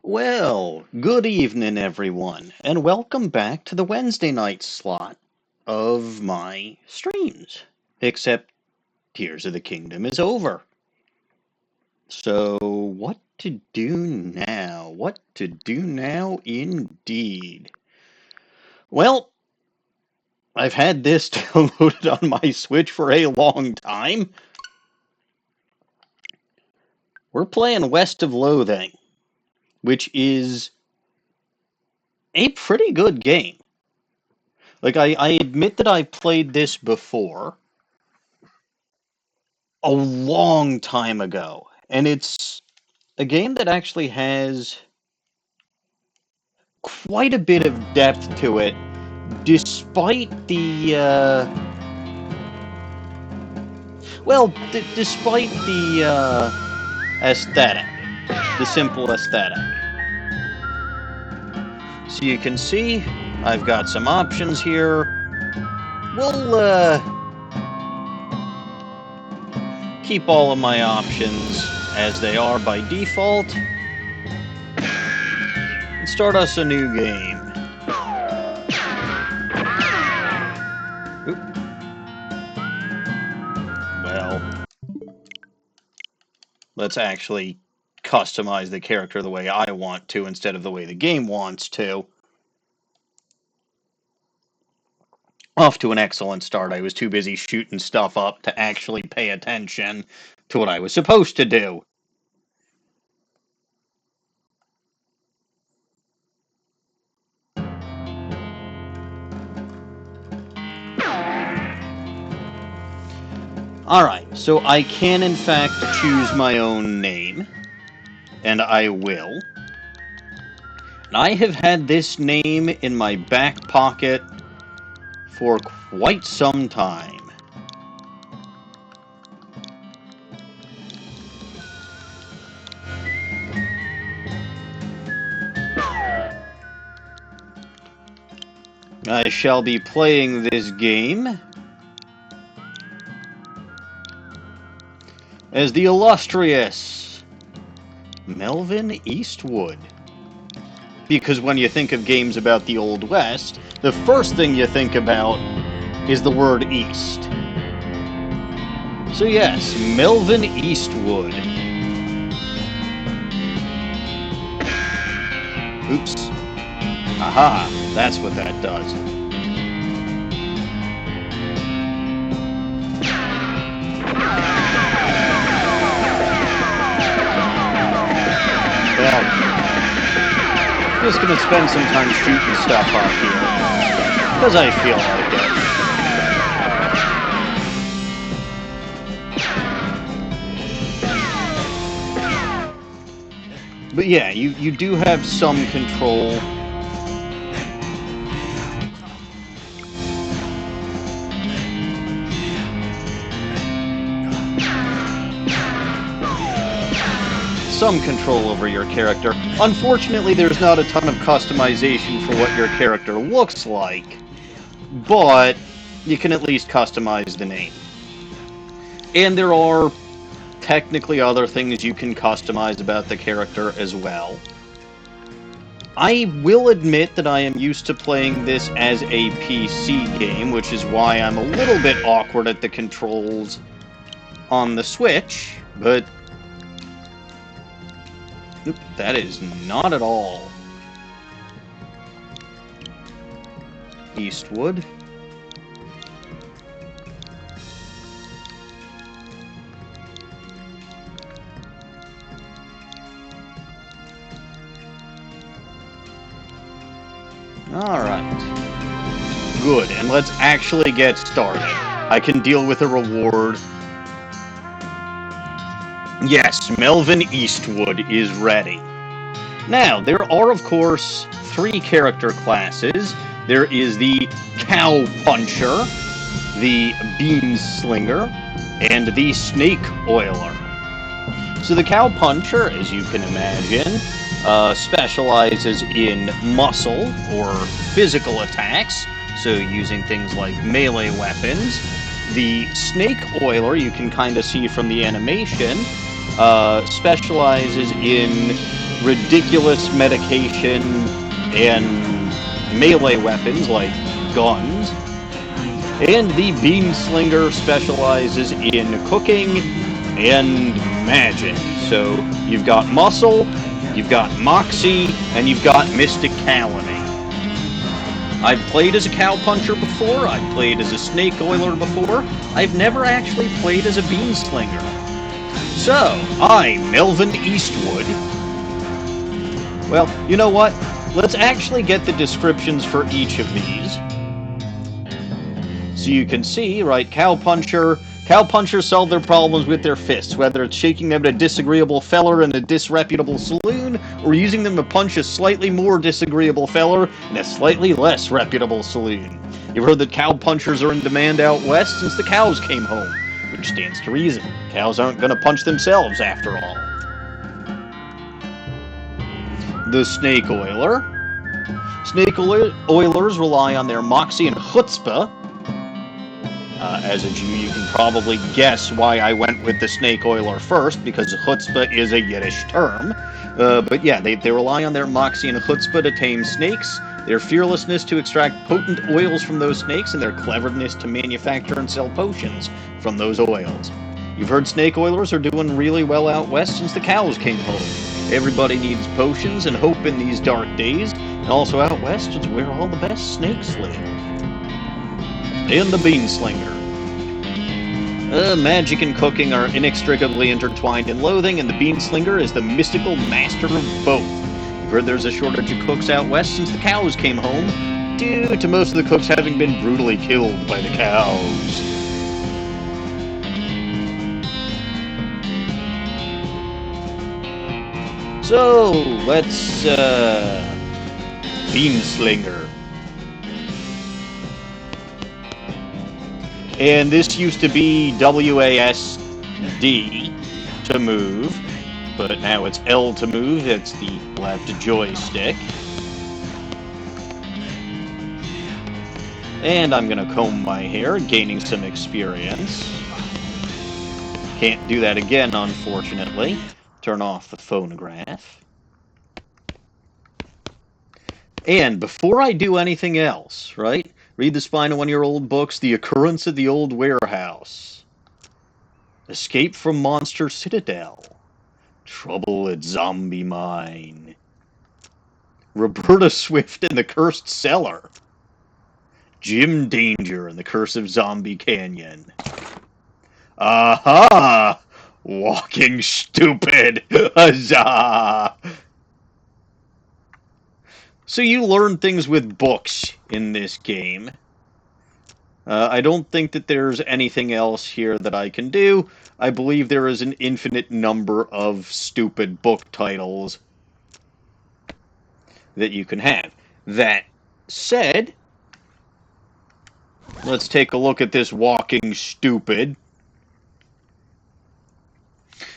Well, good evening, everyone, and welcome back to the Wednesday night slot of my streams. Except Tears of the Kingdom is over. So, what to do now? What to do now, indeed? Well, I've had this downloaded on my Switch for a long time. We're playing West of Loathing, which is a pretty good game. Like, I admit that I've played this before a long time ago, and it's a game that actually has quite a bit of depth to it, despite despite the aesthetic, the simple aesthetic. So you can see, I've got some options here. We'll keep all of my options as they are by default. And start us a new game. Oop. Well, let's actually customize the character the way I want to instead of the way the game wants to. Off to an excellent start. I was too busy shooting stuff up to actually pay attention to what I was supposed to do. Alright, so I can in fact choose my own name, and I will. And I have had this name in my back pocket for quite some time. I shall be playing this game as the illustrious Melvin Eastwood. Because when you think of games about the Old West, the first thing you think about is the word East. So yes, Melvin Eastwood. Oops. Aha, that's what that does. Well, I'm just gonna spend some time shooting stuff up here, because I feel like it. But yeah, you do have some control. Some control over your character. Unfortunately, there's not a ton of customization for what your character looks like, but you can at least customize the name. And there are technically other things you can customize about the character as well. I will admit that I am used to playing this as a PC game, which is why I'm a little bit awkward at the controls on the Switch, but that is not at all Eastwood. Alright. Good, and let's actually get started. I can deal with a reward. Yes, Melvin Eastwood is ready. Now, there are, of course, 3 character classes. There is the Cow Puncher, the Beanslinger, and the Snake Oiler. So the Cow Puncher, as you can imagine, specializes in muscle or physical attacks, so using things like melee weapons. The Snake Oiler, you can kind of see from the animation, specializes in ridiculous medication and melee weapons like guns. And the beanslinger specializes in cooking and magic. So you've got muscle, you've got moxie, and you've got mysticality. I've played as a cowpuncher before, I've played as a snake oiler before, I've never actually played as a beanslinger. So, I'm Melvin Eastwood. Well, you know what? Let's actually get the descriptions for each of these. So you can see, right, cowpunchers solve their problems with their fists, whether it's shaking them at a disagreeable feller in a disreputable saloon, or using them to punch a slightly more disagreeable feller in a slightly less reputable saloon. You've heard that cowpunchers are in demand out west since the cows came home, which stands to reason. Cows aren't going to punch themselves, after all. The snake oiler. Snake oilers rely on their moxie and chutzpah. As a Jew, you can probably guess why I went with the snake oiler first, because chutzpah is a Yiddish term. But yeah, they rely on their moxie and chutzpah to tame snakes, their fearlessness to extract potent oils from those snakes, and their cleverness to manufacture and sell potions from those oils. You've heard snake oilers are doing really well out west since the cows came home. Everybody needs potions and hope in these dark days, and also out west it's where all the best snakes live. And the beanslinger. Magic and cooking are inextricably intertwined in loathing, and the beanslinger is the mystical master of both. You've heard there's a shortage of cooks out west since the cows came home, due to most of the cooks having been brutally killed by the cows. So, let's, beanslinger. And this used to be WASD to move, but now it's L to move. It's the left joystick. And I'm going to comb my hair, gaining some experience. Can't do that again, unfortunately. Turn off the phonograph. And before I do anything else, right? Read the spine of one of your old books, The Occurrence of the Old Warehouse. Escape from Monster Citadel. Trouble at Zombie Mine. Roberta Swift and the Cursed Cellar. Jim Danger and the Curse of Zombie Canyon. Aha! Walking Stupid! Huzzah! So you learn things with books in this game. I don't think that there's anything else here that I can do. I believe there is an infinite number of stupid book titles that you can have. That said, let's take a look at this Walking Stupid.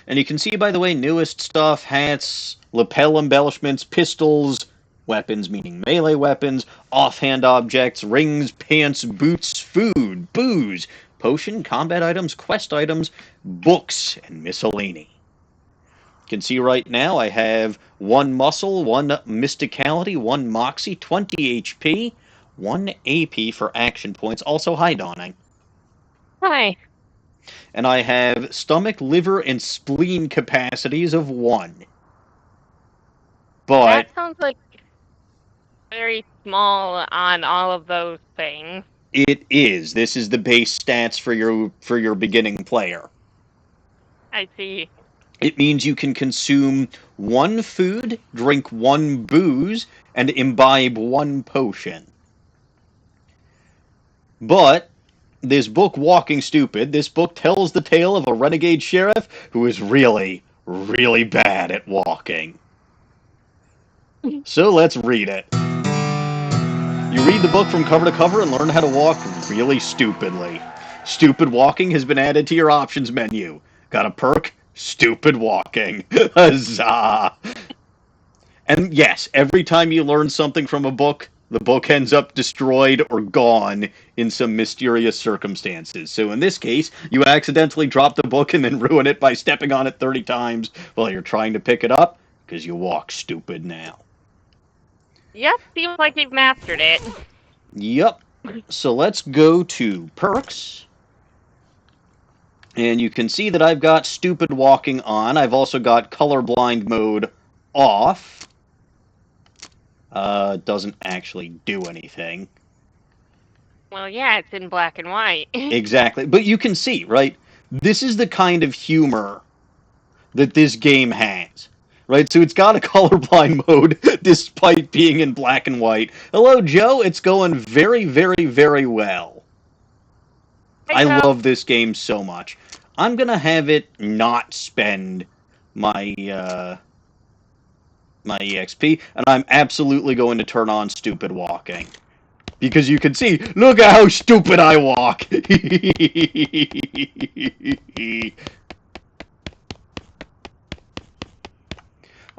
And you can see, by the way, newest stuff, hats, lapel embellishments, pistols, weapons, meaning melee weapons, offhand objects, rings, pants, boots, food, booze, potion, combat items, quest items, books, and miscellany. You can see right now I have 1 muscle, 1 mysticality, 1 moxie, 20 HP, 1 AP for action points. Also, hi, Dawning. Hi. And I have stomach, liver, and spleen capacities of 1. But that sounds like very small on all of those things. It is. This is the base stats for your beginning player. I see. It means you can consume 1 food, drink 1 booze, and imbibe 1 potion. But this book, Walking Stupid, this book tells the tale of a renegade sheriff who is really, really bad at walking. So let's read it. You read the book from cover to cover and learn how to walk really stupidly. Stupid walking has been added to your options menu. Got a perk? Stupid walking. Huzzah! And yes, every time you learn something from a book, the book ends up destroyed or gone in some mysterious circumstances. So in this case, you accidentally drop the book and then ruin it by stepping on it 30 times while you're trying to pick it up. because you walk stupid now. Yep, seems like you've mastered it. Yep. So let's go to perks. And you can see that I've got stupid walking on. I've also got colorblind mode off. Doesn't actually do anything. Well, yeah, it's in black and white. Exactly. But you can see, right? This is the kind of humor that this game has. Right? So it's got a colorblind mode despite being in black and white. Hello, Joe. It's going very, very, very well. I love this game so much. I'm going to have it not spend my my EXP, and I'm absolutely going to turn on stupid walking. Because you can see, look at how stupid I walk!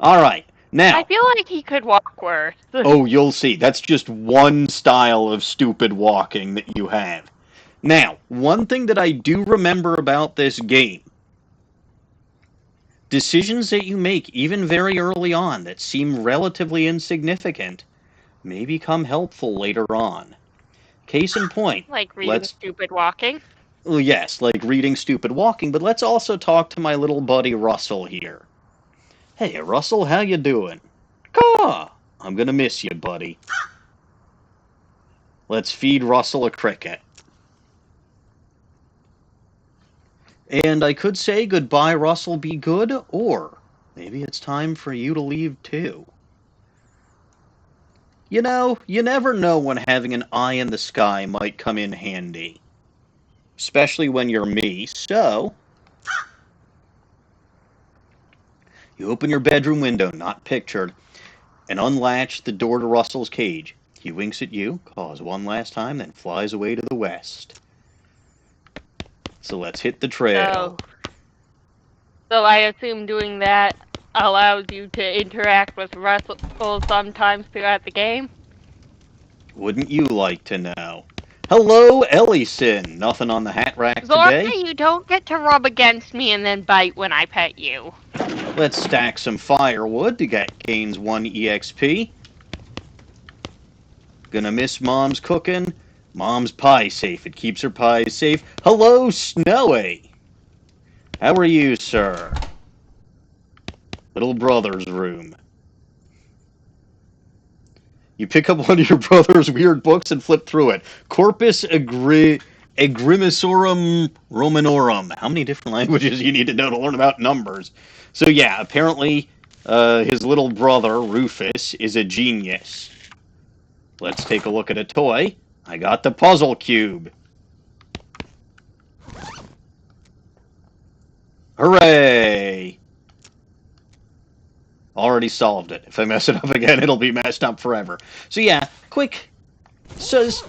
Alright, now... I feel like he could walk worse. Oh, you'll see. That's just one style of stupid walking that you have. Now, one thing that I do remember about this game, decisions that you make, even very early on, that seem relatively insignificant, may become helpful later on. Case in point. Like reading stupid walking? Well, yes, like reading stupid walking, but let's also talk to my little buddy Russell here. Hey, Russell, how you doing? Caw! I'm gonna miss you, buddy. Let's feed Russell a cricket. And I could say goodbye, Russell, be good, or maybe it's time for you to leave too. You know, you never know when having an eye in the sky might come in handy. Especially when you're me, so... You open your bedroom window, not pictured, and unlatch the door to Russell's cage. He winks at you, caws one last time, then flies away to the west. So let's hit the trail. So I assume doing that allows you to interact with Russell sometimes throughout the game? Wouldn't you like to know? Hello, Ellison. Nothing on the hat rack today? Zorka, you don't get to rub against me and then bite when I pet you. Let's stack some firewood to get gains 1 EXP. Gonna miss Mom's cooking. Mom's pie safe. It keeps her pies safe. Hello, Snowy. How are you, sir? Little brother's room. You pick up one of your brother's weird books and flip through it. Corpus Agrimisorum Romanorum. How many different languages do you need to know to learn about numbers? So yeah, apparently his little brother, Rufus, is a genius. Let's take a look at a toy. I got the puzzle cube. Hooray! Already solved it. If I mess it up again, it'll be messed up forever. So yeah,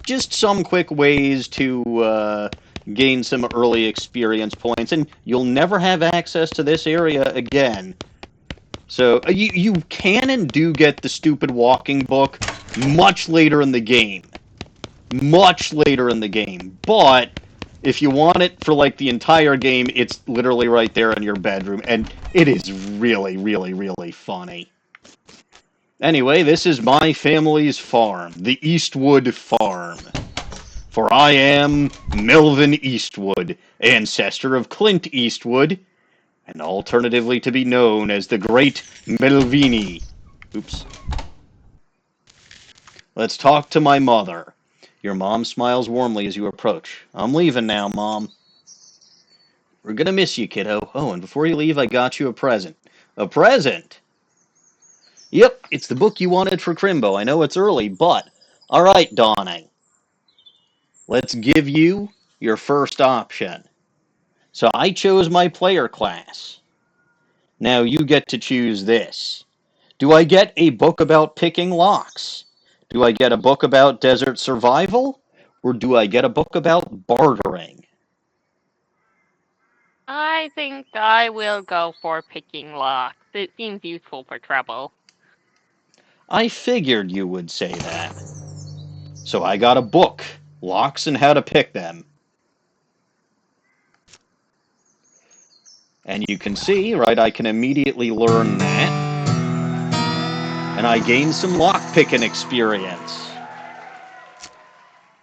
just some quick ways to gain some early experience points, and you'll never have access to this area again. So you can and do get the stupid walking book much later in the game. Much later in the game. But if you want it for like the entire game, it's literally right there in your bedroom, and it is really, really, really funny. Anyway, this is my family's farm, the Eastwood Farm. For I am Melvin Eastwood, ancestor of Clint Eastwood, and alternatively to be known as the Great Melvini. Oops. Let's talk to my mother. Your mom smiles warmly as you approach. I'm leaving now, Mom. We're gonna miss you, kiddo. Oh, and before you leave, I got you a present. A present? Yep, it's the book you wanted for Crimbo. I know it's early, but... Alright, Dawning. Let's give you your first option. So I chose my player class. Now you get to choose this. Do I get a book about picking locks? Do I get a book about desert survival? Or do I get a book about bartering? I think I will go for picking locks. It seems useful for trouble. I figured you would say that. So I got a book, Locks and How to Pick Them. And you can see, right, I can immediately learn that. and I gained some lockpicking experience.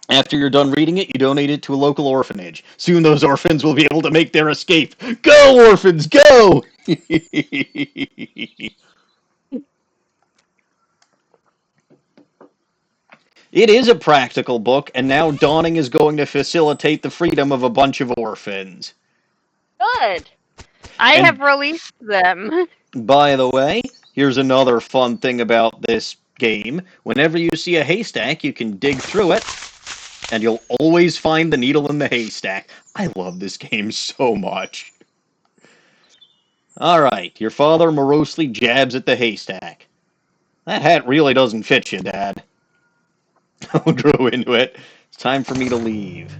After you're done reading it, you donate it to a local orphanage. Soon those orphans will be able to make their escape. Go, orphans, go! It is a practical book, and now Dawning is going to facilitate the freedom of a bunch of orphans. Good. I And have released them. by the way, here's another fun thing about this game. Whenever you see a haystack, you can dig through it, and you'll always find the needle in the haystack. I love this game so much. Alright, your father morosely jabs at the haystack. That hat really doesn't fit you, Dad. I'll grow into it. It's time for me to leave.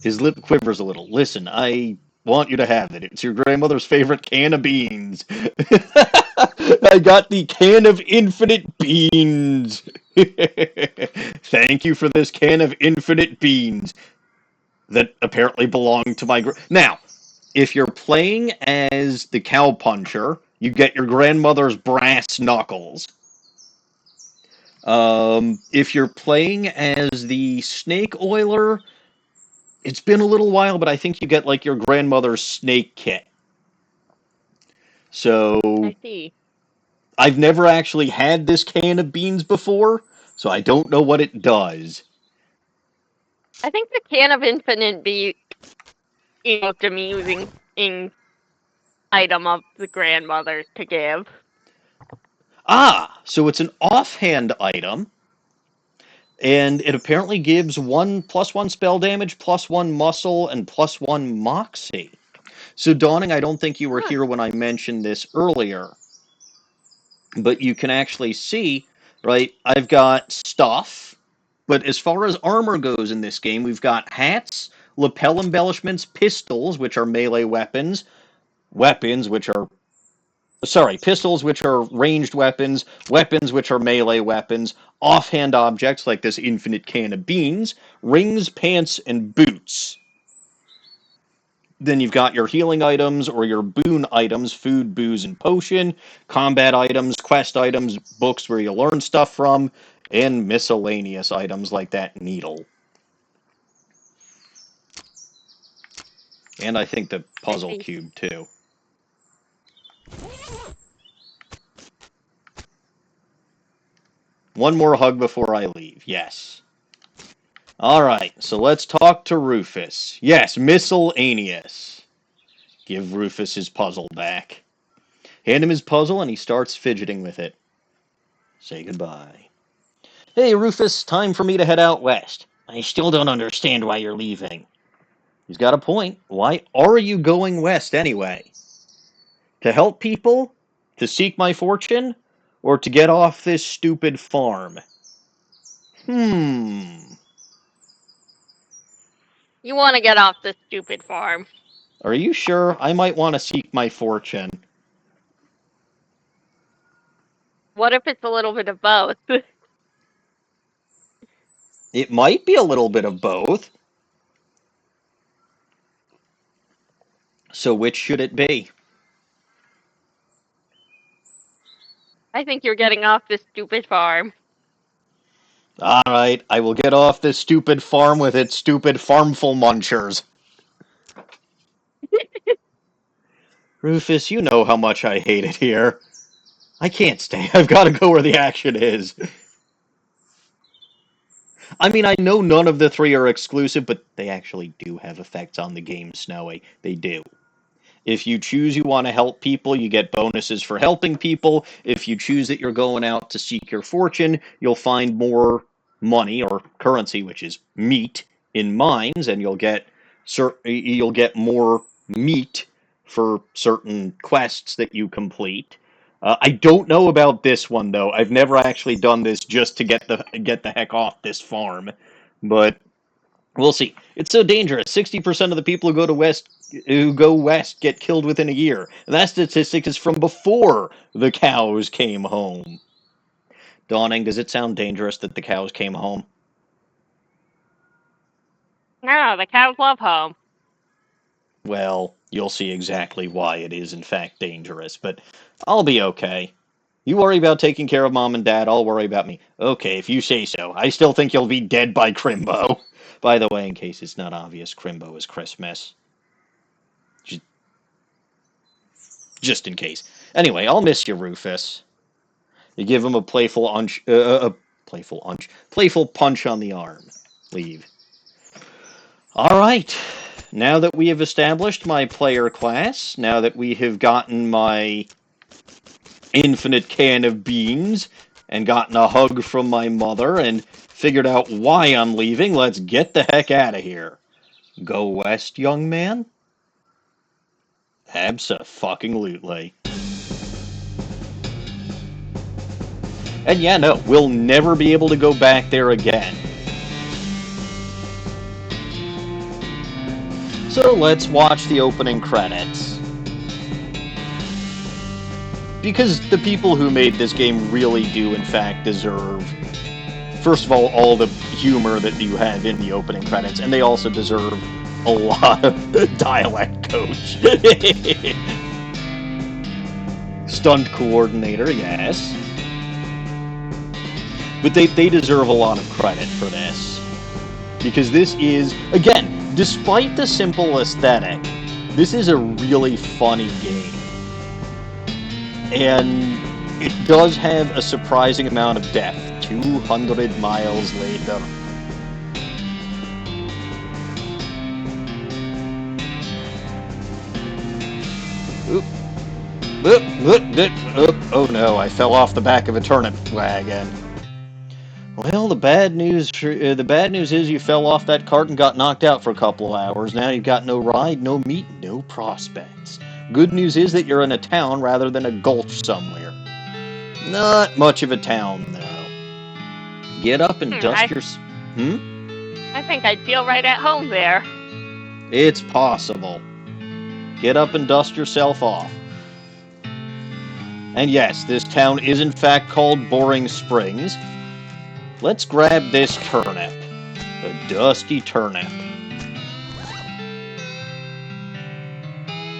His lip quivers a little. Listen, I want you to have it. It's your grandmother's favorite can of beans. I got the can of infinite beans. Thank you for this can of infinite beans that apparently belong to my... Now, if you're playing as the cowpuncher, you get your grandmother's brass knuckles. If you're playing as the snake oiler, it's been a little while, but I think you get like your grandmother's snake kit. So I see. I've never actually had this can of beans before, so I don't know what it does. I think the can of infinite be most amusing item of the grandmother to give. Ah, so it's an offhand item, and it apparently gives +1 spell damage, +1 muscle, and +1 moxie. So Dawning, I don't think you were here when I mentioned this earlier, but you can actually see, right, I've got stuff, but as far as armor goes in this game, we've got hats, lapel embellishments, pistols, which are melee weapons, pistols, which are ranged weapons, weapons, which are melee weapons, offhand objects like this infinite can of beans, rings, pants, and boots. Then you've got your healing items or your boon items, food, booze, and potion, combat items, quest items, books where you learn stuff from, and miscellaneous items like that needle. And I think the puzzle cube, too. One more hug before I leave, yes. Alright, so let's talk to Rufus. Yes, miscellaneous. Give Rufus his puzzle back. Hand him his puzzle and he starts fidgeting with it. Say goodbye. Hey, Rufus, time for me to head out west. I still don't understand why you're leaving. He's got a point. Why are you going west anyway? To help people? To seek my fortune? Or to get off this stupid farm? You want to get off this stupid farm. Are you sure? I might want to seek my fortune. What if it's a little bit of both? It might be a little bit of both. So which should it be? I think you're getting off this stupid farm. Alright, I will get off this stupid farm with its stupid farmful munchers. Rufus, you know how much I hate it here. I can't stay. I've got to go where the action is. I mean, I know none of the three are exclusive, but they actually do have effects on the game, Snowy. They do. If you choose you want to help people, you get bonuses for helping people. If you choose that you're going out to seek your fortune, you'll find more money or currency, which is meat, in mines, and you'll get more meat for certain quests that you complete. I don't know about this one though. I've never actually done this just to get the heck off this farm, but we'll see. It's so dangerous. 60% of the people who go west get killed within a year. And that statistic is from before the cows came home. Dawning, does it sound dangerous that the cows came home? No, the cows love home. Well, you'll see exactly why it is in fact dangerous, but I'll be okay. You worry about taking care of Mom and Dad, I'll worry about me. Okay, if you say so. I still think you'll be dead by Crimbo. By the way, in case it's not obvious, Crimbo is Christmas. Just in case. Anyway, I'll miss you, Rufus. You give him a playful playful punch on the arm. Leave. All right. Now that we have established my player class, now that we have gotten my infinite can of beans and gotten a hug from my mother and figured out why I'm leaving, let's get the heck out of here. Go west, young man? Abso-fucking-lutely. And yeah, no, we'll never be able to go back there again. So let's watch the opening credits. Because the people who made this game really do, in fact, deserve, first of all the humor that you have in the opening credits, and they also deserve a lot of dialect coach. Stunt coordinator, yes. But they deserve a lot of credit for this. Because this is, again, despite the simple aesthetic, this is a really funny game. And it does have a surprising amount of depth. 200 miles later. Oop. Oh no, I fell off the back of a turnip wagon. Well, the bad news is you fell off that cart and got knocked out for a couple of hours. Now you've got no ride, no meat, no prospects. Good news is that you're in a town rather than a gulch somewhere. Not much of a town, though. Get up and dust your... I think I'd feel right at home there. It's possible. Get up and dust yourself off. And yes, this town is in fact called Boring Springs. Let's grab this turnip. A dusty turnip.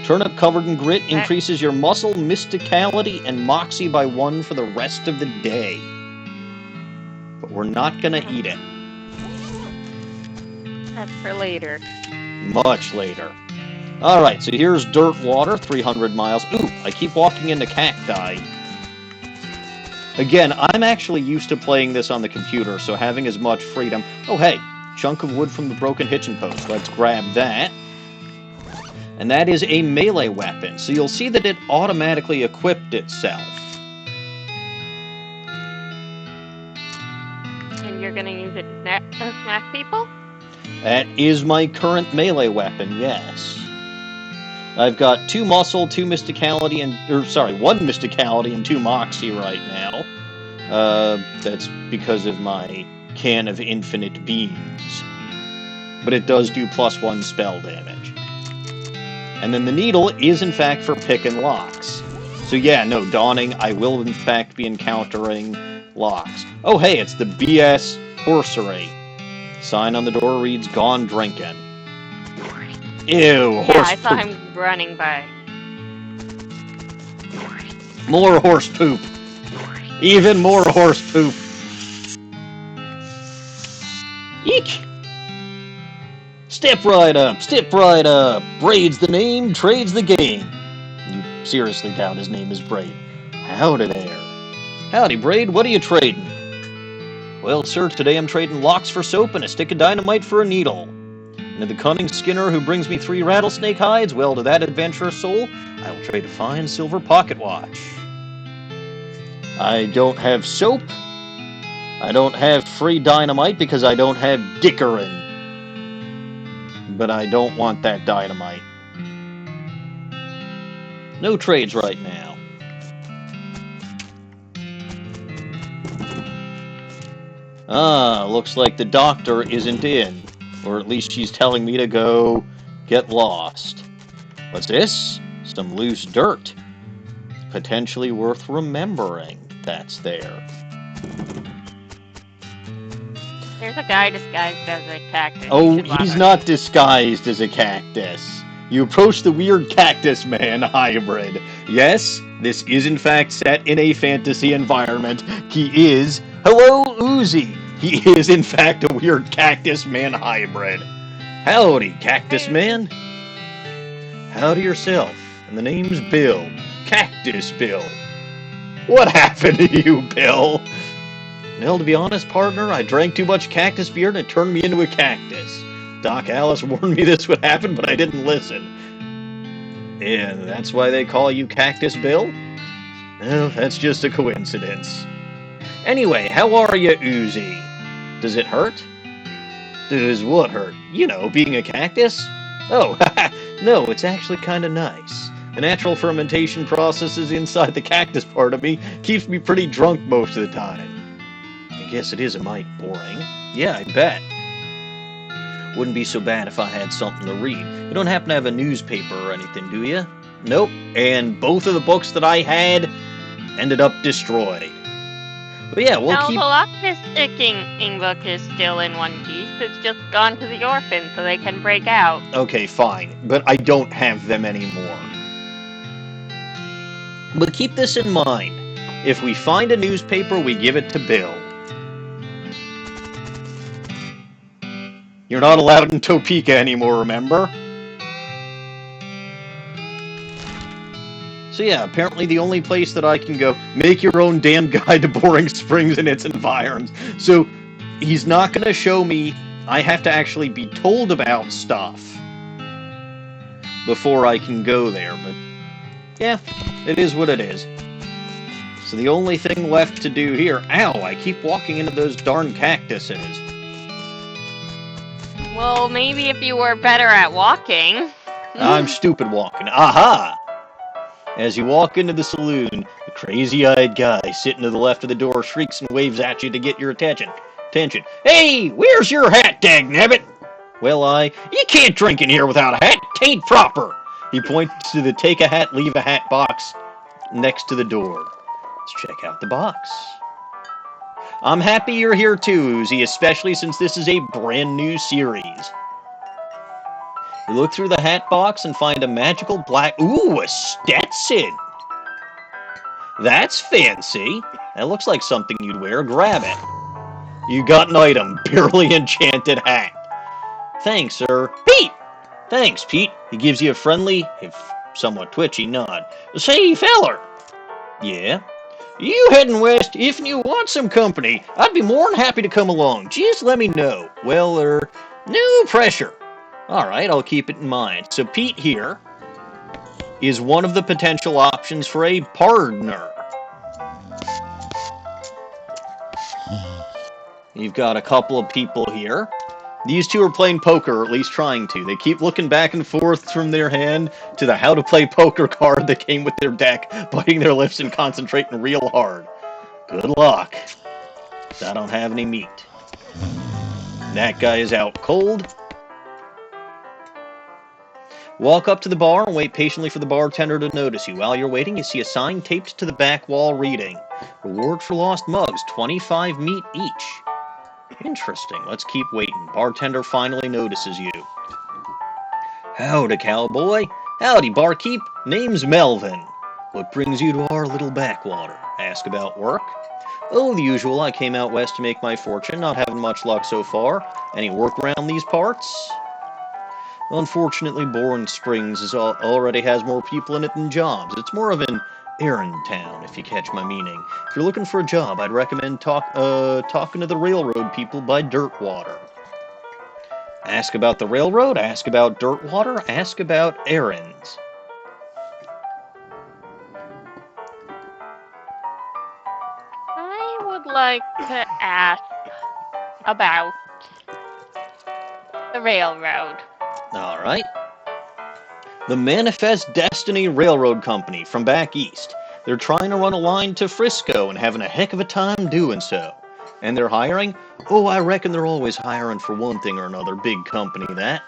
Turnip covered in grit increases your muscle, mysticality, and moxie by 1 for the rest of the day. But we're not gonna eat it. That's for later. Much later. Alright, so here's Dirtwater, 300 miles. Ooh, I keep walking into cacti. Again, I'm actually used to playing this on the computer, so having as much freedom... Oh, hey, chunk of wood from the broken hitching post. Let's grab that. And that is a melee weapon, so you'll see that it automatically equipped itself. And you're gonna use it to smack people? That is my current melee weapon, yes. I've got 2 muscle, 2 mysticality, and... 1 mysticality and 2 moxie right now. That's because of my can of infinite beans. But it does do +1 spell damage. And then the needle is in fact for picking locks. So yeah, no, Dawning, I will in fact be encountering locks. Oh hey, it's the BS Horsery. Sign on the door reads, Gone Drinking. Ew, horse Yeah, I saw poop. him running by. More horse poop. Even more horse poop. Eek! Step right up, step right up. Braid's the name, trade's the game. You seriously doubt his name is Braid. Howdy there. Howdy, Braid, what are you trading? Well, sir, today I'm trading locks for soap and a stick of dynamite for a needle. And to the cunning skinner who brings me 3 rattlesnake hides, well, to that adventurous soul, I will trade a fine silver pocket watch. I don't have soap. I don't have free dynamite because I don't have dickerin'. But I don't want that dynamite. No trades right now. Ah, looks like the doctor isn't in. Or at least she's telling me to go get lost. What's this? Some loose dirt. Potentially worth remembering that's there. There's a guy disguised as a cactus. Oh, he's not disguised as a cactus. You approach the weird cactus man hybrid. Yes, This is in fact set in a fantasy environment. He is... Hello, Uzi! He is in fact a weird cactus man hybrid. Howdy, cactus man. Howdy yourself. And the name's Bill. Cactus Bill. What happened to you, Bill? Well, to be honest, partner, I drank too much cactus beer and it turned me into a cactus. Doc Alice warned me this would happen, but I didn't listen. And that's why they call you Cactus Bill? Well, that's just a coincidence. Anyway, how are you, Uzi? Does it hurt? Does what hurt? You know, being a cactus? Oh, no, it's actually kind of nice. The natural fermentation processes inside the cactus part of me keeps me pretty drunk most of the time. I guess it is a mite boring. Yeah, I bet. Wouldn't be so bad if I had something to read. You don't happen to have a newspaper or anything, do you? Nope. And both of the books that I had ended up destroyed. But yeah, we'll keep... the locksmithing book is still in one piece. It's just gone to the orphan so they can break out. Okay, fine. But I don't have them anymore. But keep this in mind. If we find a newspaper, we give it to Bill. You're not allowed in Topeka anymore, remember? So yeah, apparently the only place that I can go, make your own damn guide to Boring Springs and its environs. So he's not going to show me, I have to actually be told about stuff before I can go there, but yeah, it is what it is. So the only thing left to do here, ow, I keep walking into those darn cactuses. Well, maybe if you were better at walking. I'm stupid walking. Aha! As you walk into the saloon, the crazy-eyed guy sitting to the left of the door shrieks and waves at you to get your attention. Hey, where's your hat, dagnabbit? Well, you can't drink in here without a hat. Tain't proper. He points to the take a hat, leave a hat box next to the door. Let's check out the box. I'm happy you're here too, Uzi, especially since this is a brand new series. You look through the hat box and find a magical black... Ooh, a Stetson! That's fancy. That looks like something you'd wear. Grab it. You got an item. Purely enchanted hat. Thanks, sir. Pete! Thanks, Pete. He gives you a friendly, if somewhat twitchy, nod. Say, feller! Yeah? You heading west? If you want some company, I'd be more than happy to come along. Just let me know. Well, no pressure. Alright, I'll keep it in mind. So Pete here is one of the potential options for a pardner. You've got a couple of people here. These two are playing poker, or at least trying to. They keep looking back and forth from their hand to the how to play poker card that came with their deck, biting their lips and concentrating real hard. Good luck. I don't have any meat. That guy is out cold. Walk up to the bar and wait patiently for the bartender to notice you. While you're waiting, you see a sign taped to the back wall reading, "Reward for lost mugs, 25 meat each." Interesting. Let's keep waiting. Bartender finally notices you. Howdy, cowboy. Howdy, barkeep. Name's Melvin. What brings you to our little backwater? Ask about work? Oh, the usual. I came out west to make my fortune. Not having much luck so far. Any work around these parts? Unfortunately, Boring Springs already has more people in it than jobs. It's more of an errand town, if you catch my meaning. If you're looking for a job, I'd recommend talking to the railroad people by Dirtwater. Ask about the railroad, ask about Dirtwater, ask about errands. I would like to ask about the railroad. Alright. The Manifest Destiny Railroad Company from back east. They're trying to run a line to Frisco and having a heck of a time doing so. And they're hiring? Oh, I reckon they're always hiring for one thing or another. Big company, that.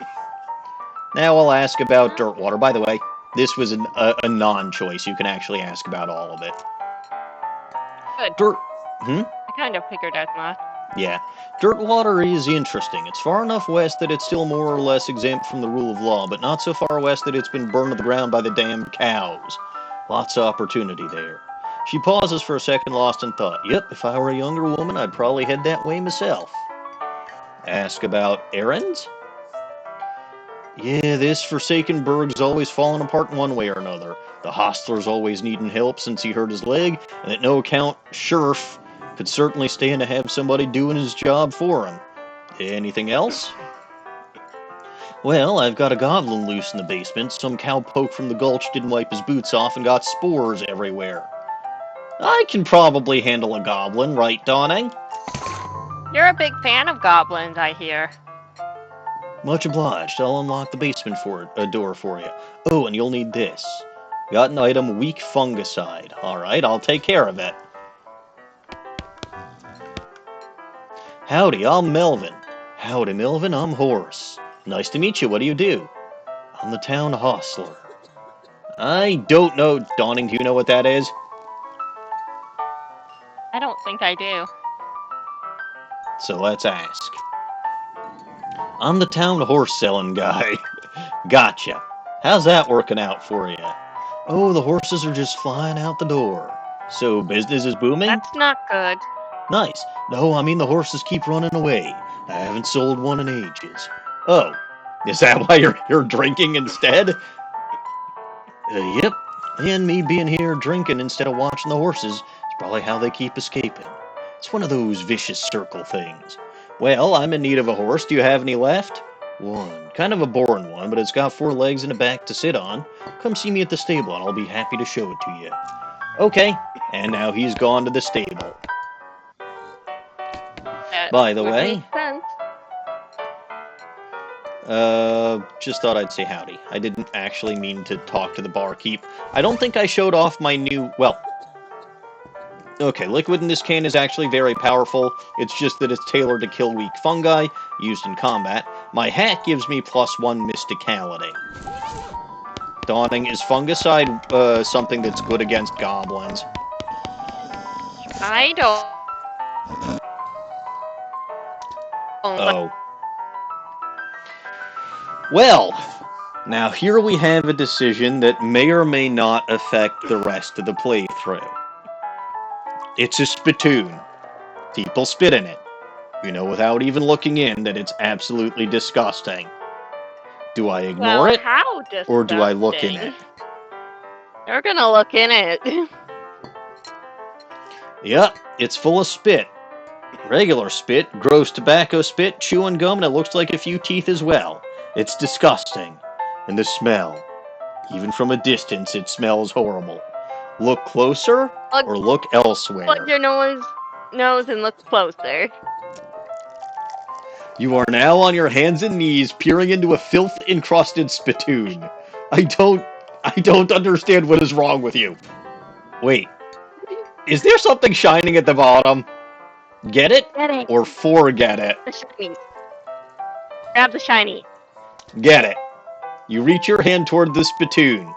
Now I'll ask about Dirtwater. By the way, this was a non-choice. You can actually ask about all of it. Good. I kind of figured as much. Yeah. Dirtwater is interesting. It's far enough west that it's still more or less exempt from the rule of law, but not so far west that it's been burned to the ground by the damn cows. Lots of opportunity there. She pauses for a second, lost in thought. Yep, if I were a younger woman, I'd probably head that way myself. Ask about errands? Yeah, this forsaken burg's always falling apart in one way or another. The hostler's always needing help since he hurt his leg, and at no account, Sheriff could certainly stand to have somebody doing his job for him. Anything else? Well, I've got a goblin loose in the basement. Some cowpoke from the gulch didn't wipe his boots off and got spores everywhere. I can probably handle a goblin, right, Dawning? You're a big fan of goblins, I hear. Much obliged. I'll unlock the basement door for you. Oh, and you'll need this. Got an item, weak fungicide. Alright, I'll take care of it. Howdy, I'm Melvin. Howdy, Melvin, I'm Horace. Nice to meet you. What do you do? I'm the town hostler. I don't know. Dawning, do you know what that is? I don't think I do. So let's ask. I'm the town horse selling guy. Gotcha. How's that working out for you? Oh, the horses are just flying out the door. So business is booming? That's not good. Nice. No, I mean the horses keep running away. I haven't sold one in ages. Oh, is that why you're drinking instead? Yep. And me being here drinking instead of watching the horses is probably how they keep escaping. It's one of those vicious circle things. Well, I'm in need of a horse. Do you have any left? One. Kind of a boring one, but it's got 4 legs and a back to sit on. Come see me at the stable and I'll be happy to show it to you. Okay. And now he's gone to the stable. By the way, just thought I'd say howdy. I didn't actually mean to talk to the barkeep. I don't think I showed off my new, well, okay, liquid in this can is actually very powerful. It's just that it's tailored to kill weak fungi used in combat. My hat gives me +1 mysticality. Dawning, is fungicide something that's good against goblins? I don't. Oh. Well, now here we have a decision that may or may not affect the rest of the playthrough. It's a spittoon. People spit in it. You know without even looking in that it's absolutely disgusting. Do I ignore it? How disgusting? Or do I look in it? You're gonna look in it. Yep, it's full of spit. Regular spit, gross tobacco spit, chewing gum, and it looks like a few teeth as well. It's disgusting. And the smell. Even from a distance, it smells horrible. Look closer, or look elsewhere. Plug your nose and look closer. You are now on your hands and knees, peering into a filth-encrusted spittoon. I don't understand what is wrong with you. Wait. Is there something shining at the bottom? Get it? Get it. Or forget it? The shiny. Grab the shiny. Get it. You reach your hand toward the spittoon.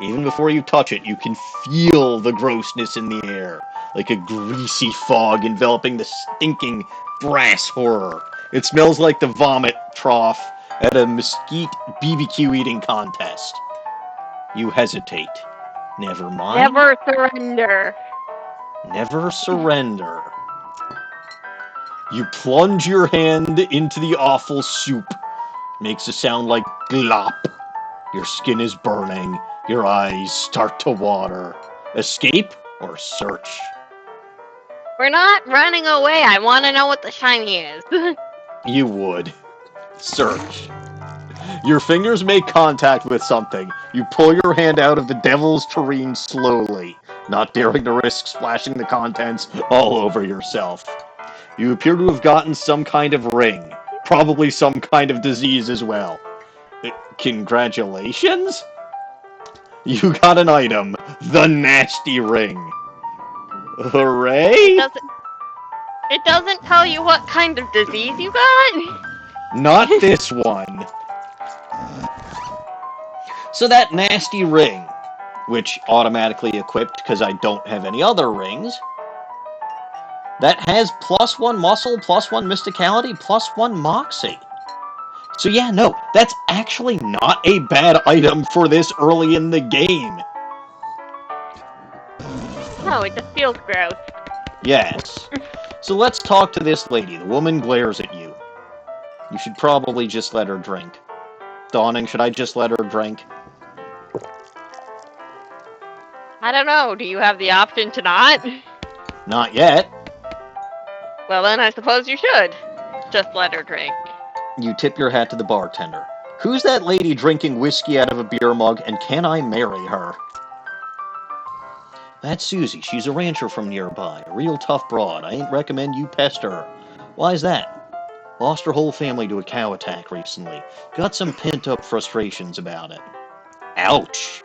Even before you touch it, you can feel the grossness in the air, like a greasy fog enveloping the stinking brass horror. It smells like the vomit trough at a mesquite BBQ eating contest. You hesitate. Never mind. Never surrender. Never surrender. You plunge your hand into the awful soup. Makes a sound like glop. Your skin is burning. Your eyes start to water. Escape or search? We're not running away. I want to know what the shiny is. You would. Search. Your fingers make contact with something. You pull your hand out of the devil's tureen slowly, not daring to risk splashing the contents all over yourself. You appear to have gotten some kind of ring. Probably some kind of disease as well. Congratulations? You got an item. The nasty ring. Hooray! It doesn't tell you what kind of disease you got? Not this one. So that nasty ring, which automatically equipped because I don't have any other rings, that has +1 muscle, +1 mysticality, +1 moxie. So yeah, no, that's actually not a bad item for this early in the game. No, it just feels gross. Yes. So let's talk to this lady. The woman glares at you. You should probably just let her drink. Dawning, should I just let her drink? I don't know. Do you have the option to not? Not yet. Well, then I suppose you should. Just let her drink. You tip your hat to the bartender. Who's that lady drinking whiskey out of a beer mug, and can I marry her? That's Susie. She's a rancher from nearby. A real tough broad. I ain't recommend you pester her. Why's that? Lost her whole family to a cow attack recently. Got some pent-up frustrations about it. Ouch.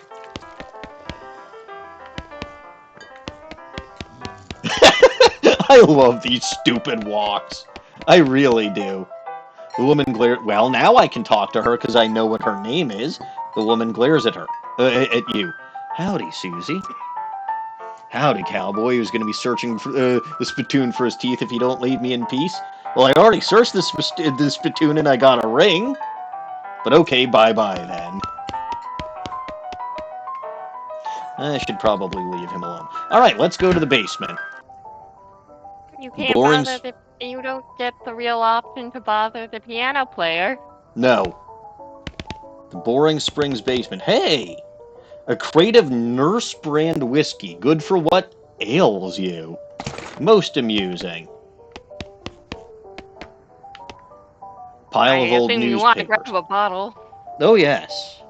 I love these stupid walks. I really do. The woman glares. Well, now I can talk to her because I know what her name is. The woman glares at her. At you. Howdy, Susie. Howdy, cowboy, who's going to be searching for the spittoon for his teeth if you don't leave me in peace. Well, I already searched the spittoon and I got a ring. But okay, bye-bye then. I should probably leave him alone. Alright, let's go to the basement. You can't bother the... You don't get the real option to bother the piano player. No. The Boring Springs basement. Hey! A crate of Nurse brand whiskey. Good for what ails you. Most amusing. Pile of old newspapers. You want to grab a bottle. Oh, yes.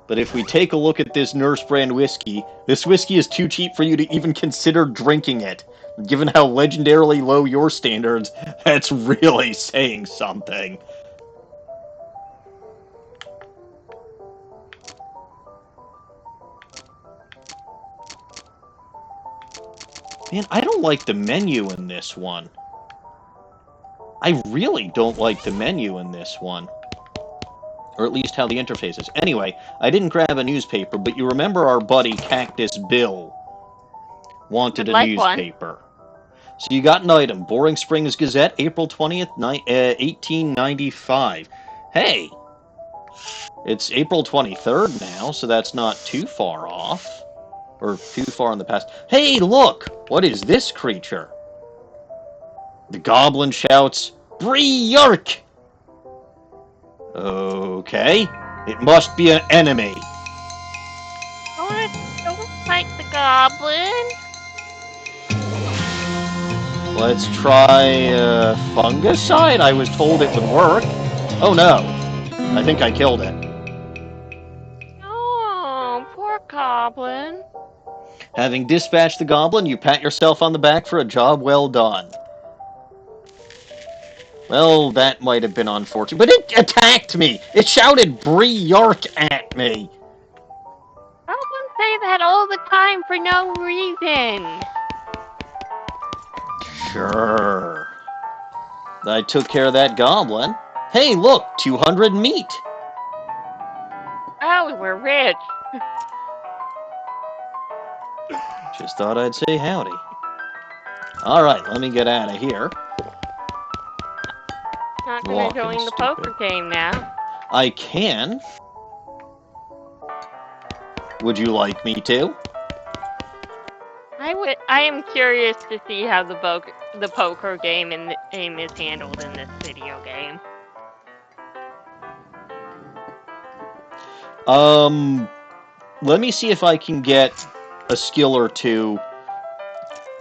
But if we take a look at this Nurse brand whiskey, this whiskey is too cheap for you to even consider drinking it. Given how legendarily low your standards, that's really saying something. Man, I don't like the menu in this one. I really don't like the menu in this one. Or at least how the interface is. Anyway, I didn't grab a newspaper, but you remember our buddy Cactus Bill wanted a newspaper. So you got an item. Boring Springs Gazette, April 20th, 1895. Hey! It's April 23rd now, so that's not too far off. Or too far in the past. Hey, look! What is this creature? The goblin shouts, "Bree York!" Okay. It must be an enemy. Don't fight the goblin. Let's try fungicide? I was told it would work. Oh no. I think I killed it. Oh, poor goblin. Having dispatched the goblin, you pat yourself on the back for a job well done. Well, that might have been unfortunate. But it attacked me! It shouted Bree York at me! Goblins say that all the time for no reason. Sure. I took care of that goblin. Hey, look! 200 meat! Oh, we're rich. Just thought I'd say howdy. Alright, let me get out of here. Not gonna join the poker game now. I can. Would you like me to? I am curious to see how the poker game is handled in this video game. Let me see if I can get a skill or two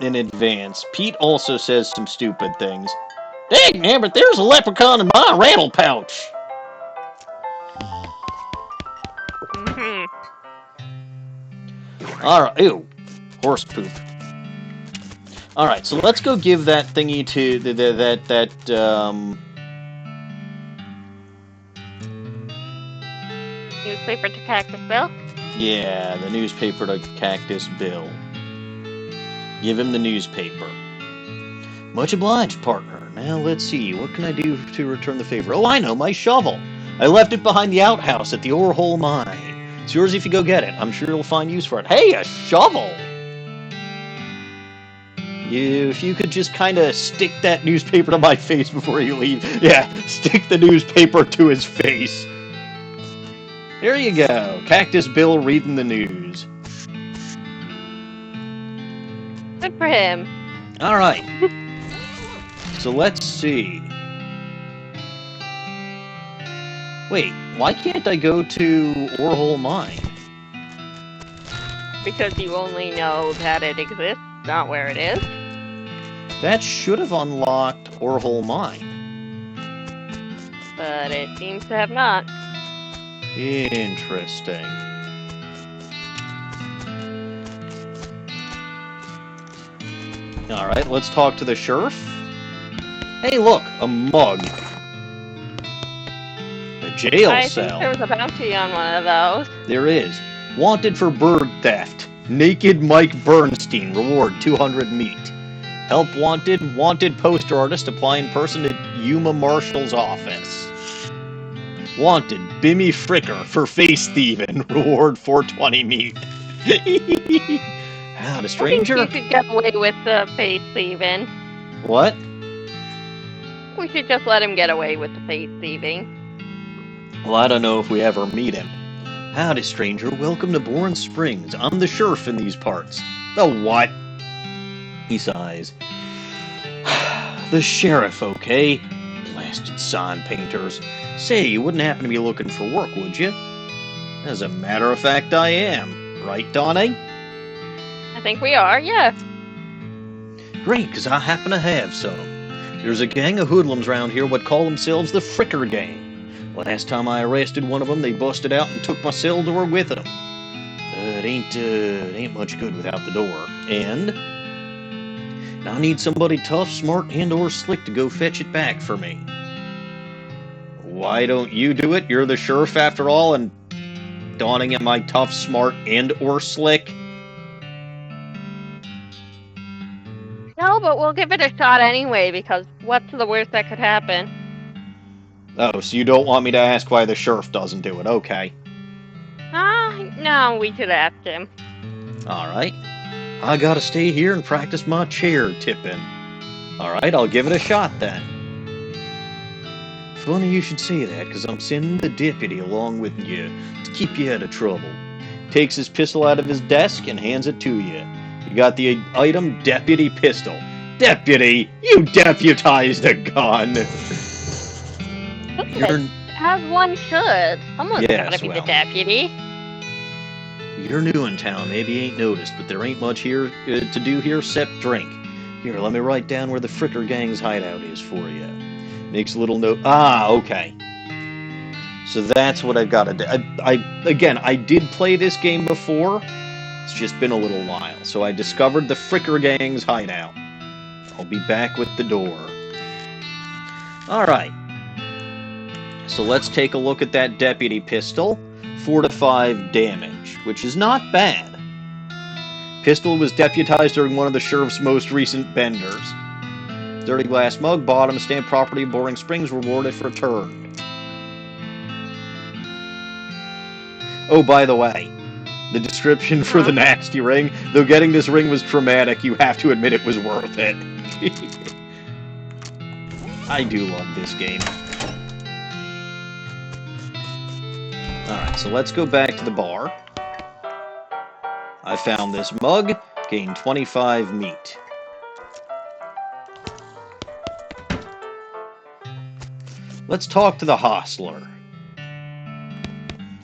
in advance. Pete also says some stupid things. Dang, man, but there's a leprechaun in my rattle pouch. Mm-hmm. Alright, ew. Horse poop. Alright, so let's go give that thingy to Newspaper to Cactus Bill? Yeah, the newspaper to Cactus Bill. Give him the newspaper. Much obliged, partner. Now, let's see. What can I do to return the favor? Oh, I know, my shovel. I left it behind the outhouse at the Ore Hole Mine. It's yours if you go get it. I'm sure you'll find use for it. Hey, a shovel! If you could just kind of stick that newspaper to my face before you leave. Yeah, stick the newspaper to his face. There you go. Cactus Bill reading the news. Good for him. Alright. So let's see. Wait, why can't I go to Orehole Mine? Because you only know that it exists, not where it is. That should have unlocked Orehole Mine. But it seems to have not. Interesting. Alright, let's talk to the sheriff. Hey, look, a mug. A jail I cell. think there was a bounty on one of those. There is. Wanted for bird theft. Naked Mike Bernstein. Reward 200 meat. Help wanted. Wanted poster artist. Apply in person at Yuma Marshal's office. Wanted. Bimmy Fricker for face thieving. Reward 420 meat. Howdy, stranger. I think you should get away with the face thieving. What? We should just let him get away with the face thieving. Well, I don't know if we ever meet him. Howdy, stranger. Welcome to Bourne Springs. I'm the sheriff in these parts. The what? He sighs. The sheriff, okay? Blasted sign painters. Say, you wouldn't happen to be looking for work, would you? As a matter of fact, I am. Right, Dawning? I think we are, yeah. Great, because I happen to have some. There's a gang of hoodlums around here what call themselves the Fricker Gang. Last time I arrested one of them, they busted out and took my cell door with them. It ain't much good without the door. And I need somebody tough, smart, and/or slick to go fetch it back for me. Why don't you do it? You're the sheriff after all, and Dawning, am I tough, smart, and/or slick? No, but we'll give it a shot anyway, because what's the worst that could happen? Oh, so you don't want me to ask why the sheriff doesn't do it, okay. No, we should ask him. Alright. I gotta stay here and practice my chair tipping. Alright, I'll give it a shot then. Funny you should say that, because I'm sending the deputy along with you to keep you out of trouble. Takes his pistol out of his desk and hands it to you. You got the item deputy pistol. Deputy! You deputized a gun! Good. As one should. Someone's Yes, gotta be well. the deputy. You're new in town, maybe you ain't noticed, but there ain't much here to do here except drink. Here, let me write down where the Fricker Gang's hideout is for you. Makes a little note. Ah, okay. So that's what I've got to do. Again, I did play this game before. It's just been a little while. So I discovered the Fricker Gang's hideout. I'll be back with the door. Alright. So let's take a look at that deputy pistol. 4 to 5 damage, which is not bad. Pistol was deputized during one of the sheriff's most recent benders. Dirty glass mug, bottom, stamp property, Boring Springs, rewarded for turn. Oh, by the way, the description for the nasty ring, though getting this ring was traumatic, you have to admit it was worth it. I do love this game. Alright, so let's go back to the bar. I found this mug, gained 25 meat. Let's talk to the hostler.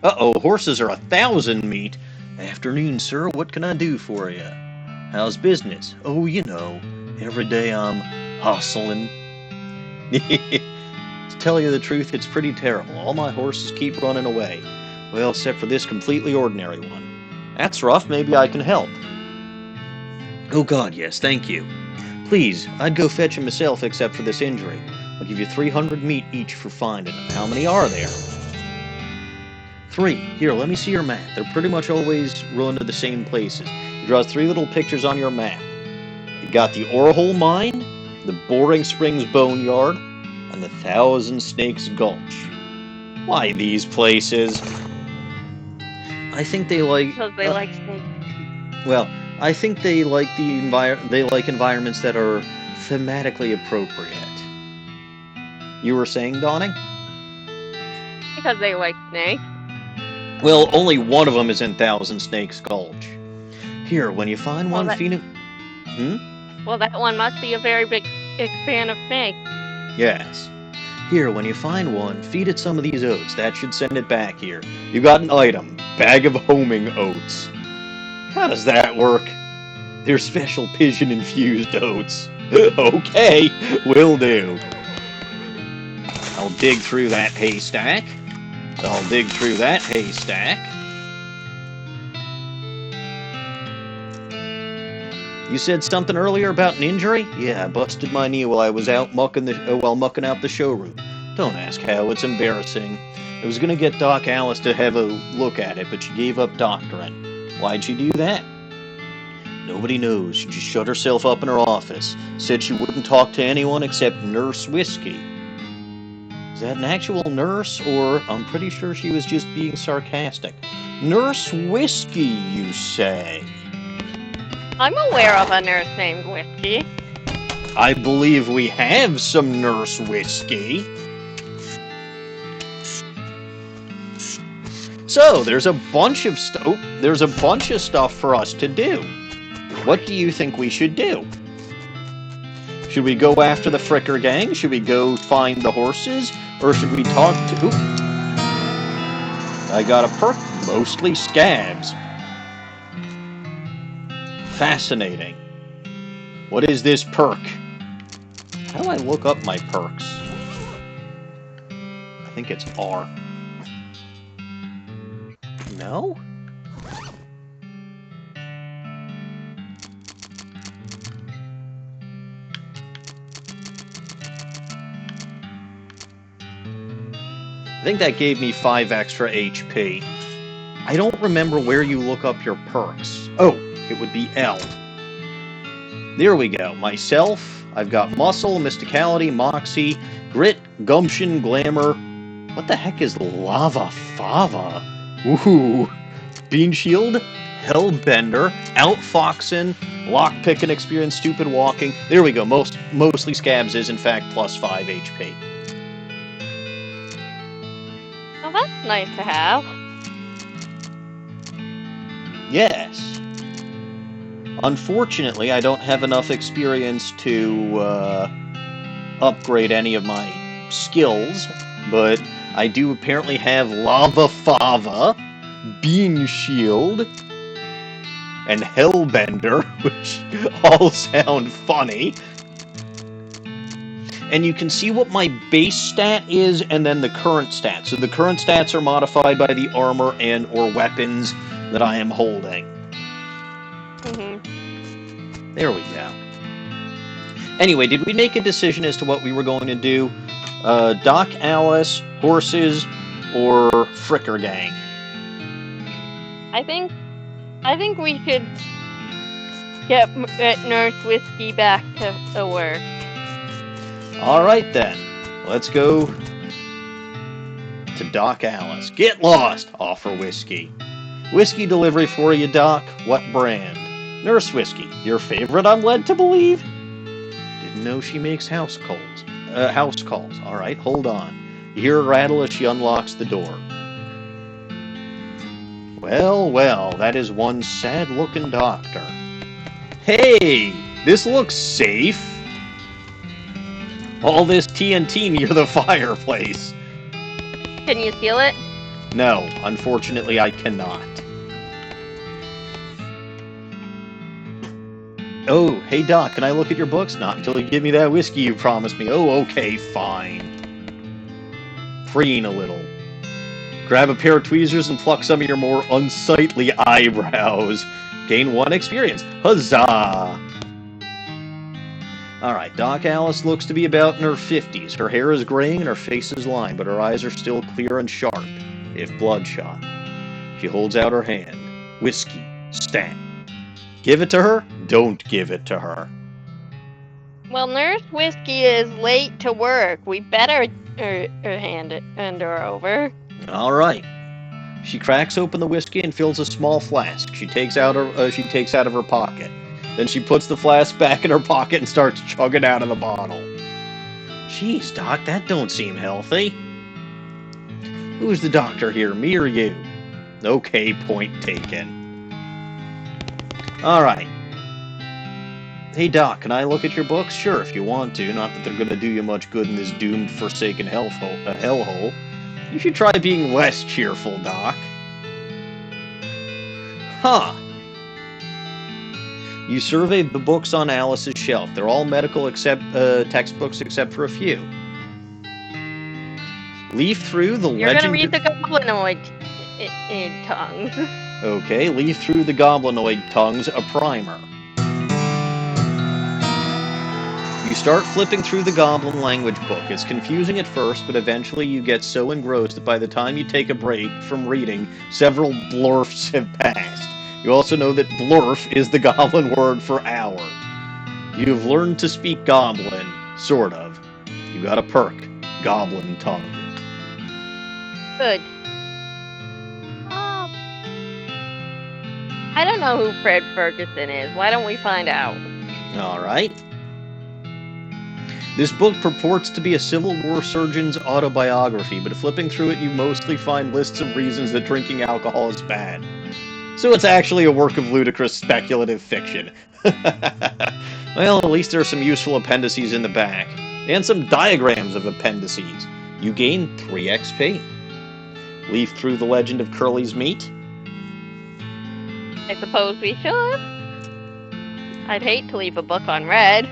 Uh-oh, horses are 1,000 meat. Afternoon, sir, what can I do for you? How's business? Oh, you know, every day I'm hustling. To tell you the truth, it's pretty terrible. All my horses keep running away. Well, except for this completely ordinary one. That's rough, maybe I can help. Oh god, yes, thank you. Please, I'd go fetch him myself except for this injury. I'll give you 300 meat each for finding him. How many are there? 3. Here, let me see your map. They're pretty much always run to the same places. You draw 3 little pictures on your map. You got the Orehole Mine, the Boring Springs Boneyard, and the Thousand Snakes Gulch. Why these places? I think they like... Because they like snakes. Well, I think they like environments that are thematically appropriate. You were saying, Dawning? Because they like snakes. Well, only one of them is in Thousand Snakes Gulch. Here, when you find one Hmm? Well, that one must be a very big fan of snakes. Yes. Here, when you find one, feed it some of these oats. That should send it back here. You got an item. Bag of homing oats. How does that work? They're special pigeon-infused oats. Okay, will do. I'll dig through that haystack. I'll dig through that haystack. You said something earlier about an injury? Yeah, I busted my knee while I was out mucking out the showroom. Don't ask how, it's embarrassing. I was gonna get Doc Alice to have a look at it, but she gave up doctoring. Why'd she do that? Nobody knows. She just shut herself up in her office. Said she wouldn't talk to anyone except Nurse Whiskey. Is that an actual nurse, or I'm pretty sure she was just being sarcastic? Nurse Whiskey, you say? I'm aware of a nurse named Whiskey. I believe we have some Nurse Whiskey. So, there's a bunch of stuff for us to do. What do you think we should do? Should we go after the Fricker gang? Should we go find the horses? Or should we talk to... Ooh. I got a perk. Mostly scabs. Fascinating. What is this perk? How do I look up my perks? I think it's R. No? I think that gave me 5 extra HP. I don't remember where you look up your perks. Oh, it would be L. There we go. Myself, I've got Muscle, Mysticality, Moxie, Grit, Gumption, Glamour. What the heck is Lava Fava? Ooh. Bean Shield, Hellbender, Outfoxin, Lockpickin' Experience, Stupid Walking. There we go. Mostly Scabs is, in fact, plus 5 HP. Well, that's nice to have. Yes. Unfortunately, I don't have enough experience to upgrade any of my skills, but I do apparently have Lava Fava, Bean Shield, and Hellbender, which all sound funny. And you can see what my base stat is and then the current stats. So the current stats are modified by the armor and or weapons that I am holding. Mm-hmm. There we go. Anyway, did we make a decision as to what we were going to do? Doc Alice, horses, or Fricker Gang? I think we should get Nurse Whiskey back to work. Alright then. Let's go to Doc Alice. Get lost! Offer whiskey. Whiskey delivery for you, Doc. What brand? Nurse Whiskey. Your favorite, I'm led to believe? Didn't know she makes house calls. Alright, hold on. You hear her rattle as she unlocks the door. Well, well, that is one sad-looking doctor. Hey! This looks safe! All this TNT near the fireplace. Can you steal it? No, unfortunately I cannot. Oh, hey Doc, can I look at your books? Not until you give me that whiskey you promised me. Oh, okay, fine. Preen a little. Grab a pair of tweezers and pluck some of your more unsightly eyebrows. Gain 1 experience. Huzzah! Alright, Doc Alice looks to be about in her 50s. Her hair is graying and her face is lined, but her eyes are still clear and sharp, if bloodshot. She holds out her hand. Whiskey. Stat. Give it to her? Don't give it to her. Well, Nurse Whiskey is late to work. We better hand her over. Alright. She cracks open the whiskey and fills a small flask. She takes out of her pocket. Then she puts the flask back in her pocket and starts chugging out of the bottle. Jeez, Doc, that don't seem healthy. Who's the doctor here, me or you? Okay, point taken. Alright. Hey Doc, can I look at your books? Sure, if you want to. Not that they're going to do you much good in this doomed, forsaken hellhole. You should try being less cheerful, Doc. Huh. You surveyed the books on Alice's shelf. They're all medical textbooks except for a few. Leaf through the You're legend... gonna read the goblinoid in tongues. Okay, leaf through the goblinoid tongues, a primer. You start flipping through the goblin language book. It's confusing at first, but eventually you get so engrossed that by the time you take a break from reading, several blurfs have passed. You also know that blurf is the goblin word for hour. You've learned to speak goblin, sort of. You got a perk, goblin tongue. Good. I don't know who Fred Ferguson is. Why don't we find out? Alright. This book purports to be a Civil War surgeon's autobiography, but flipping through it you mostly find lists of reasons that drinking alcohol is bad. So it's actually a work of ludicrous speculative fiction. Well, at least there are some useful appendices in the back, and some diagrams of appendices. You gain 3 XP. Leaf through the legend of Curly's meat. I suppose we should. I'd hate to leave a book unread.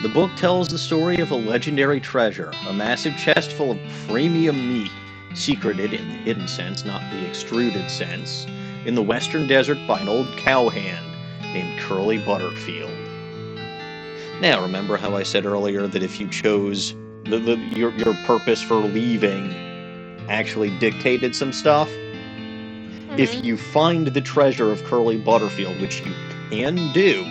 The book tells the story of a legendary treasure, a massive chest full of premium meat, secreted in the hidden sense, not the extruded sense, in the western desert by an old cowhand named Curly Butterfield. Now, remember how I said earlier that if you chose your purpose for leaving actually dictated some stuff? Mm-hmm. If you find the treasure of Curly Butterfield, which you can do,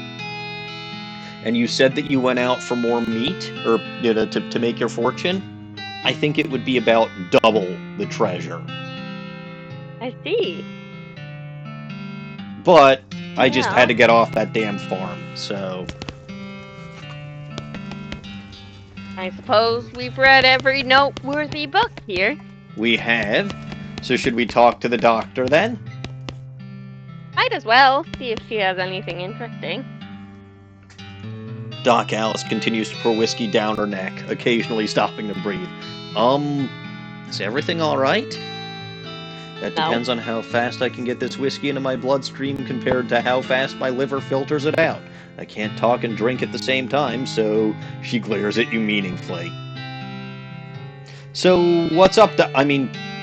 and you said that you went out for more meat, or to make your fortune, I think it would be about double the treasure. I see. But I just had to get off that damn farm, so... I suppose we've read every noteworthy book here. We have. So should we talk to the doctor then? Might as well, see if she has anything interesting. Doc Alice continues to pour whiskey down her neck, occasionally stopping to breathe. Is everything alright? That depends on how fast I can get this whiskey into my bloodstream compared to how fast my liver filters it out. I can't talk and drink at the same time, so she glares at you meaningfully. So, what's up,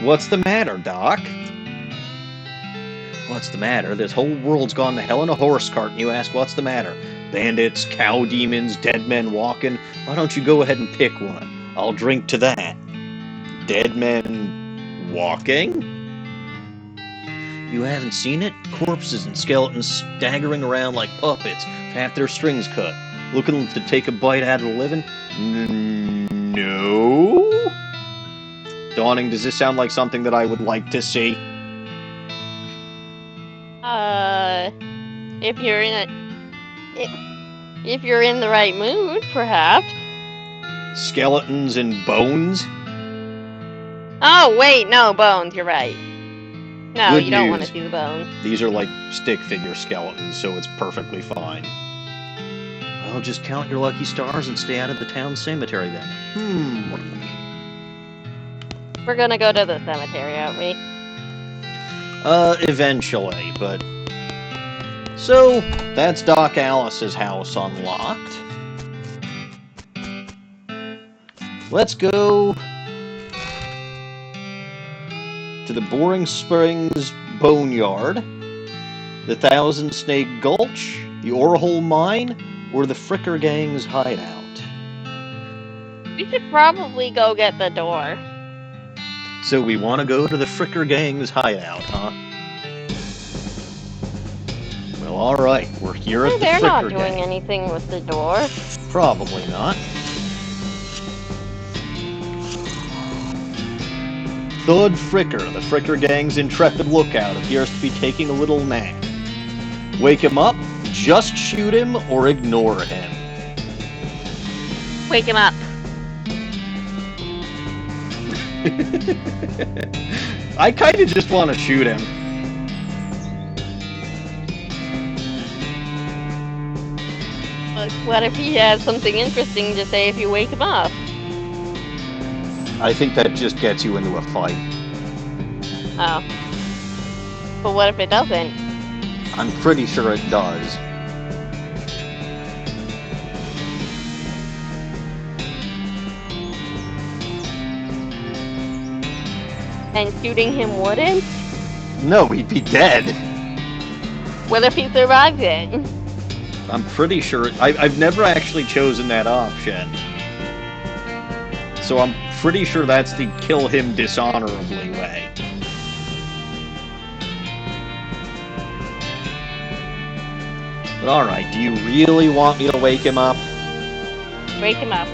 what's the matter, Doc? What's the matter? This whole world's gone to hell in a horse cart, and you ask what's the matter? Bandits, cow demons, dead men walking? Why don't you go ahead and pick one? I'll drink to that. Dead men walking? You haven't seen it? Corpses and skeletons staggering around like puppets, half their strings cut, looking to take a bite out of the living? No? Dawning, does this sound like something that I would like to see? If you're in the right mood, perhaps. Skeletons and bones? Oh, wait, no, bones, you're right. No, Good you don't news. want to see the bones. These are like stick figure skeletons, so it's perfectly fine. Well, just count your lucky stars and stay out of the town cemetery then. We're gonna go to the cemetery, aren't we? Eventually, but... So, that's Doc Alice's house unlocked. Let's go to the Boring Springs Boneyard, the Thousand Snake Gulch, the Orhole Mine, or the Fricker Gang's hideout. We should probably go get the door. So we want to go to the Fricker Gang's hideout, huh? Well, alright, we're here at the Fricker Gang. They're not doing anything with the door. Probably not. Thud Fricker, the Fricker Gang's intrepid lookout, appears to be taking a little nap. Wake him up, just shoot him, or ignore him. Wake him up. I kind of just want to shoot him. But what if he has something interesting to say if you wake him up? I think that just gets you into a fight. Oh. But what if it doesn't? I'm pretty sure it does. And shooting him wouldn't? No, he'd be dead. What if he survives it? I'm pretty sure... I've never actually chosen that option. So I'm pretty sure that's the kill him dishonorably way. But alright, do you really want me to wake him up? Wake him up.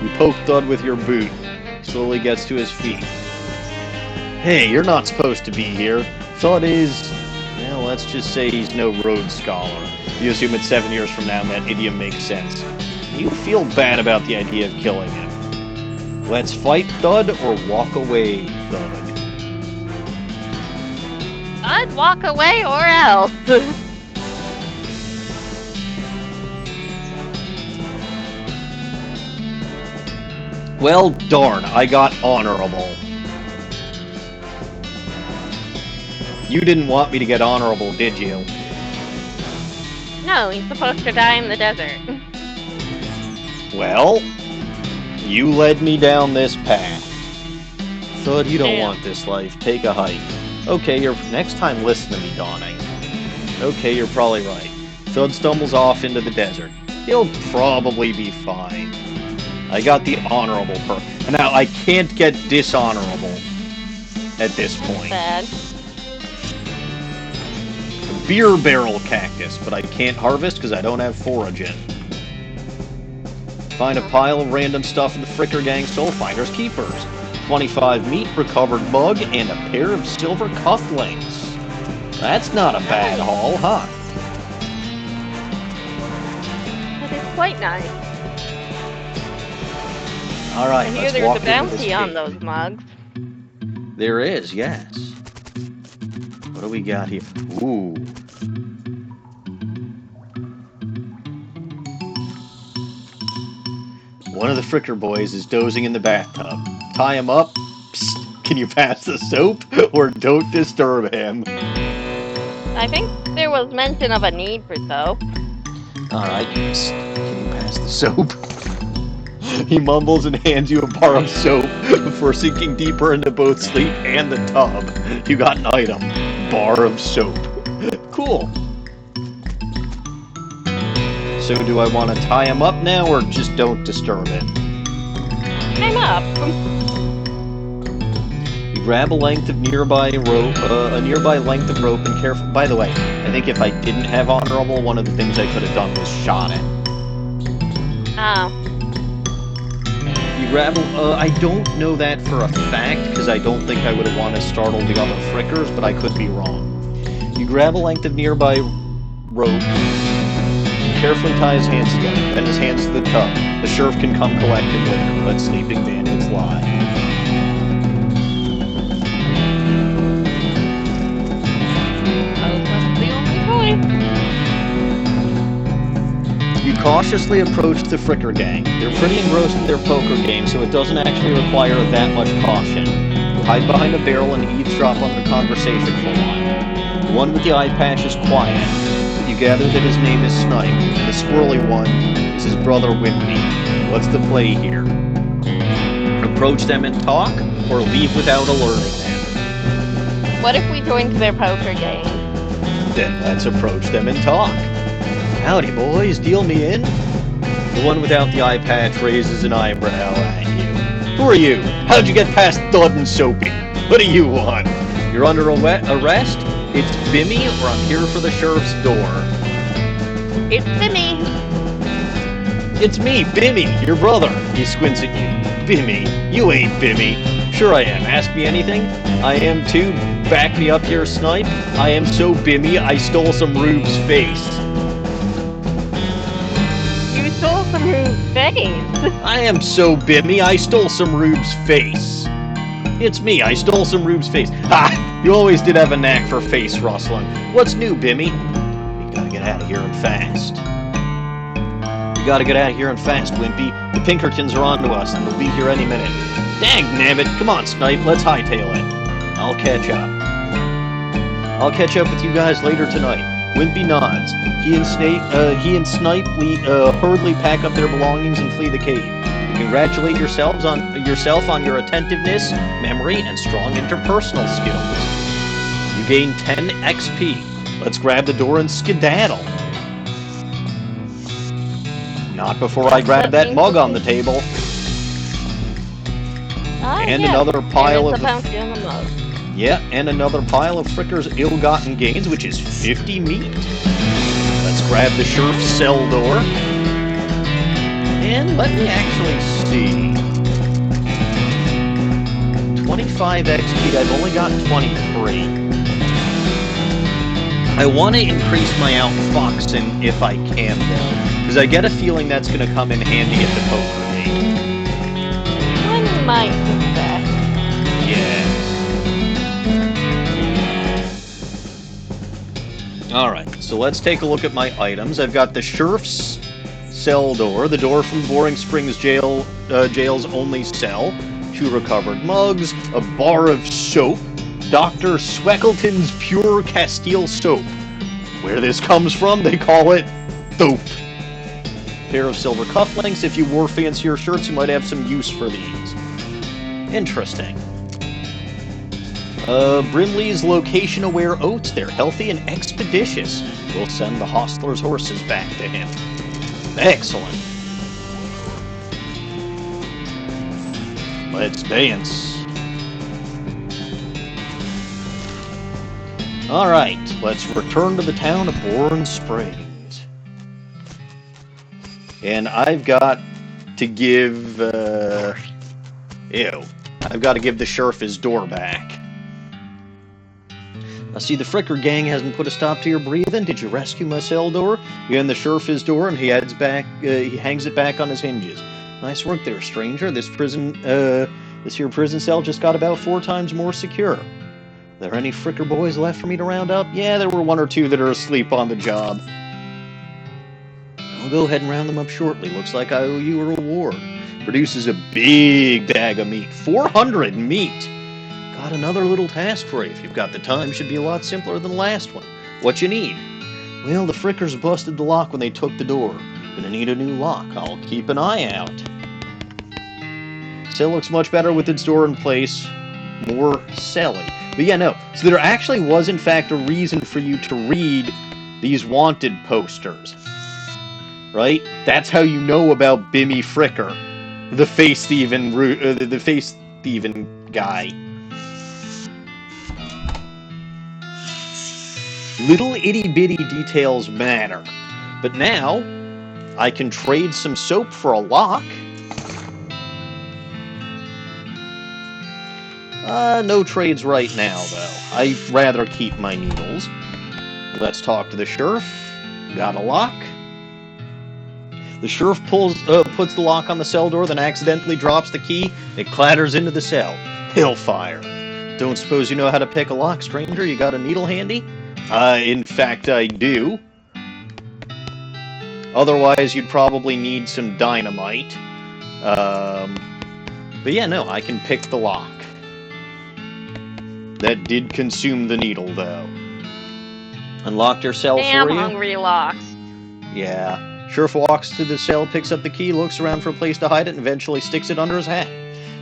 You poke Thud with your boot. Slowly gets to his feet. Hey, you're not supposed to be here. Thud is... well, let's just say he's no Rhodes Scholar. You assume it's 7 years from now and that idiom makes sense. You feel bad about the idea of killing him. Let's fight, Thud, or walk away, Thud. I'd walk away or else. Well, darn, I got honorable. You didn't want me to get honorable, did you? No, he's supposed to die in the desert. Well, you led me down this path. Thud, you don't want this life. Take a hike. Okay, next time listen to me, Dawning. Okay, you're probably right. Thud stumbles off into the desert. He'll probably be fine. I got the honorable perk. And now I can't get dishonorable at this point. Bad. A beer barrel cactus, but I can't harvest because I don't have foraging. Find a pile of random stuff in the Fricker Gang Soul Finders Keepers. 25 meat, recovered mug, and a pair of silver cufflinks. That's not a bad haul, huh? That is quite nice. Alright, I hear let's there's walk a bounty into on this those mugs. There is, yes. What do we got here? Ooh. One of the Fricker boys is dozing in the bathtub. Tie him up. Psst, can you pass the soap? Or don't disturb him. I think there was mention of a need for soap. Alright, psst, can you pass the soap? He mumbles and hands you a bar of soap before sinking deeper into both sleep and the tub. You got an item. Bar of soap. Cool. So do I want to tie him up now, or just don't disturb him? I'm up. You grab a length of nearby rope, a nearby length of rope, and careful. By the way, I think if I didn't have honorable, one of the things I could have done was shot it. Oh. You grab, I don't know that for a fact, because I don't think I would have wanted to startle the other Frickers, but I could be wrong. You grab a length of nearby rope, carefully tie his hands together, bend his hands to the tub. The sheriff can come collect him later. Let sleeping bandits lie. That's the only choice. You cautiously approach the Fricker Gang. They're pretty engrossed in their poker game, so it doesn't actually require that much caution. You hide behind a barrel and eavesdrop on their conversation for a while. The one with the eye patch is quiet, but you gather that his name is Snipe, and the squirrely one is his brother Whitney. What's the play here? Approach them and talk, or leave without alerting them? What if we joined their poker game? Then let's approach them and talk. Howdy, boys, deal me in? The one without the eye patch raises an eyebrow at you. Who are you? How'd you get past Thud and Soapy? What do you want? You're under arrest? It's Bimmy, or I'm here for the sheriff's door. It's Bimmy. It's me, Bimmy, your brother. He squints at you. Bimmy? You ain't Bimmy. Sure I am. Ask me anything? I am too. Back me up here, Snipe. I am so Bimmy, I stole some Rube's face. You stole some Rube's face. I am so Bimmy, I stole some Rube's face. It's me, I stole some Rube's face. Ha! You always did have a knack for face rustling. What's new, Bimmy? We gotta get out of here and fast. We gotta get out of here and fast, Wimpy. The Pinkertons are onto us, and they'll be here any minute. Dang nabbit! Come on, Snipe, let's hightail it. I'll catch up. I'll catch up with you guys later tonight. Wimpy nods. He and Snipe hurriedly pack up their belongings and flee the cave. Congratulate yourself on your attentiveness, memory, and strong interpersonal skills. You gain 10 XP. Let's grab the door and skedaddle. Not before I grab that mug on the table. And yeah. another pile of... bounty on the mug. Yeah, and another pile of Fricker's ill-gotten gains, which is 50 meat. Let's grab the Sheriff's cell door. And let me actually see. 25 XP, I've only got 23. I want to increase my outfoxing if I can, though. Because I get a feeling that's going to come in handy at the poker game. One might do that. Yes. Alright, so let's take a look at my items. I've got the Sheriff's cell door, the door from Boring Springs jail's only cell, 2 recovered mugs, a bar of soap, Dr. Sweckleton's Pure Castile Soap. Where this comes from, they call it dope. Pair of silver cufflinks. If you wore fancier shirts, you might have some use for these. Interesting. Brimley's location-aware oats. They're healthy and expeditious. We'll send the hostler's horses back to him. Excellent. Let's dance. Alright, let's return to the town of Bourne Springs. And I've got to give, I've got to give the sheriff his door back. I see the Fricker gang hasn't put a stop to your breathing. Did you rescue my cell door? You hand the sheriff his door and he hangs it back on his hinges. Nice work there, stranger. This here prison cell just got about 4 times more secure. Are there any Fricker boys left for me to round up? Yeah, there were 1 or 2 that are asleep on the job. I'll go ahead and round them up shortly. Looks like I owe you a reward. Produces a big bag of meat. 400 meat! Got another little task for you. If you've got the time, should be a lot simpler than the last one. What you need? Well, the Frickers busted the lock when they took the door. Gonna need a new lock. I'll keep an eye out. Cell looks much better with its door in place. More celly. But yeah, no. So there actually was, in fact, a reason for you to read these wanted posters. Right? That's how you know about Bimmy Fricker. The face-thieving guy. Little itty-bitty details matter. But now, I can trade some soap for a lock. No trades right now, though. I'd rather keep my needles. Let's talk to the sheriff. Got a lock. The sheriff puts the lock on the cell door, then accidentally drops the key. It clatters into the cell. Hellfire. Don't suppose you know how to pick a lock, stranger? You got a needle handy? In fact, I do. Otherwise, you'd probably need some dynamite. But yeah, no, I can pick the lock. That did consume the needle, though. Unlocked your cell for you? Damn hungry locks. Yeah. Sheriff walks to the cell, picks up the key, looks around for a place to hide it, and eventually sticks it under his hat.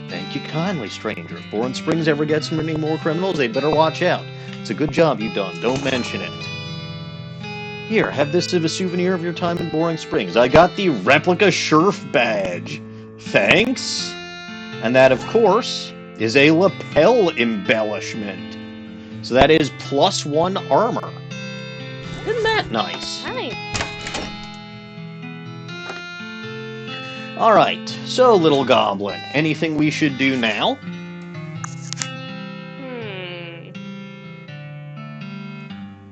Thank you kindly, stranger. If Bourne Springs ever gets any more criminals, they'd better watch out. It's a good job you've done. Don't mention it. Here, have this as a souvenir of your time in Boring Springs. I got the replica sheriff badge. Thanks. And that, of course, is a lapel embellishment. So that is +1 armor. Isn't that nice? Nice. Alright, so little goblin, anything we should do now?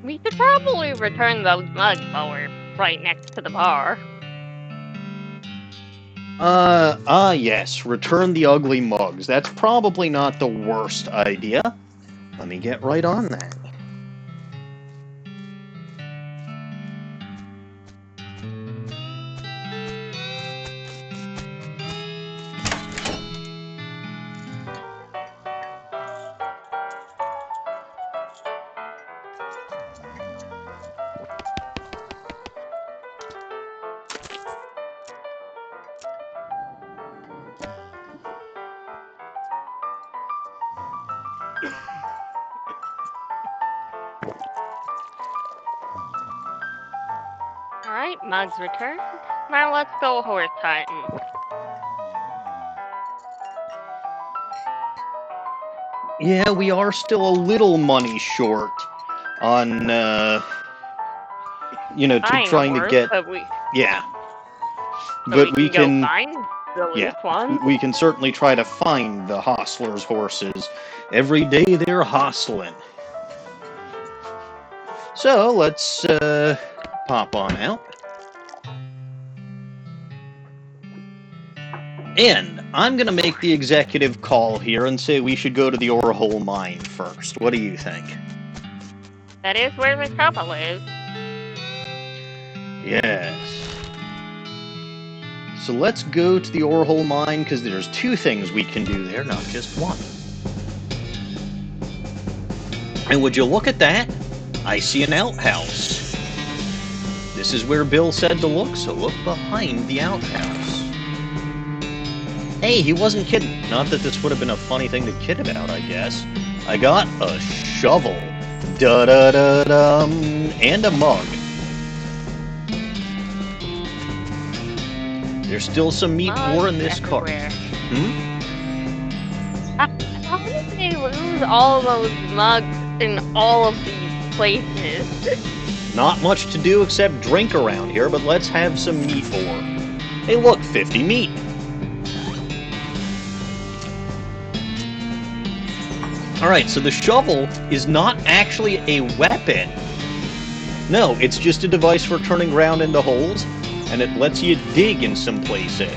We should probably return those mugs while we're right next to the bar. Yes, return the ugly mugs. That's probably not the worst idea. Let me get right on that. Alright, Mug's returned. Now let's go horse hunting. Yeah, we are still a little money short on, trying to get... Yeah. But we can... go find the loose ones. we can certainly try to find the hostlers' horses. Every day they're hostling. So, let's, pop on out. And I'm going to make the executive call here and say we should go to the ore hole mine first. What do you think? That is where the trouble is. Yes. So let's go to the ore hole mine, because there's 2 things we can do there, not just one. And would you look at that? I see an outhouse. This is where Bill said to look, so look behind the outhouse. Hey, he wasn't kidding. Not that this would have been a funny thing to kid about, I guess. I got a shovel. Da-da-da-dum. And a mug. There's still some meat ore in this cart. How did they lose all those mugs in all of these places? Not much to do except drink around here, but let's have some meat ore. Hey look, 50 meat. Alright, so the shovel is not actually a weapon. No, it's just a device for turning ground into holes, and it lets you dig in some places.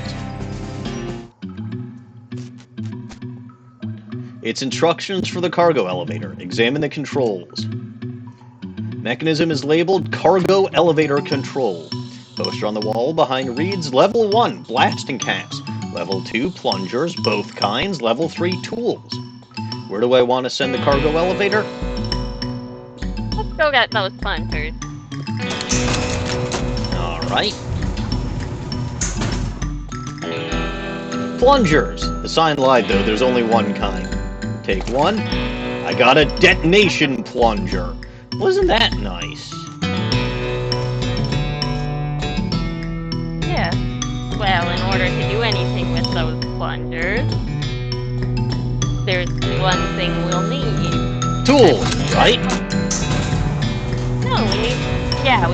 It's instructions for the cargo elevator. Examine the controls. Mechanism is labeled Cargo Elevator Control. Poster on the wall behind reads Level 1, Blasting Caps. Level 2, Plungers, both kinds. Level 3, Tools. Where do I want to send the cargo elevator? Let's go get those plungers. Alright. Plungers! The sign lied though, there's only one kind. Take one. I got a detonation plunger. Wasn't that nice? Yeah. Well, in order to do anything with those plungers, there's one thing we'll need. Tools, right? No, we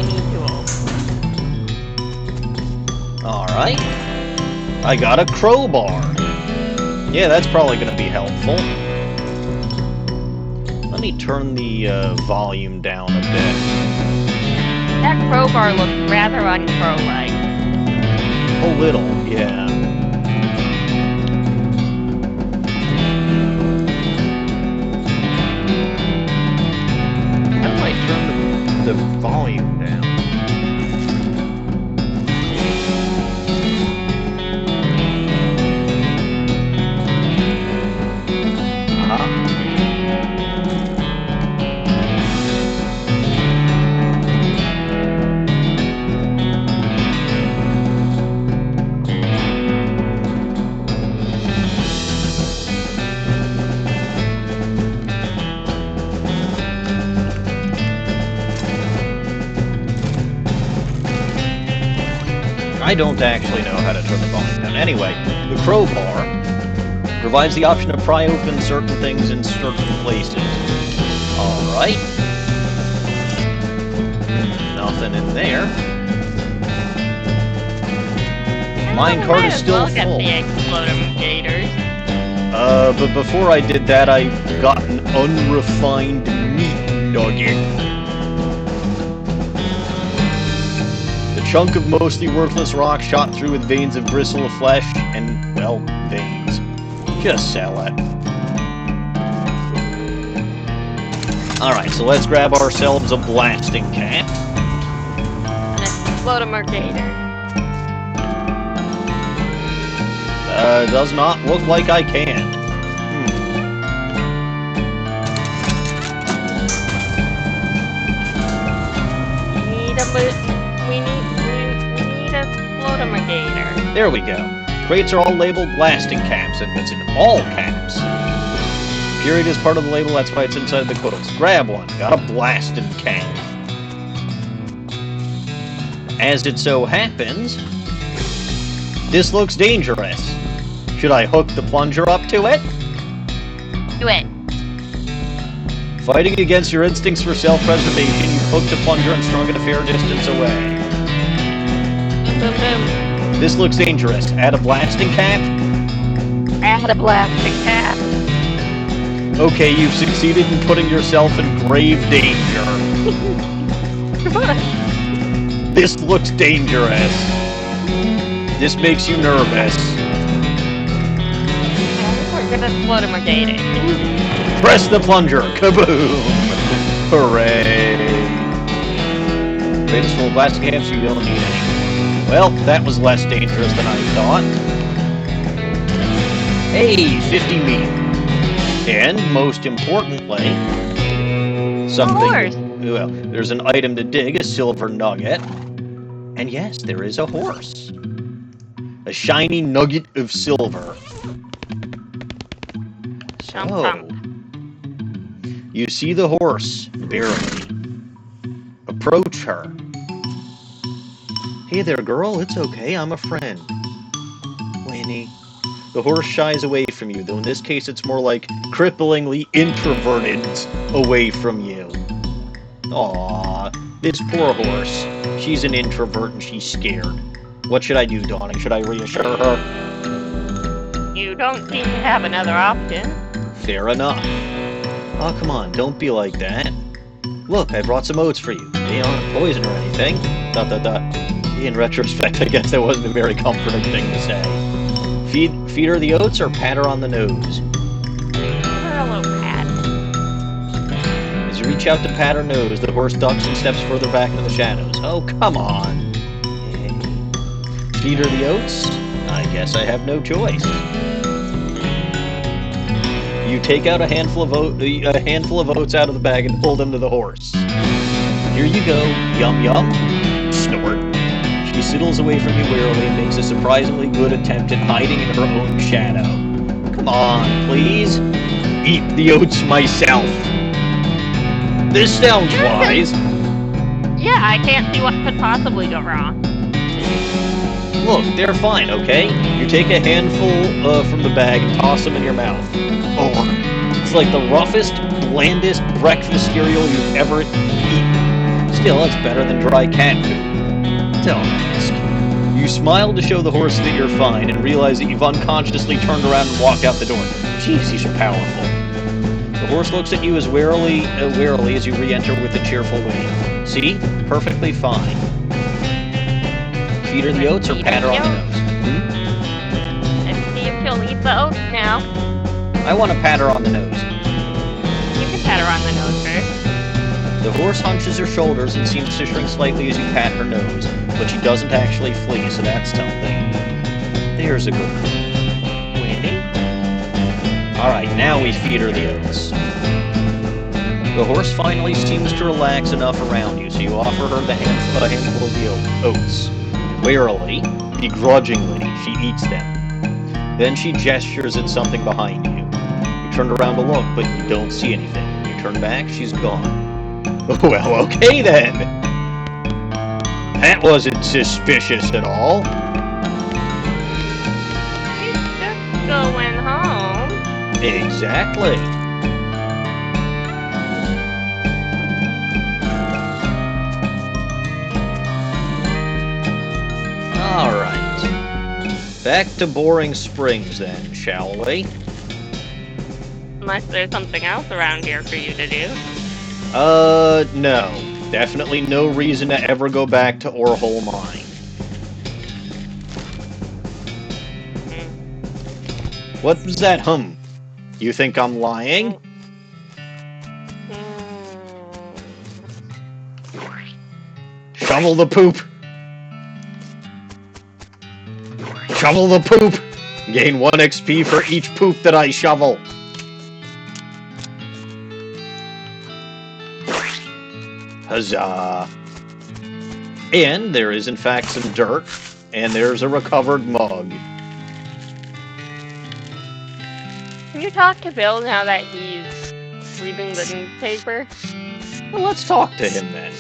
need tools. Alright. I got a crowbar. Yeah, that's probably going to be helpful. Let me turn the volume down a bit. That crowbar looks rather uncrow-like. A little, yeah. How do I turn the volume down? I don't actually know how to turn the volume down. Anyway, the crowbar provides the option to pry open certain things in certain places. Alright. Nothing in there. Minecart is still full. But before I did that, I got an unrefined meat nugget. Chunk of mostly worthless rock shot through with veins of bristle of flesh and, well, veins. Just sell it. Alright, so let's grab ourselves a blasting cap. Let's explode a mercator. Does not look like I can. There we go. Crates are all labeled blasting caps, and it's in all caps. Period is part of the label, that's why it's inside the quotes. Grab one. Got a blasting can. As it so happens, this looks dangerous. Should I hook the plunger up to it? Do it. Fighting against your instincts for self-preservation, you hook the plunger and strung it a fair distance away. Boom, boom. This looks dangerous. Add a blasting cap? Add a blasting cap. Okay, you've succeeded in putting yourself in grave danger. This looks dangerous. This makes you nervous. We're gonna explode him again. Press the plunger. Kaboom! Hooray! Greatest full of blasting caps, you don't need any. Well, that was less dangerous than I thought. Hey, 50 meat. And, most importantly, something... Well, there's an item to dig, a silver nugget. And yes, there is a horse. A shiny nugget of silver. So, you see the horse, barely. Approach her. Hey there, girl, it's okay, I'm a friend. Winnie. The horse shies away from you, though in this case it's more like cripplingly introverted away from you. Aww, this poor horse. She's an introvert and she's scared. What should I do, Dawning? Should I reassure her? You don't seem to have another option. Fair enough. Oh, come on, don't be like that. Look, I brought some oats for you. They aren't poison or anything. ... In retrospect, I guess that wasn't a very comforting thing to say. Feed her the oats or pat her on the nose? Give her a little pat. As you reach out to pat her nose, the horse ducks and steps further back into the shadows. Oh, come on. Feed her the oats? I guess I have no choice. You take out a handful of oats out of the bag and pull them to the horse. Here you go. Yum yum. Snort. She sidles away from you warily and makes a surprisingly good attempt at hiding in her own shadow. Come on, please. Eat the oats myself. This sounds wise. Yeah, I can't see what could possibly go wrong. Look, they're fine, okay? You take a handful from the bag and toss them in your mouth. Oh, it's like the roughest, blandest breakfast cereal you've ever eaten. Still, it's better than dry cat food. Don't ask. You smile to show the horse that you're fine and realize that you've unconsciously turned around and walked out the door. Jeez, these are powerful. The horse looks at you as warily as you re-enter with a cheerful wave. See? Perfectly fine. Feed her the oats or pat her on the nose? Let's see if she'll eat the oats now. I want to pat her on the nose. You can pat her on the nose first. The horse hunches her shoulders and seems to shrink slightly as you pat her nose, but she doesn't actually flee, so that's something. There's a good one. Winnie? Alright, now we feed her the oats. The horse finally seems to relax enough around you, so you offer her a handful of the oats. Warily, begrudgingly, she eats them. Then she gestures at something behind you. You turn around to look, but you don't see anything. When you turn back, she's gone. Well, okay then. That wasn't suspicious at all. She's just going home. Exactly. Alright. Back to Boring Springs then, shall we? Unless there's something else around here for you to do. No. Definitely no reason to ever go back to Orhole Mine. What was that hum? You think I'm lying? Shovel the poop! Shovel the poop! Gain 1 XP for each poop that I shovel. Huzzah! And there is in fact some dirt, and there's a recovered mug. Can you talk to Bill now that he's reading the newspaper? Well, let's talk to him then.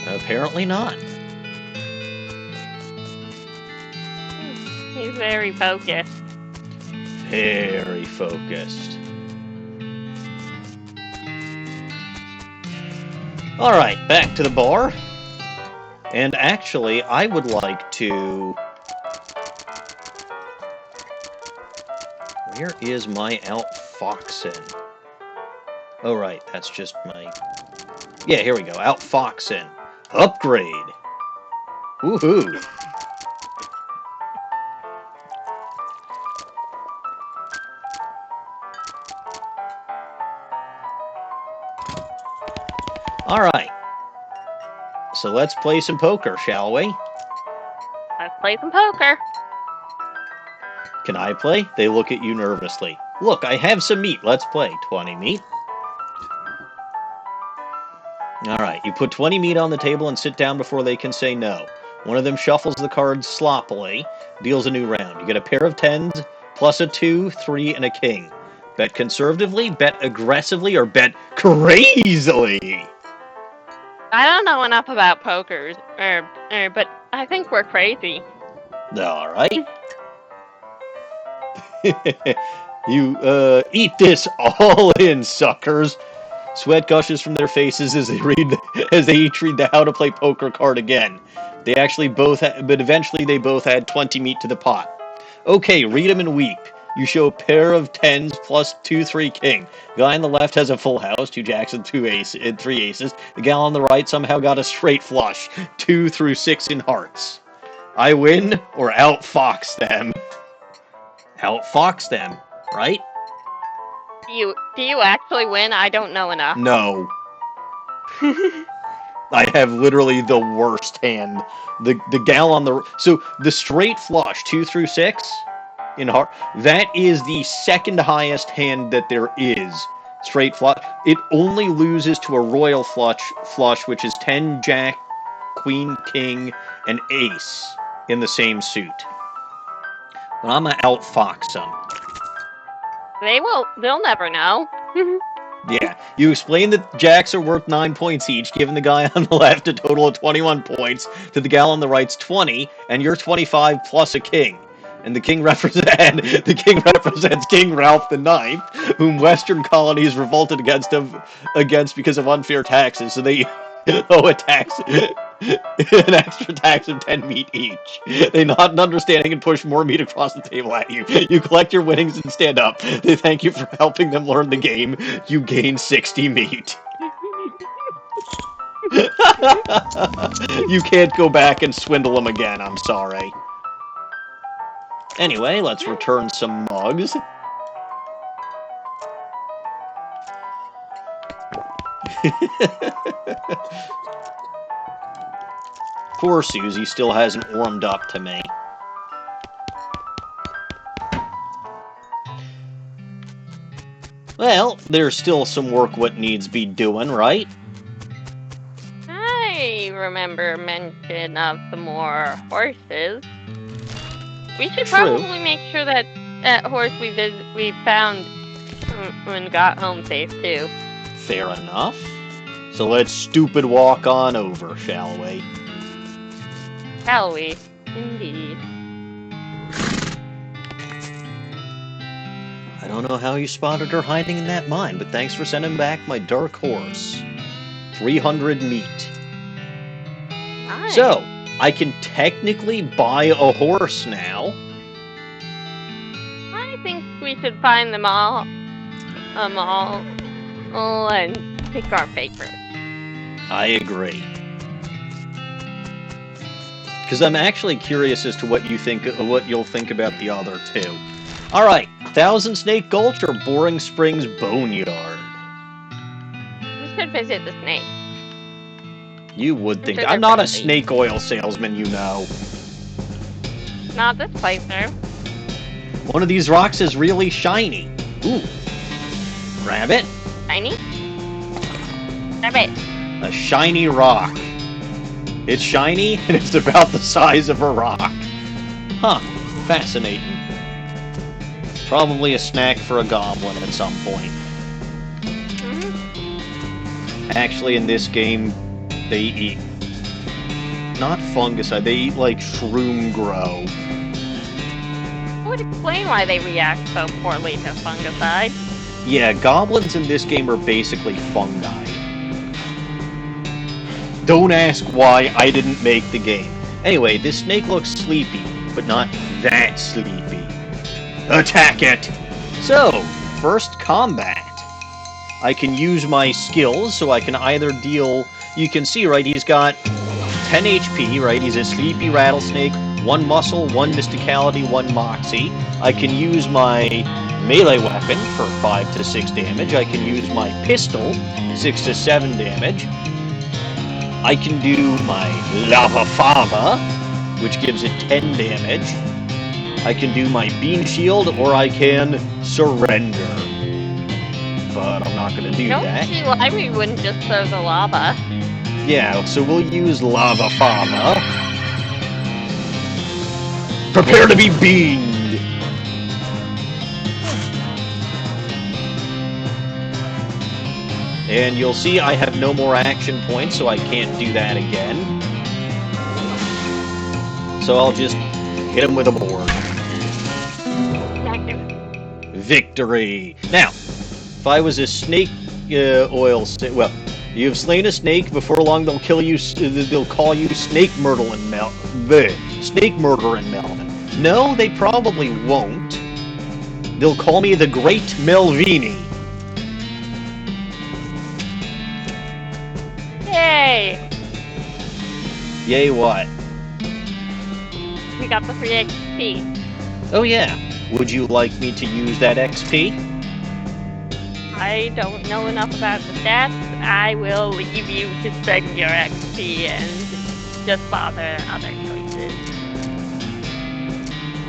Apparently not. He's very focused. Very focused. Alright, back to the bar. And actually, I would like to... Where is my outfoxing? Oh, right, that's just my... Yeah, here we go, outfoxing. Upgrade. Woohoo. Alright. So let's play some poker, shall we? Let's play some poker. Can I play? They look at you nervously. Look, I have some meat. Let's play. 20 meat. Alright, you put 20 meat on the table and sit down before they can say no. One of them shuffles the cards sloppily, deals a new round. You get a pair of tens, plus a 2, 3, and a king. Bet conservatively, bet aggressively, or bet crazily! I don't know enough about pokers, but I think we're crazy. Alright. You, eat this all in, suckers! Sweat gushes from their faces as they each read the how to play poker card again. They actually both but eventually they both add 20 meat to the pot. Okay, read them and weep. You show a pair of tens plus 2, 3 king. The guy on the left has a full house, 2 jacks and 3 aces. The gal on the right somehow got a straight flush, 2 through 6 in hearts. I win or outfox them. Outfox them, right? Do you actually win? I don't know enough. No. I have literally the worst hand. The gal on the... So, the straight flush, 2 through 6, in heart, that is the second highest hand that there is. Straight flush. It only loses to a royal flush, which is 10, jack, queen, king, and ace in the same suit. But I'm gonna outfox them. They'll never know. Yeah, you explain that jacks are worth 9 points each, giving the guy on the left a total of 21 points, to the gal on the right's 20, and you're 25 plus a king. And the king represents King Ralph IX, whom Western colonies revolted against because of unfair taxes, so they owe an extra tax of 10 meat each. They nod in understanding and push more meat across the table at you. You collect your winnings and stand up. They thank you for helping them learn the game. You gain 60 meat. You can't go back and swindle them again, I'm sorry. Anyway, let's return some mugs. Poor Susie still hasn't warmed up to me. Well, there's still some work what needs be doing, right? I remember mention of some more horses. We should probably make sure that horse we found when got home safe too. Fair enough. So let's stupid walk on over, shall we? Shall we? Indeed. I don't know how you spotted her hiding in that mine, but thanks for sending back my dark horse. 300 meat. Nice. So, I can technically buy a horse now. I think we should find them all, and pick our favorite. I agree. Because I'm actually curious as to what you'll think about the other two. All right, Thousand Snake Gulch or Boring Springs Boneyard. We should visit the snake. You would think. I'm not a snake oil salesman, you know. Not this place, though. One of these rocks is really shiny. Ooh. Grab it. Shiny? Grab it. A shiny rock. It's shiny, and it's about the size of a rock. Huh. Fascinating. Probably a snack for a goblin at some point. Actually, in this game, they eat... not fungicide, they eat, like, shroom grow. That would explain why they react so poorly to fungicide. Yeah, goblins in this game are basically fungi. Don't ask why, I didn't make the game. Anyway, this snake looks sleepy, but not that sleepy. Attack it! So, first combat. I can use my skills, so I can either deal... You can see, right, he's got 10 HP, right? He's a sleepy rattlesnake, 1 muscle, 1 mysticality, 1 moxie. I can use my melee weapon for 5 to 6 damage. I can use my pistol, 6 to 7 damage. I can do my lava fava, which gives it 10 damage. I can do my bean shield, or I can surrender. But I'm not going to do that. Don't see why we wouldn't just throw the lava. Yeah, so we'll use lava fava. Prepare to be beamed! And you'll see I have no more action points, so I can't do that again. So I'll just hit him with a board. Victory! Now, if I was a snake oil... well, you have slain a snake. Before long, they'll kill you. They'll call you Snake Murder in Snake Murderer in Melvin. No, they probably won't. They'll call me the Great Melvini. Yay! Yay! What? We got the free XP. Oh yeah. Would you like me to use that XP? I don't know enough about the stats. I will leave you to spend your XP and just bother other choices.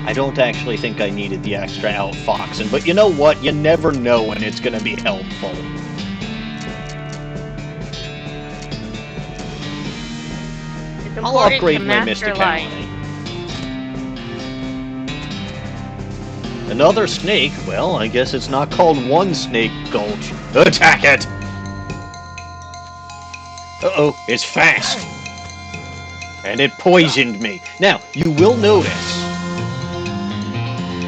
I don't actually think I needed the extra outfoxing, but you know what? You never know when it's going to be helpful. It's I'll important upgrade to my master mysticality. Another snake? Well, I guess it's not called One Snake Gulch. Attack it! Uh-oh, it's fast. And it poisoned me. Now, you will notice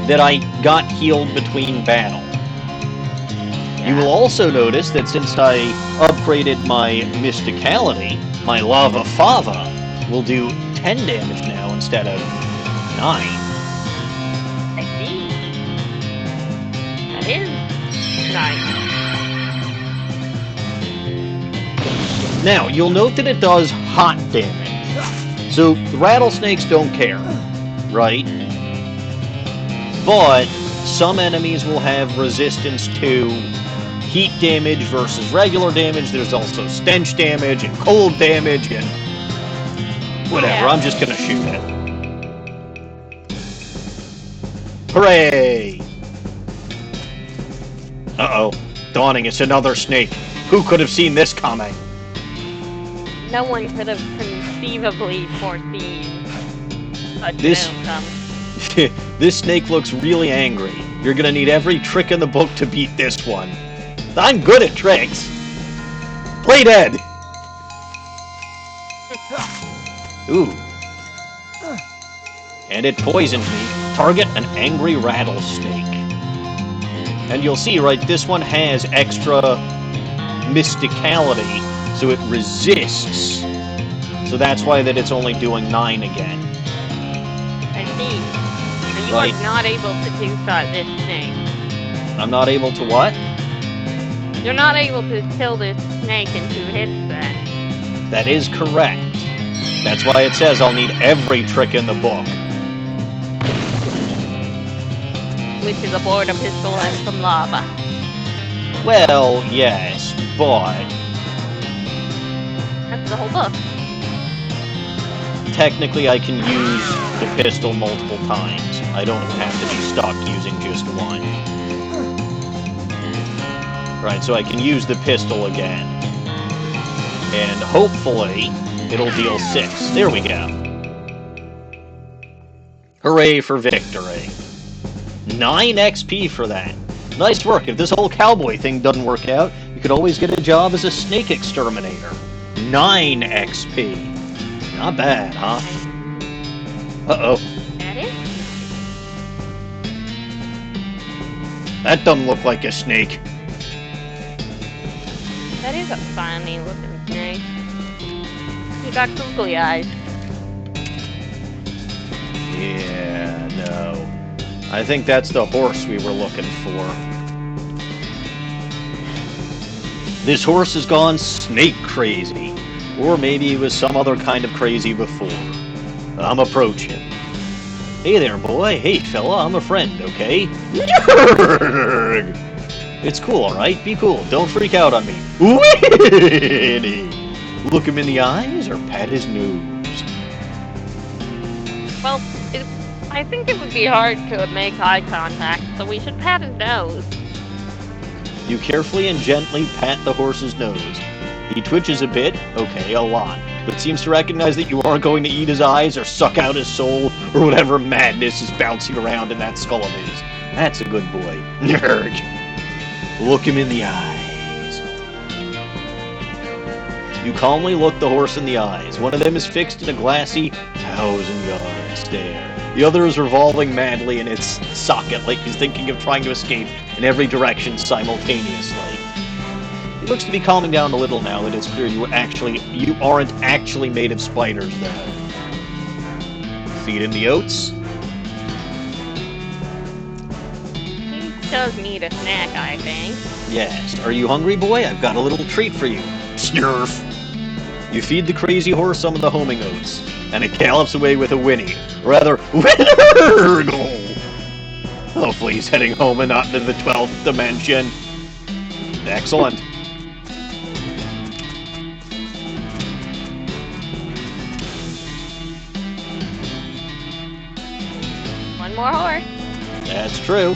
that I got healed between battle. You will also notice that since I upgraded my mysticality, my lava fava will do 10 damage now instead of 9. I see. That is nice. Now, you'll note that it does hot damage. So, rattlesnakes don't care, right? But some enemies will have resistance to heat damage versus regular damage. There's also stench damage and cold damage and whatever. Yeah. I'm just gonna shoot it. Hooray! Uh-oh. Dawning, it's another snake. Who could have seen this coming? No one could have conceivably foreseen such This- an outcome. This snake looks really angry. You're gonna need every trick in the book to beat this one. I'm good at tricks. Play dead! Ooh. And it poisoned me. Target an angry rattlesnake. And you'll see, right, this one has extra mysticality, so it resists. So that's why that it's only doing 9 again. I see. So you Right. are not able to two-shot this snake. I'm not able to what? You're not able to kill this snake in 2 hits then. That is correct. That's why it says I'll need every trick in the book. Which is a board, a pistol, and some lava. Well, yes, but That's the whole book. technically I can use the pistol multiple times. I don't have to be stuck using just one. Right, so I can use the pistol again. And hopefully, it'll deal 6. There we go. Hooray for victory. 9 XP for that. Nice work. If this whole cowboy thing doesn't work out, you could always get a job as a snake exterminator. 9 XP. Not bad, huh? Uh-oh. That is? That doesn't look like a snake. That is a funny looking snake. He got googly eyes. Yeah, no. I think that's the horse we were looking for. This horse has gone snake crazy. Or maybe he was some other kind of crazy before. I'm approaching. Hey there, boy. Hey, fella, I'm a friend, okay? It's cool, alright? Be cool. Don't freak out on me. Winnie! Look him in the eyes or pat his nose? Well, I think it would be hard to make eye contact, so we should pat his nose. You carefully and gently pat the horse's nose. He twitches a bit, okay, a lot, but seems to recognize that you aren't going to eat his eyes or suck out his soul or whatever madness is bouncing around in that skull of his. That's a good boy. Nerd. Look him in the eyes. You calmly look the horse in the eyes. One of them is fixed in a glassy, 1,000-yard stare. The other is revolving madly in its socket like he's thinking of trying to escape in every direction simultaneously. He looks to be calming down a little now that it's clear you aren't actually made of spiders, though. Feed him the oats. He does need a snack, I think. Yes. Are you hungry, boy? I've got a little treat for you. Snurf. You feed the crazy horse some of the homing oats, and it gallops away with a whinny. Rather, winnergle! Hopefully he's heading home and not into the 12th dimension. Excellent. One more horse. That's true.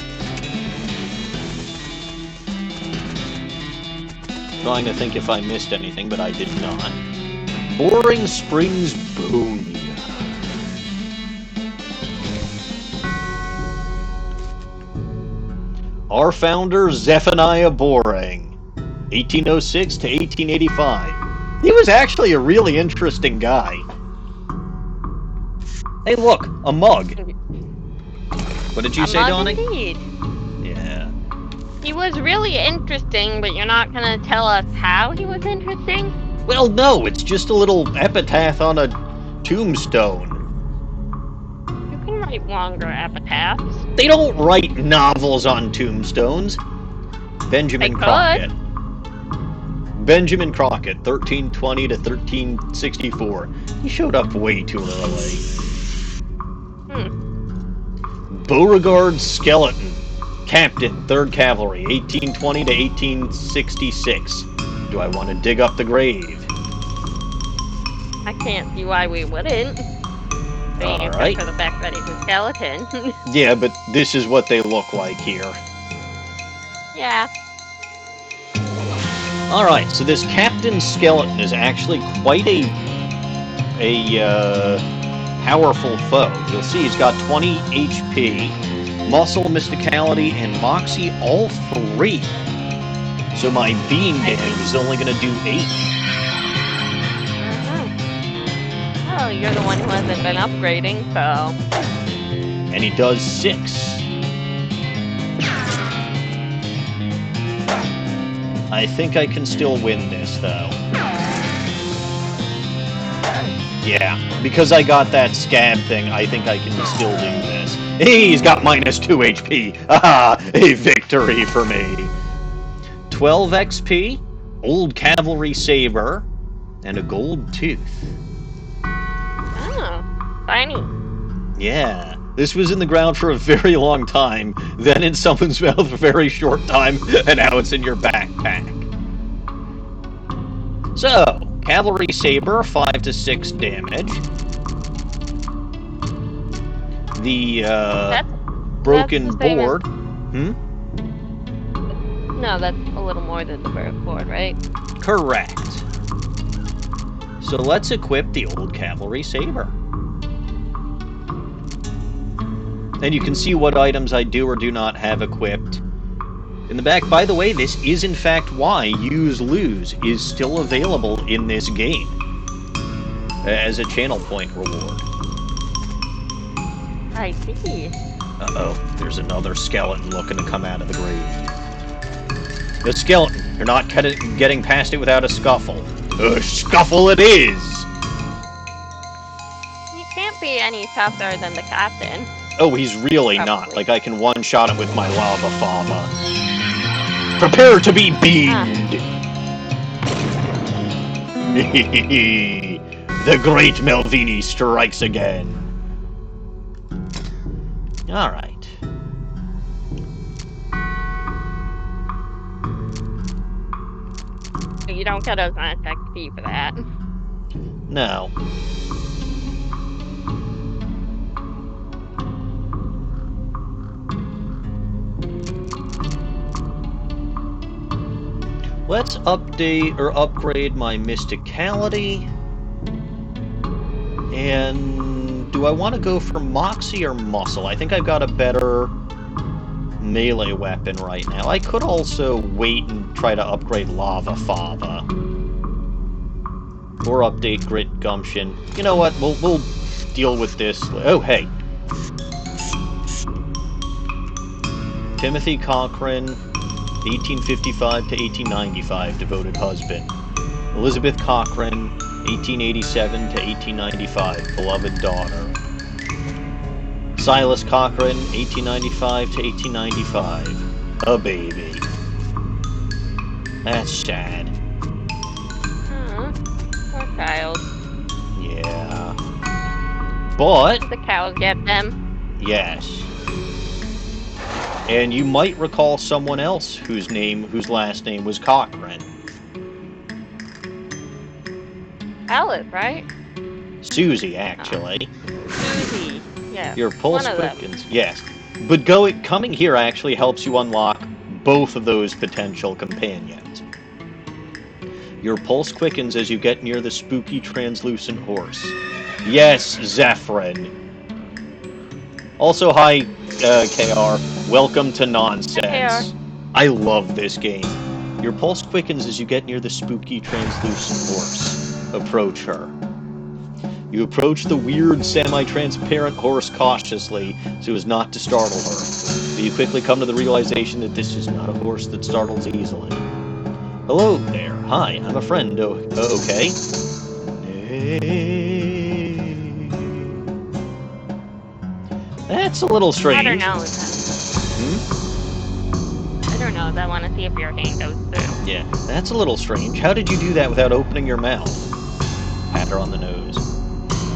Trying to think if I missed anything, but I did not. Boring Springs Boone. Our founder, Zephaniah Boring, 1806 to 1885. He was actually a really interesting guy. Hey, look, a mug. What did you say, Dawning? Indeed. Yeah. He was really interesting, but you're not gonna tell us how he was interesting? Well, no, it's just a little epitaph on a tombstone. You can write longer epitaphs. They don't write novels on tombstones. Benjamin Crockett. Benjamin Crockett, 1320 to 1364. He showed up way too early. Beauregard Skeleton, Captain, 3rd Cavalry, 1820 to 1866. Do I want to dig up the grave? I can't see why we wouldn't. Alright. For the fact that he's a skeleton. Yeah, but this is what they look like here. Yeah. Alright, so this Captain Skeleton is actually quite a powerful foe. You'll see he's got 20 HP, muscle, mysticality, and moxie, all 3. So my beam damage is only going to do 8. Oh, you're the one who hasn't been upgrading, so... And he does 6. I think I can still win this, though. Yeah, because I got that scab thing, I think I can still do this. Hey, he's got minus 2 HP! Ah, a victory for me! 12 XP, old cavalry saber, and a gold tooth. Oh, shiny. Yeah, this was in the ground for a very long time, then in someone's mouth for a very short time, and now it's in your backpack. So, cavalry saber, 5 to 6 damage. The, broken board. No, that's a little more than the broken board, right? Correct. So let's equip the old cavalry saber. And you can see what items I do or do not have equipped. In the back, by the way, this is in fact why Use Lose is still available in this game. As a channel point reward. I see. Uh-oh, there's another skeleton looking to come out of the grave. The skeleton, you're not getting past it without a scuffle. A scuffle it is! He can't be any tougher than the captain. Oh, he's really Probably. not. Like, I can one-shot him with my lava fava. Prepare to be beamed! The great Melvini strikes again. Alright. You don't get as much XP for that. No. Let's update or upgrade my mysticality. And do I want to go for Moxie or Muscle? I think I've got a better melee weapon right now. I could also wait and try to upgrade Lava Fava. Or update Grit Gumption. You know what? We'll deal with this. Oh, hey. Timothy Cochran, 1855 to 1895, devoted husband. Elizabeth Cochran, 1887 to 1895, beloved daughter. Silas Cochran, 1895 to 1895, a baby. That's sad. Poor child. Yeah. But... The cows get them. Yes. And you might recall someone else whose last name was Cochran. Alice, right? Susie, actually. Susie. Yeah. Your pulse one of them. quickens. Yes. But coming here actually helps you unlock both of those potential companions. Your pulse quickens as you get near the spooky translucent horse. Yes, Zephyrin. Also, hi, KR. Welcome to Nonsense. Hi, KR. I love this game. Your pulse quickens as you get near the spooky translucent horse. Approach her. You approach the weird, semi-transparent horse cautiously so as not to startle her. But you quickly come to the realization that this is not a horse that startles easily. Hello there. Hi, I'm a friend. Okay. That's a little strange. I don't know. I don't know. I want to see if your hand goes through. Yeah, that's a little strange. How did you do that without opening your mouth? Pat her on the nose.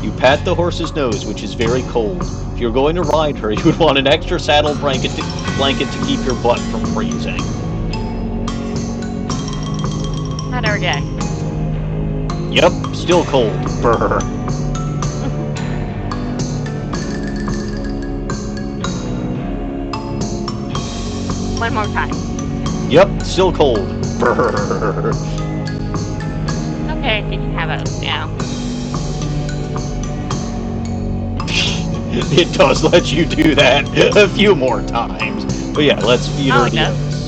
You pat the horse's nose, which is very cold. If you're going to ride her, you would want an extra saddle blanket to keep your butt from freezing. Pat her again. Yep, still cold. Brr. One more time. Yep, still cold. Brr. Okay, you can have it now. It does let you do that a few more times. But yeah, let's feed her the oats.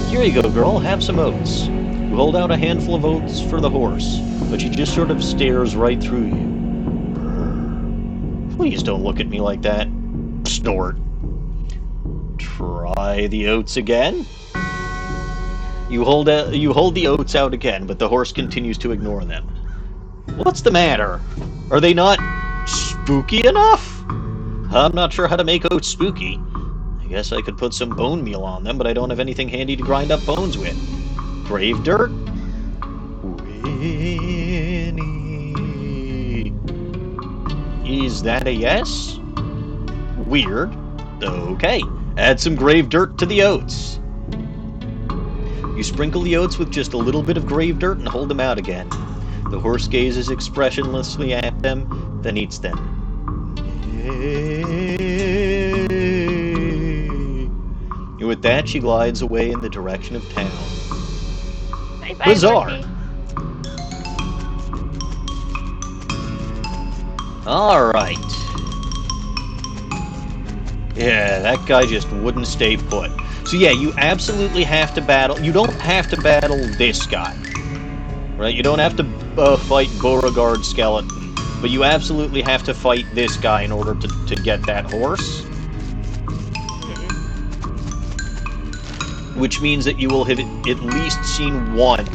Here you go, girl. Have some oats. You hold out a handful of oats for the horse, but she just sort of stares right through you. Please don't look at me like that. Snort. Try the oats again. You hold the oats out again, but the horse continues to ignore them. What's the matter? Are they not spooky enough? I'm not sure how to make oats spooky. I guess I could put some bone meal on them, but I don't have anything handy to grind up bones with. Grave dirt? Winnie. Is that a yes? Weird. Okay. Add some grave dirt to the oats. You sprinkle the oats with just a little bit of grave dirt and hold them out again. The horse gazes expressionlessly at them, then eats them. And with that, she glides away in the direction of town. Bye-bye, Bizarre. Wacky. Alright. Yeah, that guy just wouldn't stay put. So yeah, you absolutely have to battle... You don't have to battle this guy. Right? You don't have to fight Beauregard Skeleton. But you absolutely have to fight this guy in order to get that horse. Which means that you will have at least seen one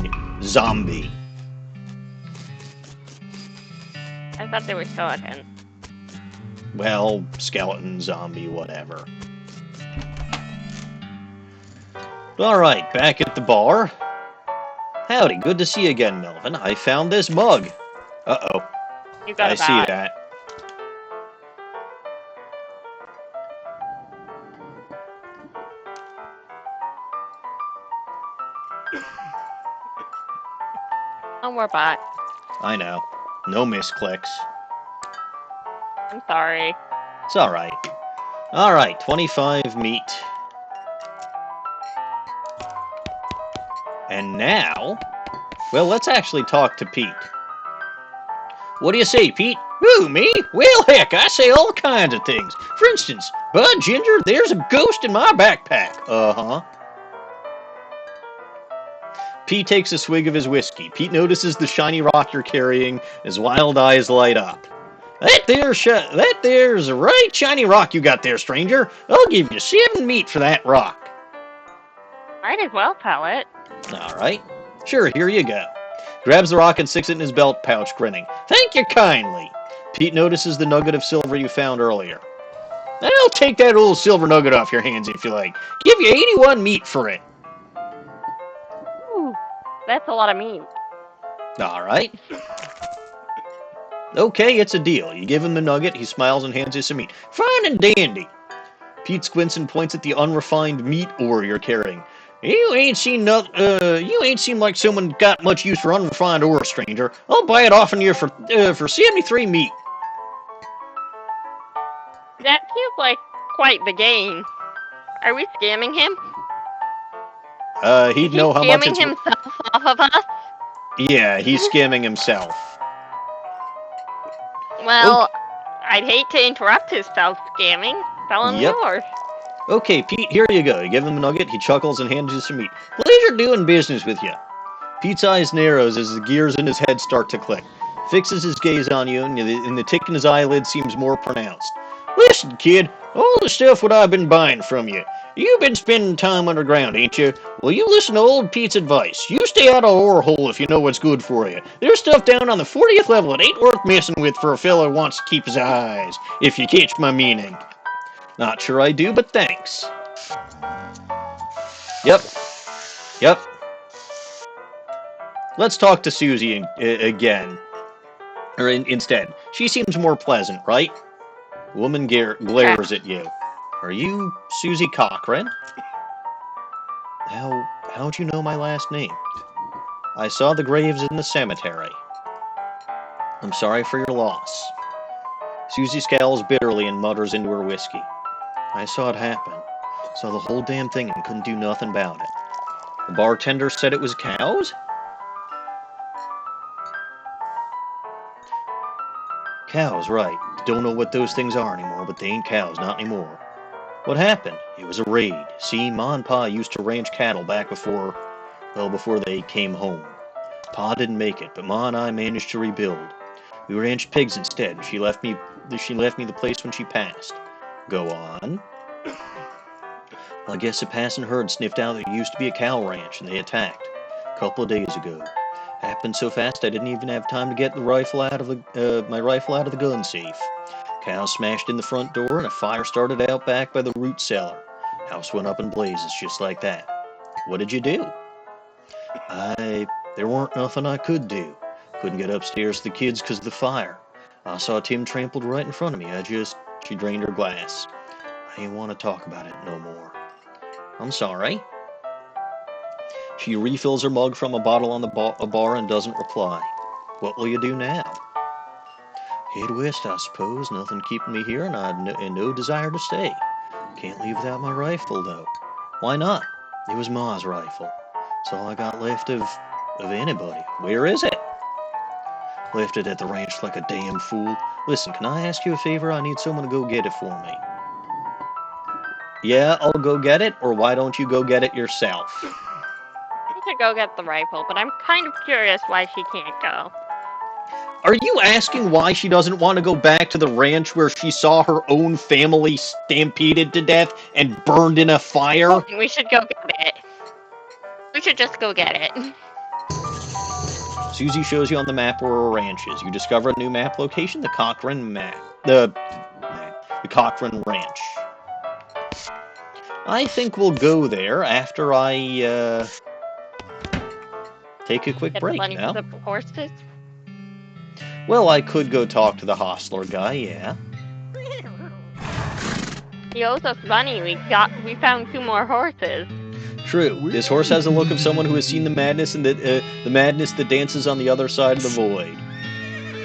zombie. I thought they were skeletons. Well, skeleton, zombie, whatever. Alright, back at the bar. Howdy, good to see you again, Melvin. I found this mug. Uh-oh. You got I see that. Oh, we're back. I know. No misclicks. I'm sorry. It's alright. Alright, 25 meat. And now... Well, let's actually talk to Pete. What do you say, Pete? Who, me? Well, heck, I say all kinds of things. For instance, Bud, Ginger, there's a ghost in my backpack. Uh-huh. Pete takes a swig of his whiskey. Pete notices the shiny rock you're carrying. His wild eyes light up. That there's a right shiny rock you got there, stranger. I'll give you 7 meat for that rock. Might as well, Pellet. Alright. Sure, here you go. Grabs the rock and sticks it in his belt pouch, grinning. Thank you kindly. Pete notices the nugget of silver you found earlier. I'll take that old silver nugget off your hands if you like. Give you 81 meat for it. Ooh, that's a lot of meat. Alright. Okay, it's a deal. You give him the nugget, he smiles and hands you some meat. Fine and dandy. Pete squints and points at the unrefined meat ore you're carrying. You ain't seem like someone got much use for unrefined ore, stranger. I'll buy it off of you for 73 meat. That feels like quite the gain. Are we scamming him? He'd know how much it's... Scamming himself off of us? Yeah, he's scamming himself. Well, okay. I'd hate to interrupt his self-scamming. Tell him yours. Okay, Pete, here you go. You give him a nugget, he chuckles and hands you some meat. Pleasure doing business with you. Pete's eyes narrows as the gears in his head start to click. Fixes his gaze on you, and the tick in his eyelid seems more pronounced. Listen, kid, all the stuff what I've been buying from you. You've been spending time underground, ain't you? Well, you listen to old Pete's advice. You stay out of the ore hole if you know what's good for you. There's stuff down on the 40th level that ain't worth messing with for a fella who wants to keep his eyes, if you catch my meaning. Not sure I do, but thanks. Yep. Let's talk to Susie again. Or instead. She seems more pleasant, right? Woman glares at you. Are you Susie Cochran? How'd you know my last name? I saw the graves in the cemetery. I'm sorry for your loss. Susie scowls bitterly and mutters into her whiskey. I saw it happen. Saw the whole damn thing and couldn't do nothing about it. The bartender said it was cows? Cows, right. Don't know what those things are anymore, but they ain't cows, not anymore. What happened? It was a raid. See, Ma and Pa used to ranch cattle back before they came home. Pa didn't make it, but Ma and I managed to rebuild. We ranched pigs instead. She left me the place when she passed. Go on. Well, I guess a passing herd sniffed out there used to be a cow ranch, and they attacked. A couple of days ago. Happened so fast I didn't even have time to get the rifle out of my rifle out of the gun safe. Cows smashed in the front door, and a fire started out back by the root cellar. House went up in blazes just like that. What did you do? There weren't nothing I could do. Couldn't get upstairs to the kids because of the fire. I saw Tim trampled right in front of me. She drained her glass. I ain't want to talk about it no more. I'm sorry. She refills her mug from a bottle on the bar and doesn't reply. What will you do now? Head west, I suppose. Nothing keeping me here, and I had no desire to stay. Can't leave without my rifle, though. Why not? It was Ma's rifle. It's all I got left of anybody. Where is it? Left it at the ranch like a damn fool. Listen, can I ask you a favor? I need someone to go get it for me. Yeah, I'll go get it, or why don't you go get it yourself? I should go get the rifle, but I'm kind of curious why she can't go. Are you asking why she doesn't want to go back to the ranch where she saw her own family stampeded to death and burned in a fire? We should go get it. We should just go get it. Susie shows you on the map where her ranch is. You discover a new map location, the Cochrane map. The Cochrane Ranch. I think we'll go there after I take a quick Get break the money now. for the horses. Well, I could go talk to the hostler guy, yeah. He owes us money. We found 2 more horses. True. This horse has the look of someone who has seen the madness and the madness that dances on the other side of the void.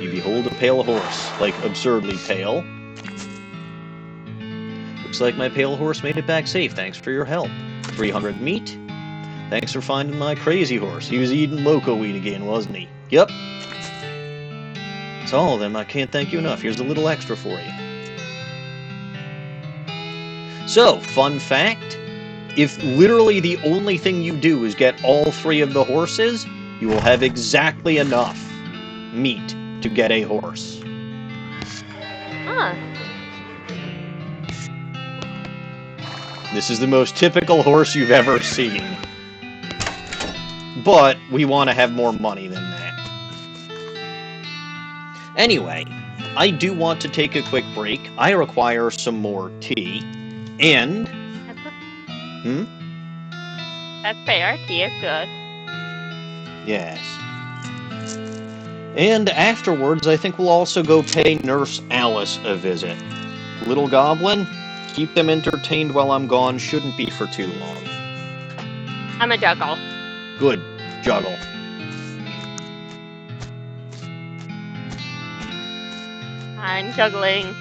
You behold a pale horse, like absurdly pale. Looks like my pale horse made it back safe. Thanks for your help. 300 meat. Thanks for finding my crazy horse. He was eating loco weed again, wasn't he? Yep. That's all of them. I can't thank you enough. Here's a little extra for you. So, fun fact. If literally the only thing you do is get all 3 of the horses, you will have exactly enough meat to get a horse. Huh. This is the most typical horse you've ever seen. But we want to have more money than that. Anyway, I do want to take a quick break. I require some more tea. And... That's fair. Tea is good. Yes. And afterwards, I think we'll also go pay Nurse Alice a visit. Little Goblin, keep them entertained while I'm gone. Shouldn't be for too long. I'm a juggle. Good. Juggle. I'm juggling.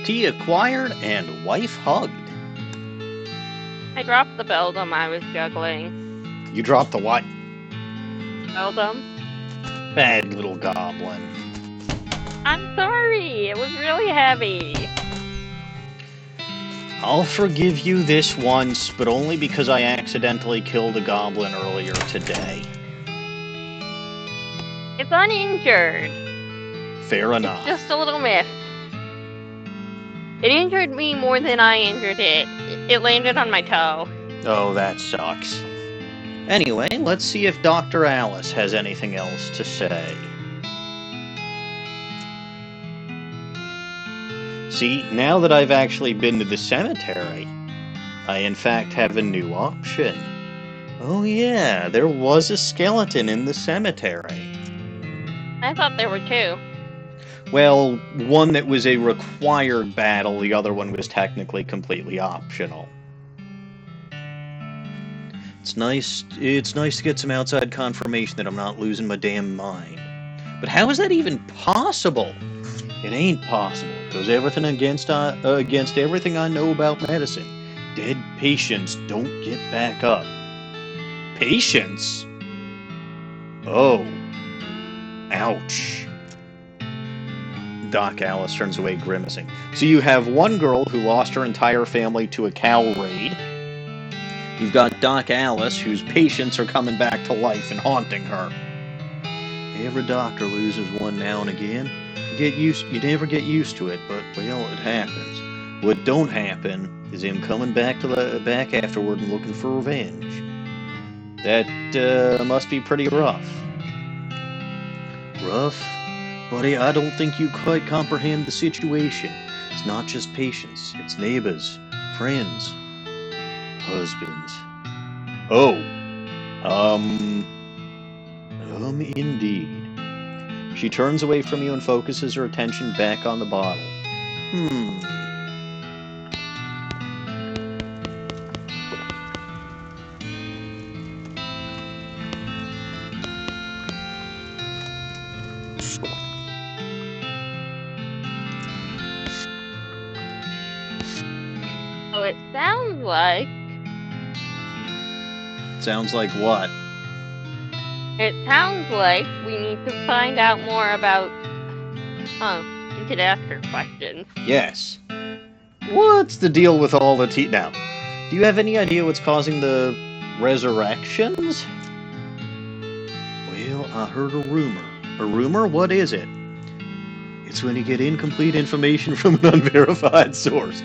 NFT acquired and wife hugged. I dropped the beldam I was juggling. You dropped the what? Beldam? Bad little goblin. I'm sorry, it was really heavy. I'll forgive you this once, but only because I accidentally killed a goblin earlier today. It's uninjured. Fair enough. Just a little miss. It injured me more than I injured it. It landed on my toe. Oh, that sucks. Anyway, let's see if Dr. Alice has anything else to say. See, now that I've actually been to the cemetery, I in fact have a new option. Oh yeah, there was a skeleton in the cemetery. I thought there were two. Well, one that was a required battle, the other one was technically completely optional. It's nice to get some outside confirmation that I'm not losing my damn mind. But how is that even possible? It ain't possible. It goes everything against everything I know about medicine. Dead patients don't get back up. Patients? Oh. Ouch. Doc Alice turns away grimacing. So you have one girl who lost her entire family to a cow raid. You've got Doc Alice, whose patients are coming back to life and haunting her. Every doctor loses one now and again. You never get used to it, but, well, it happens. What don't happen is him coming back afterward and looking for revenge. That must be pretty rough. Rough? Buddy, I don't think you quite comprehend the situation. It's not just patients, it's neighbors, friends, husbands. Oh. Indeed. She turns away from you and focuses her attention back on the bottle. So it sounds like... Sounds like what? It sounds like we need to find out more about... you could ask her questions. Yes. What's the deal with all the now? Do you have any idea what's causing the resurrections? Well, I heard a rumor. A rumor? What is it? It's when you get incomplete information from an unverified source.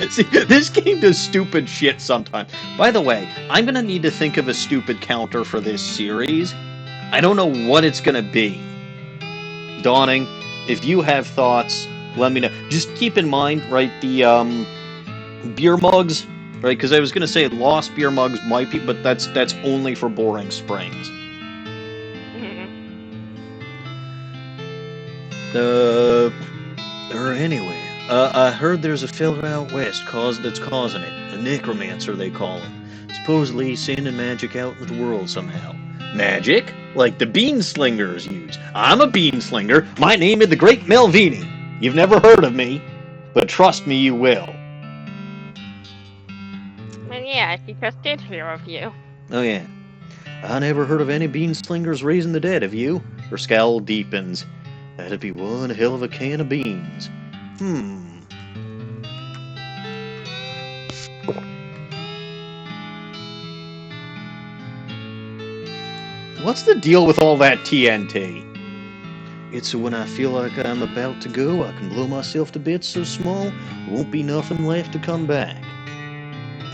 See, this game does stupid shit sometimes. By the way, I'm gonna need to think of a stupid counter for this series. I don't know what it's gonna be. Dawning, if you have thoughts, let me know. Just keep in mind, right, the beer mugs, right? Because I was gonna say lost beer mugs might be, but that's only for Boring Springs. Anyway. I heard there's a fella out west that's causing it. A necromancer, they call him. Supposedly he's sending magic out into the world somehow. Magic? Like the beanslingers use. I'm a beanslinger. My name is the Great Melvini. You've never heard of me, but trust me, you will. Well, yeah, she just did hear of you. Oh, yeah. I never heard of any beanslingers raising the dead, have you? Her scowl deepens. That'd be one hell of a can of beans. What's the deal with all that TNT? It's when I feel like I'm about to go, I can blow myself to bits so small, there won't be nothing left to come back.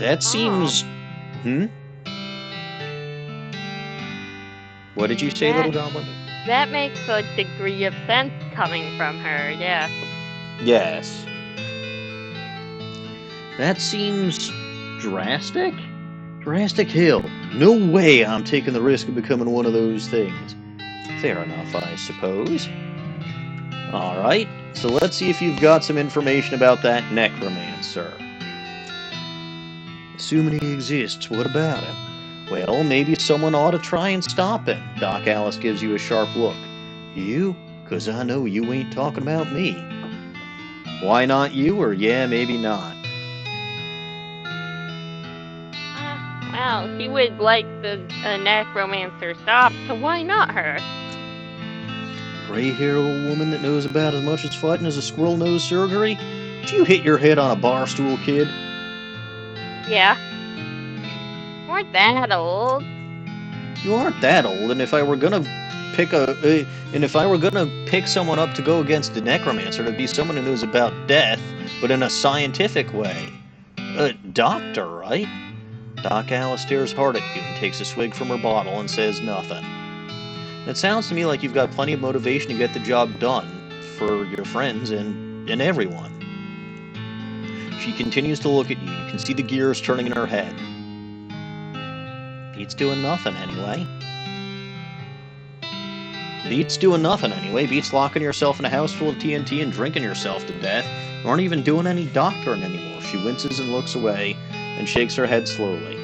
That seems... What did you say, little goblin? That makes a degree of sense coming from her, yeah. Yes. That seems drastic? Drastic hell. No way I'm taking the risk of becoming one of those things. Fair enough, I suppose. Alright, so let's see if you've got some information about that necromancer. Assuming he exists, what about him? Well, maybe someone ought to try and stop him. Doc Alice gives you a sharp look. You? 'Cause I know you ain't talking about me. Why not you, or yeah, maybe not? Well, she would like the necromancer stopped, so why not her? Gray-haired old woman that knows about as much as fighting as a squirrel knows surgery? Did you hit your head on a bar stool, kid? Yeah. We're that old. You aren't that old, and if I were gonna pick someone up to go against the necromancer, it'd be someone who knows about death, but in a scientific way. A doctor, right? Doc Alice stares hard at you and takes a swig from her bottle and says nothing. It sounds to me like you've got plenty of motivation to get the job done for your friends and everyone. She continues to look at you. You can see the gears turning in her head. Beats doing nothing anyway. Beats locking yourself in a house full of TNT and drinking yourself to death. You aren't even doing any doctoring anymore. She winces and looks away and shakes her head slowly.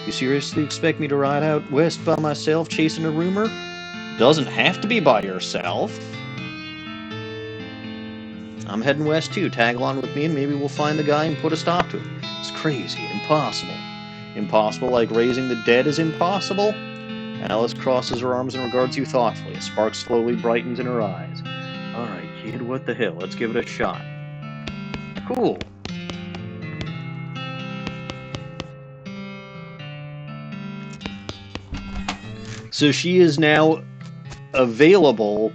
You seriously expect me to ride out west by myself chasing a rumor? Doesn't have to be by yourself. I'm heading west too. Tag along with me and maybe we'll find the guy and put a stop to him. It's crazy. Impossible. Impossible like raising the dead is impossible? Alice crosses her arms and regards you thoughtfully. A spark slowly brightens in her eyes. Alright, kid, what the hell? Let's give it a shot. Cool. So she is now available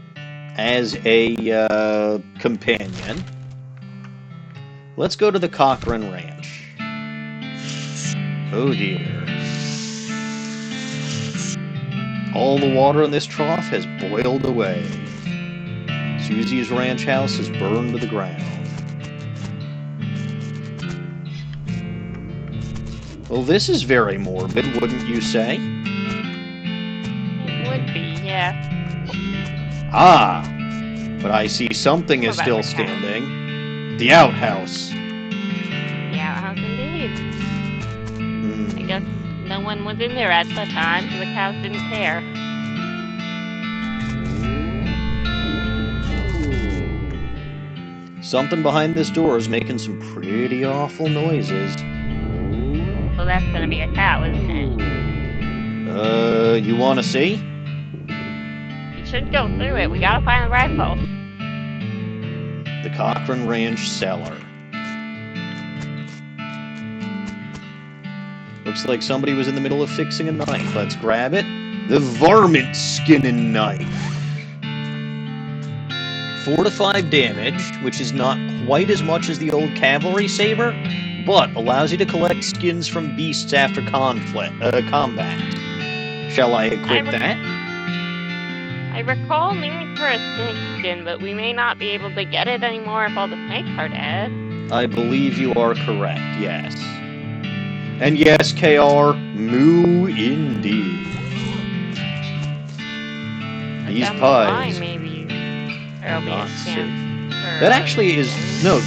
as a companion. Let's go to the Cochran Ranch. Oh dear. All the water in this trough has boiled away. Susie's ranch house is burned to the ground. Well, this is very morbid, wouldn't you say? It would be, yeah. Ah! But I see something is still standing. The outhouse. The outhouse indeed. I guess no one was in there at the time, so the cows didn't care. Something behind this door is making some pretty awful noises. Well, that's gonna be a cow, isn't it? You wanna see? You should go through it. We gotta find the rifle. The Cochran Ranch cellar. Looks like somebody was in the middle of fixing a knife. Let's grab it. The varmint skinning knife. 4 to 5 damage, which is not quite as much as the old cavalry saber, but allows you to collect skins from beasts after combat. Shall I equip that? I recall needing for a snake skin, but we may not be able to get it anymore if all the snakes are dead. I believe you are correct, yes. And yes, KR, moo indeed. These pies. Maybe there'll be a skin. That actually is no.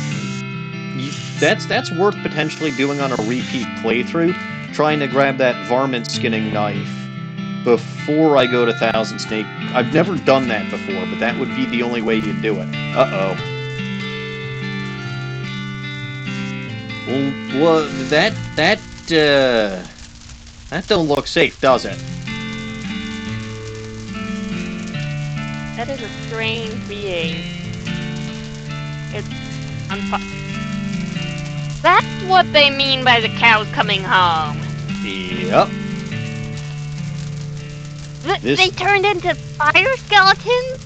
That's worth potentially doing on a repeat playthrough. Trying to grab that varmint skinning knife before I go to Thousand Snake. I've never done that before, but that would be the only way you'd do it. Uh-oh. Well, that don't look safe, does it? That is a strange being. It's That's what they mean by the cows coming home. Yep. They turned into fire skeletons?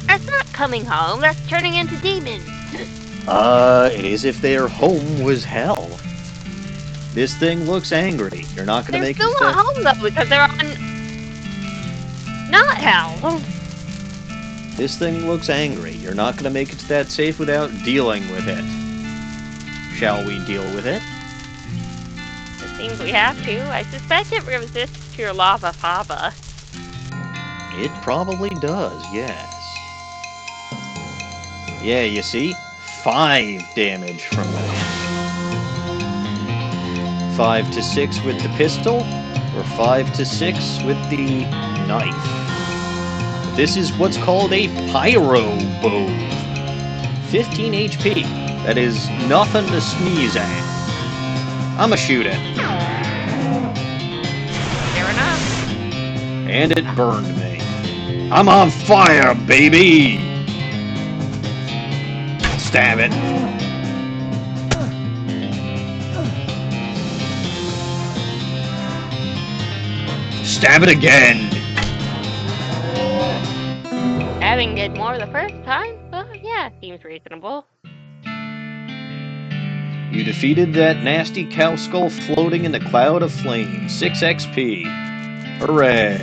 That's not coming home, that's turning into demons. It is if their home was hell. This thing looks angry. You're not gonna make it. They're still at home though, because they're on... not hell. This thing looks angry. You're not gonna make it to that safe without dealing with it. Shall we deal with it? It seems we have to. I suspect it resists your lava fava. It probably does, yes. Yeah, you see? 5 damage from that. 5 to 6 with the pistol, or 5 to 6 with the knife. This is what's called a pyro bove. 15 HP. That is nothing to sneeze at. I'ma shoot it. Fair enough. And it burned me. I'm on fire, baby! Stab it. Stab it again! Having did more the first time? Well, yeah, seems reasonable. You defeated that nasty cow skull floating in the cloud of flame. 6 XP. Hooray!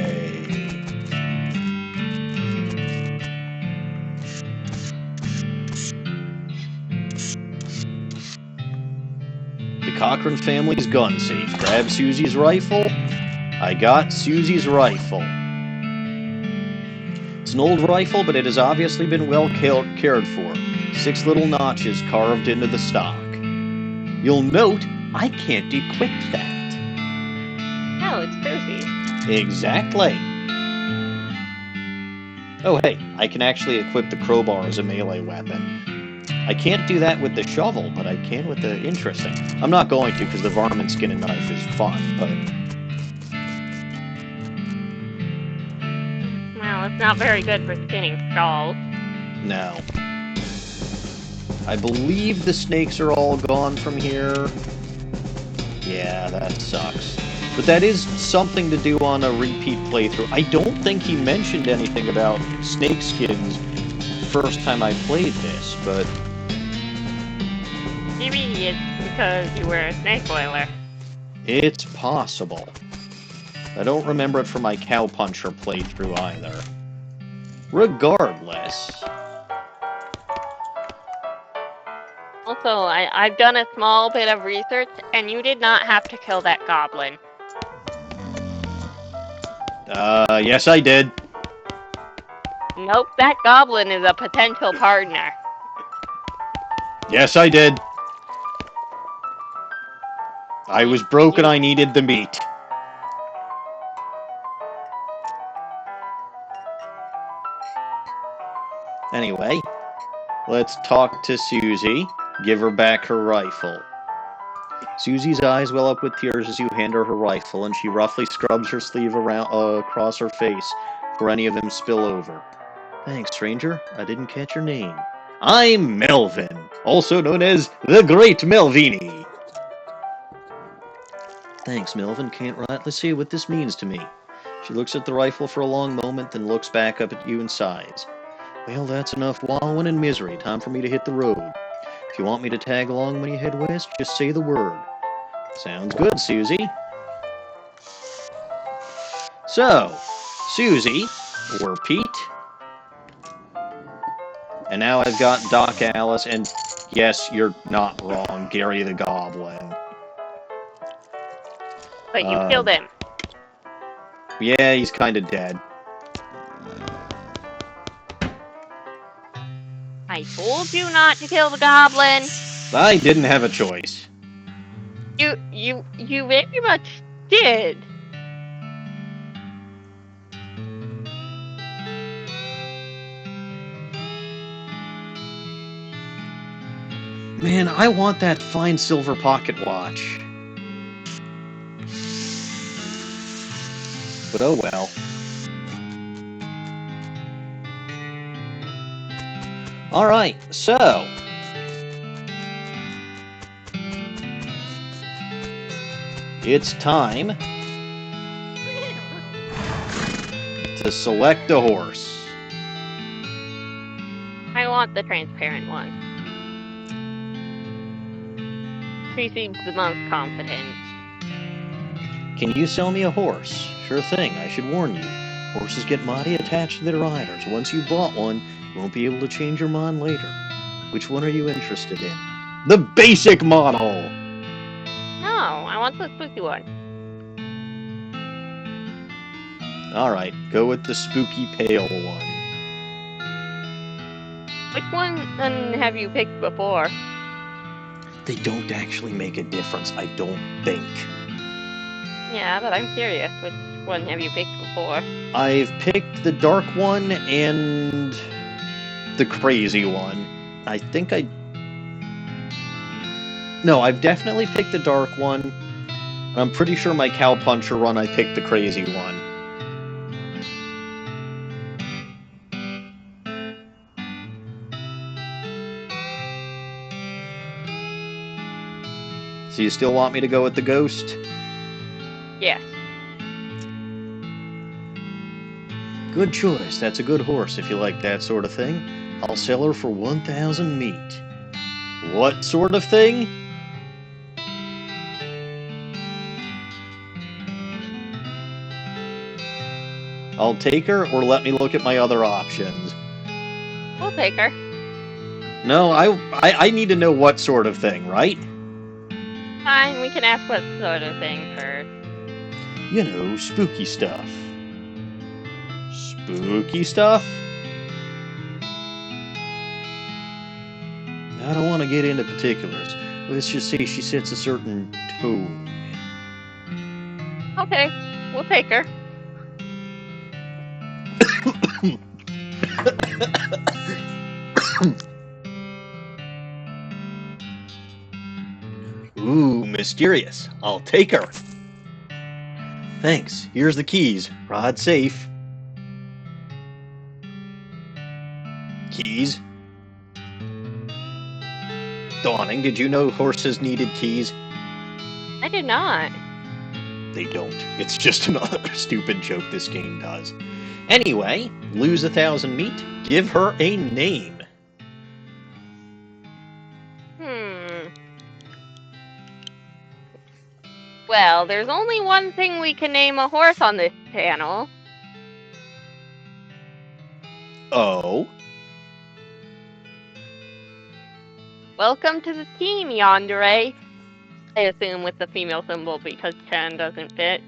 The Cochran family's gun safe. Grab Susie's rifle. I got Susie's rifle. It's an old rifle, but it has obviously been well cared for. 6 little notches carved into the stock. You'll note, I can't equip that. No, it's Susie. Exactly. Oh hey, I can actually equip the crowbar as a melee weapon. I can't do that with the shovel, but I can with the interesting. I'm not going to, because the varmint skin and knife is fun, but... Well, it's not very good for skinning skulls. No. I believe the snakes are all gone from here. Yeah, that sucks. But that is something to do on a repeat playthrough. I don't think he mentioned anything about snake skins first time I played this, but... Maybe it's because you were a snake boiler. It's possible. I don't remember it from my Cowpuncher playthrough either. Regardless... Also, I've done a small bit of research, and you did not have to kill that goblin. Yes I did. Nope, that goblin is a potential partner. Yes I did. I was broke and I needed the meat. Anyway, let's talk to Susie. Give her back her rifle. Susie's eyes well up with tears as you hand her her rifle, and she roughly scrubs her sleeve around across her face before any of them spill over. Thanks, stranger. I didn't catch your name. I'm Melvin, also known as the Great Melvini. Thanks, Melvin. Can't rightly say what this means to me. She looks at the rifle for a long moment, then looks back up at you and sighs. Well, that's enough wallowing in misery. Time for me to hit the road. If you want me to tag along when you head west, just say the word. Sounds good, Susie. So, Susie, or Pete. And now I've got Doc Alice, and yes, you're not wrong, Gary the Goblin. But you killed him. Yeah, he's kinda dead. I told you not to kill the goblin. I didn't have a choice. You very much did. Man, I want that fine silver pocket watch. But oh well. Alright, so... it's time to select a horse. I want the transparent one. She seems the most confident. Can you sell me a horse? Sure thing, I should warn you. Horses get mighty attached to their riders. Once you've bought one, you won't be able to change your mind later. Which one are you interested in? The basic model! No, I want the spooky one. Alright, go with the spooky pale one. Which one have you picked before? They don't actually make a difference, I don't think. Yeah, but I'm curious. Which one have you picked before? I've picked the dark one and the crazy one. I think I... No, I've definitely picked the dark one. And I'm pretty sure my Cowpuncher run, I picked the crazy one. So you still want me to go with the ghost? Yes. Good choice. That's a good horse if you like that sort of thing. I'll sell her for 1,000 meat. What sort of thing? I'll take her, or let me look at my other options. We'll take her. No, I need to know what sort of thing, right? Fine, we can ask what sort of thing first. You know, spooky stuff. Spooky stuff? I don't want to get into particulars. Let's just say she sets a certain tone. Okay, we'll take her. Ooh, mysterious. I'll take her. Thanks. Here's the keys. Rod safe. Keys. Dawning, did you know horses needed keys? I did not. They don't. It's just another stupid joke this game does. Anyway, lose 1,000 meat. Give her a name. Well, there's only one thing we can name a horse on this channel. Oh? Welcome to the team, Yandere. I assume with the female symbol because Chan doesn't fit.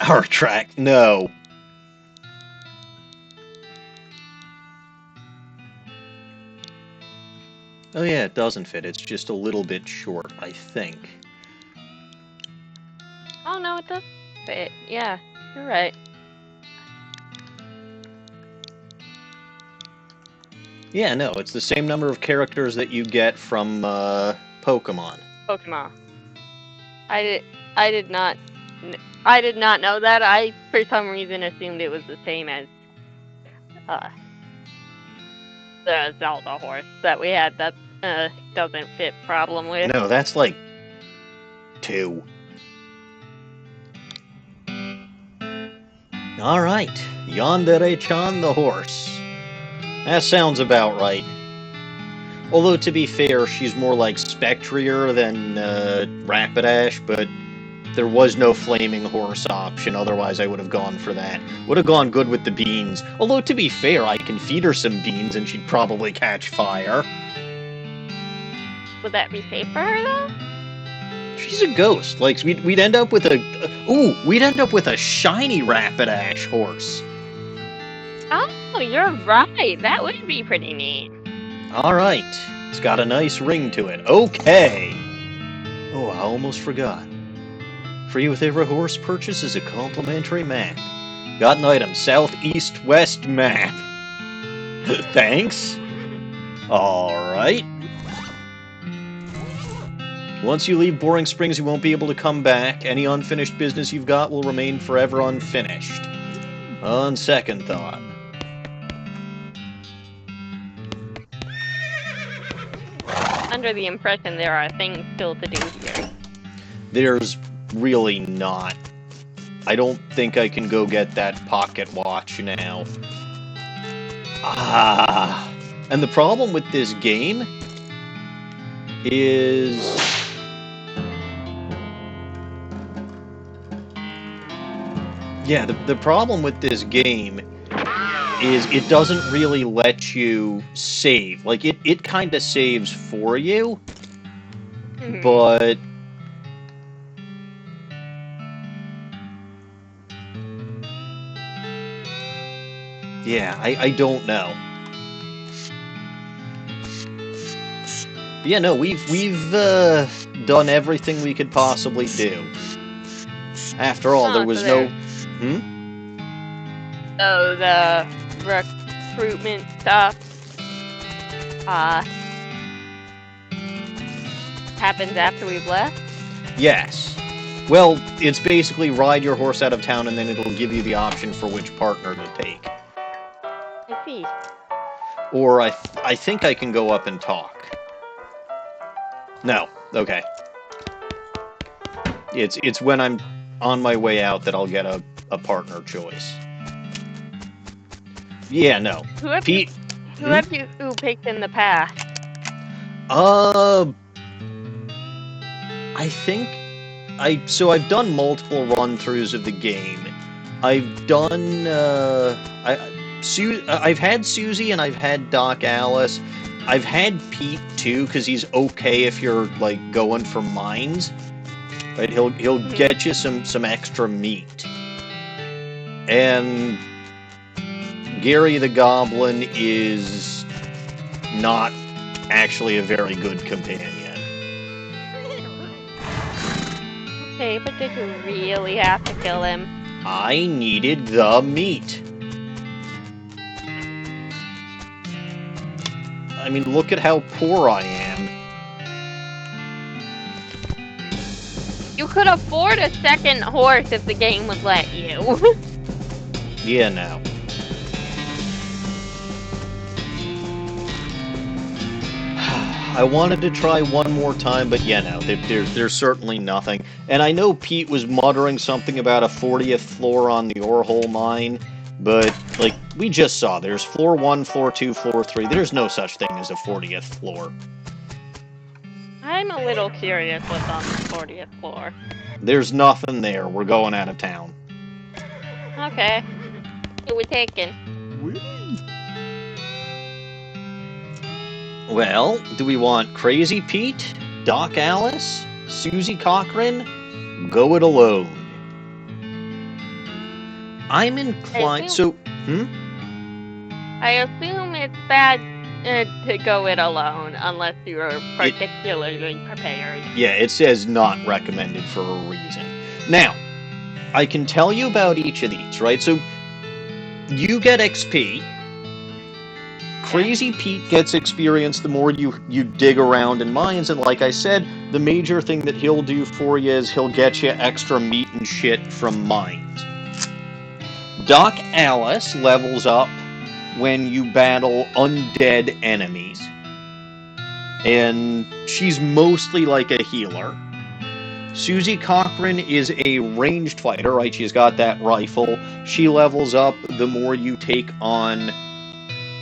Our track, no. Oh yeah, it doesn't fit. It's just a little bit short, I think. Oh no, it does fit. Yeah, you're right. Yeah, no, it's the same number of characters that you get from Pokemon. Pokemon. I did not know that. I for some reason assumed it was the same as the Zelda horse that we had that doesn't fit problem with. No, that's like 2. Alright, Yandere-chan the horse. That sounds about right. Although, to be fair, she's more like Spectrier than Rapidash, but there was no flaming horse option, otherwise I would have gone for that. Would have gone good with the beans. Although, to be fair, I can feed her some beans and she'd probably catch fire. Would that be safe for her, though? She's a ghost. Like, we'd end up with we'd end up with a shiny Rapidash horse. Oh, you're right. That would be pretty neat. Alright. It's got a nice ring to it. Okay. Oh, I almost forgot. Free with every horse purchase is a complimentary map. Got an item. Southeast-west map. Thanks. Alright. Once you leave Boring Springs, you won't be able to come back. Any unfinished business you've got will remain forever unfinished. On second thought. Under the impression there are things still to do here. There's really not. I don't think I can go get that pocket watch now. And the problem with this game is... Yeah, the problem with this game is it doesn't really let you save. Like, it kind of saves for you, but... Yeah, I don't know. Yeah, no, we've done everything we could possibly do. After all, there was no... So the recruitment stuff happens after we've left? Yes. Well, it's basically ride your horse out of town and then it'll give you the option for which partner to take. I see. Or I think I can go up and talk. No. Okay. It's when I'm on my way out that I'll get a partner choice. Yeah, no. Who have Pete... you picked in the past? I think... So I've done multiple run-throughs of the game. I've done... I've had Susie and I've had Doc Alice. I've had Pete too, because he's okay if you're like going for mines. Right? He'll get you some extra meat. And Gary the Goblin is not actually a very good companion. Okay, but did you really have to kill him? I needed the meat. I mean, look at how poor I am. You could afford a second horse if the game would let you. Yeah, no. I wanted to try one more time, but yeah, no, there's certainly nothing. And I know Pete was muttering something about a 40th floor on the ore hole mine, but, like, we just saw, there's floor 1, floor 2, floor 3. There's no such thing as a 40th floor. I'm a little curious what's on the 40th floor. There's nothing there. We're going out of town. Okay. Who we taking? Well, do we want Crazy Pete, Doc Alice, Susie Cochran? Go it alone. I'm inclined... I assume it's bad to go it alone, unless you're particularly prepared. Yeah, it says not recommended for a reason. Now, I can tell you about each of these, right? So, you get XP. Crazy Pete gets experience the more you dig around in mines, and like I said, the major thing that he'll do for you is he'll get you extra meat and shit from mines. Doc Alice levels up when you battle undead enemies, and she's mostly like a healer. Susie Cochran is a ranged fighter, right? She's got that rifle. She levels up the more you take on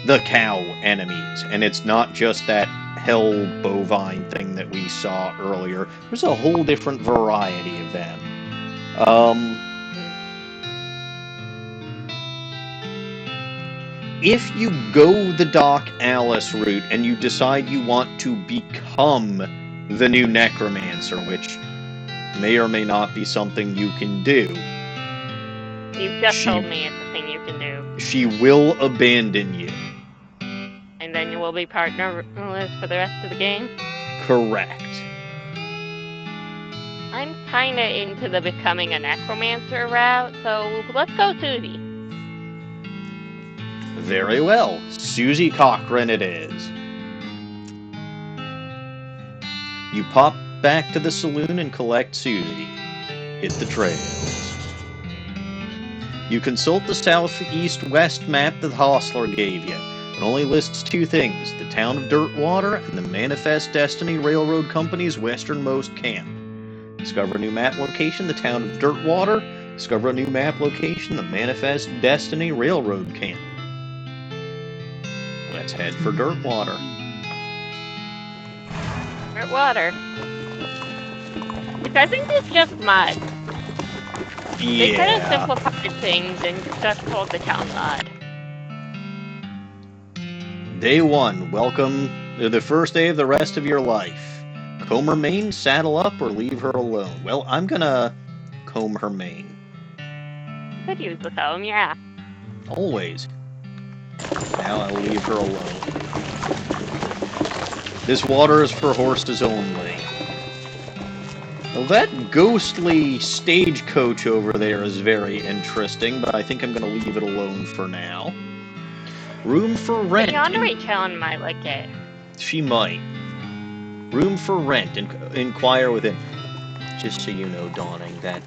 the cow enemies, and it's not just that hell bovine thing that we saw earlier. There's a whole different variety of them. If you go the Doc Alice route and you decide you want to become the new Necromancer, which may or may not be something you can do. You've just told me it's a thing you can do. She will abandon you. And then you will be partnerless for the rest of the game? Correct. I'm kinda into the becoming a Necromancer route, so let's go Susie. Very well. Susie Cochran it is. You pop back to the saloon and collect Susie. Hit the trails. You consult the southeast-west map that Hostler gave you. It only lists two things, the town of Dirtwater and the Manifest Destiny Railroad Company's westernmost camp. Discover a new map location, the town of Dirtwater. Discover a new map location, the Manifest Destiny Railroad Camp. Let's head for Dirtwater. Dirtwater. Which I think it's just mud. Yeah. They kind of simplified things and just called the town mud. Day 1. Welcome to the first day of the rest of your life. Comb her mane, saddle up, or leave her alone. Well, I'm gonna comb her mane. Could use the comb, yeah. Always. Now I'll leave her alone. This water is for horses only. Well, that ghostly stagecoach over there is very interesting, but I think I'm going to leave it alone for now. Room for rent. Yonder Challen might like it. She might. Room for rent. Inquire within. Just so you know, Dawning, that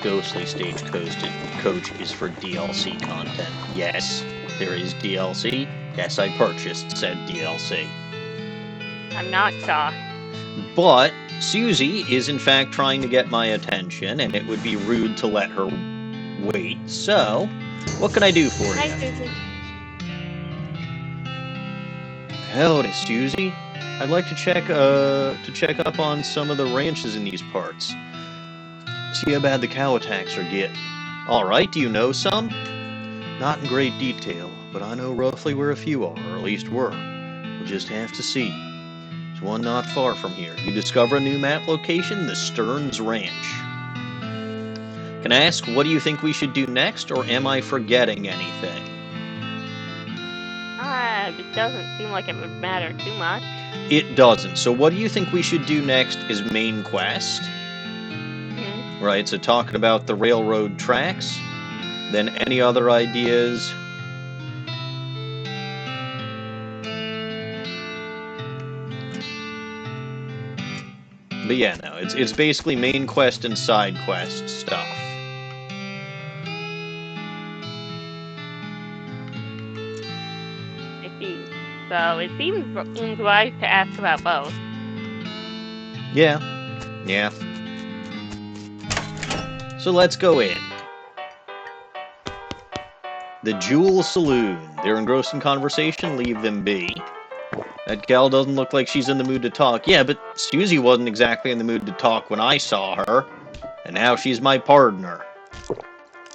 ghostly stagecoach is for DLC content. Yes, there is DLC. Yes, I purchased said DLC. I'm not shocked. But Susie is in fact trying to get my attention, and it would be rude to let her wait. So, what can I do for Hi, you? Susie. Howdy, Susie. I'd like to check up on some of the ranches in these parts. See how bad the cow attacks are getting. Alright, do you know some? Not in great detail, but I know roughly where a few are, or at least were. We'll just have to see. There's one not far from here. You discover a new map location, the Stearns Ranch. Can I ask, what do you think we should do next, or am I forgetting anything? It doesn't seem like it would matter too much. It doesn't. So what do you think we should do next is main quest? Right, so talking about the railroad tracks. Then any other ideas? But yeah, no, it's basically main quest and side quest stuff. I see. So it seems wise to ask about both. Yeah. So let's go in. The Jewel Saloon. They're engrossed in conversation, leave them be. That gal doesn't look like she's in the mood to talk. Yeah, but Susie wasn't exactly in the mood to talk when I saw her. And now she's my pardner.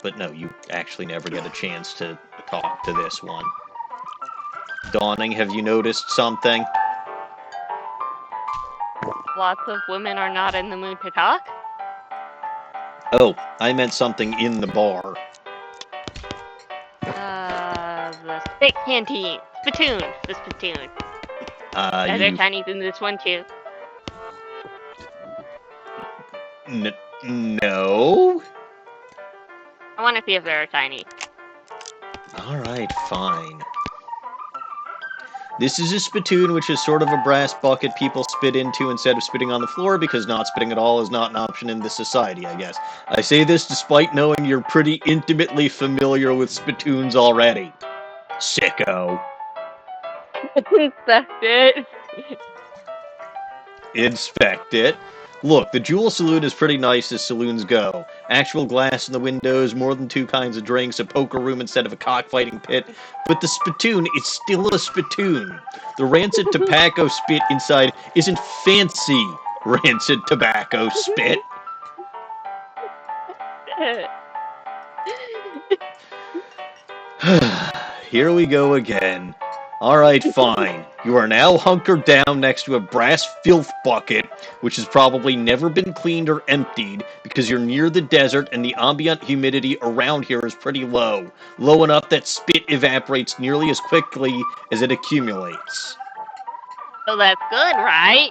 But no, you actually never get a chance to talk to this one. Dawning, have you noticed something? Lots of women are not in the mood to talk. Oh, I meant something in the bar. The steak canteen. Spittoon. The spittoon. Are there Chinese in this one too? No? I want to see if there are Chinese. Alright, fine. This is a spittoon, which is sort of a brass bucket people spit into instead of spitting on the floor, because not spitting at all is not an option in this society, I guess. I say this despite knowing you're pretty intimately familiar with spittoons already. Sicko. Inspect it. Inspect it. Look, the Jewel Saloon is pretty nice as saloons go. Actual glass in the windows, more than 2 kinds of drinks, a poker room instead of a cockfighting pit. But the spittoon is still a spittoon. The rancid tobacco spit inside isn't fancy rancid tobacco spit. Here we go again. Alright, fine. You are now hunkered down next to a brass filth bucket, which has probably never been cleaned or emptied, because you're near the desert and the ambient humidity around here is pretty low. Low enough that spit evaporates nearly as quickly as it accumulates. So that's good, right?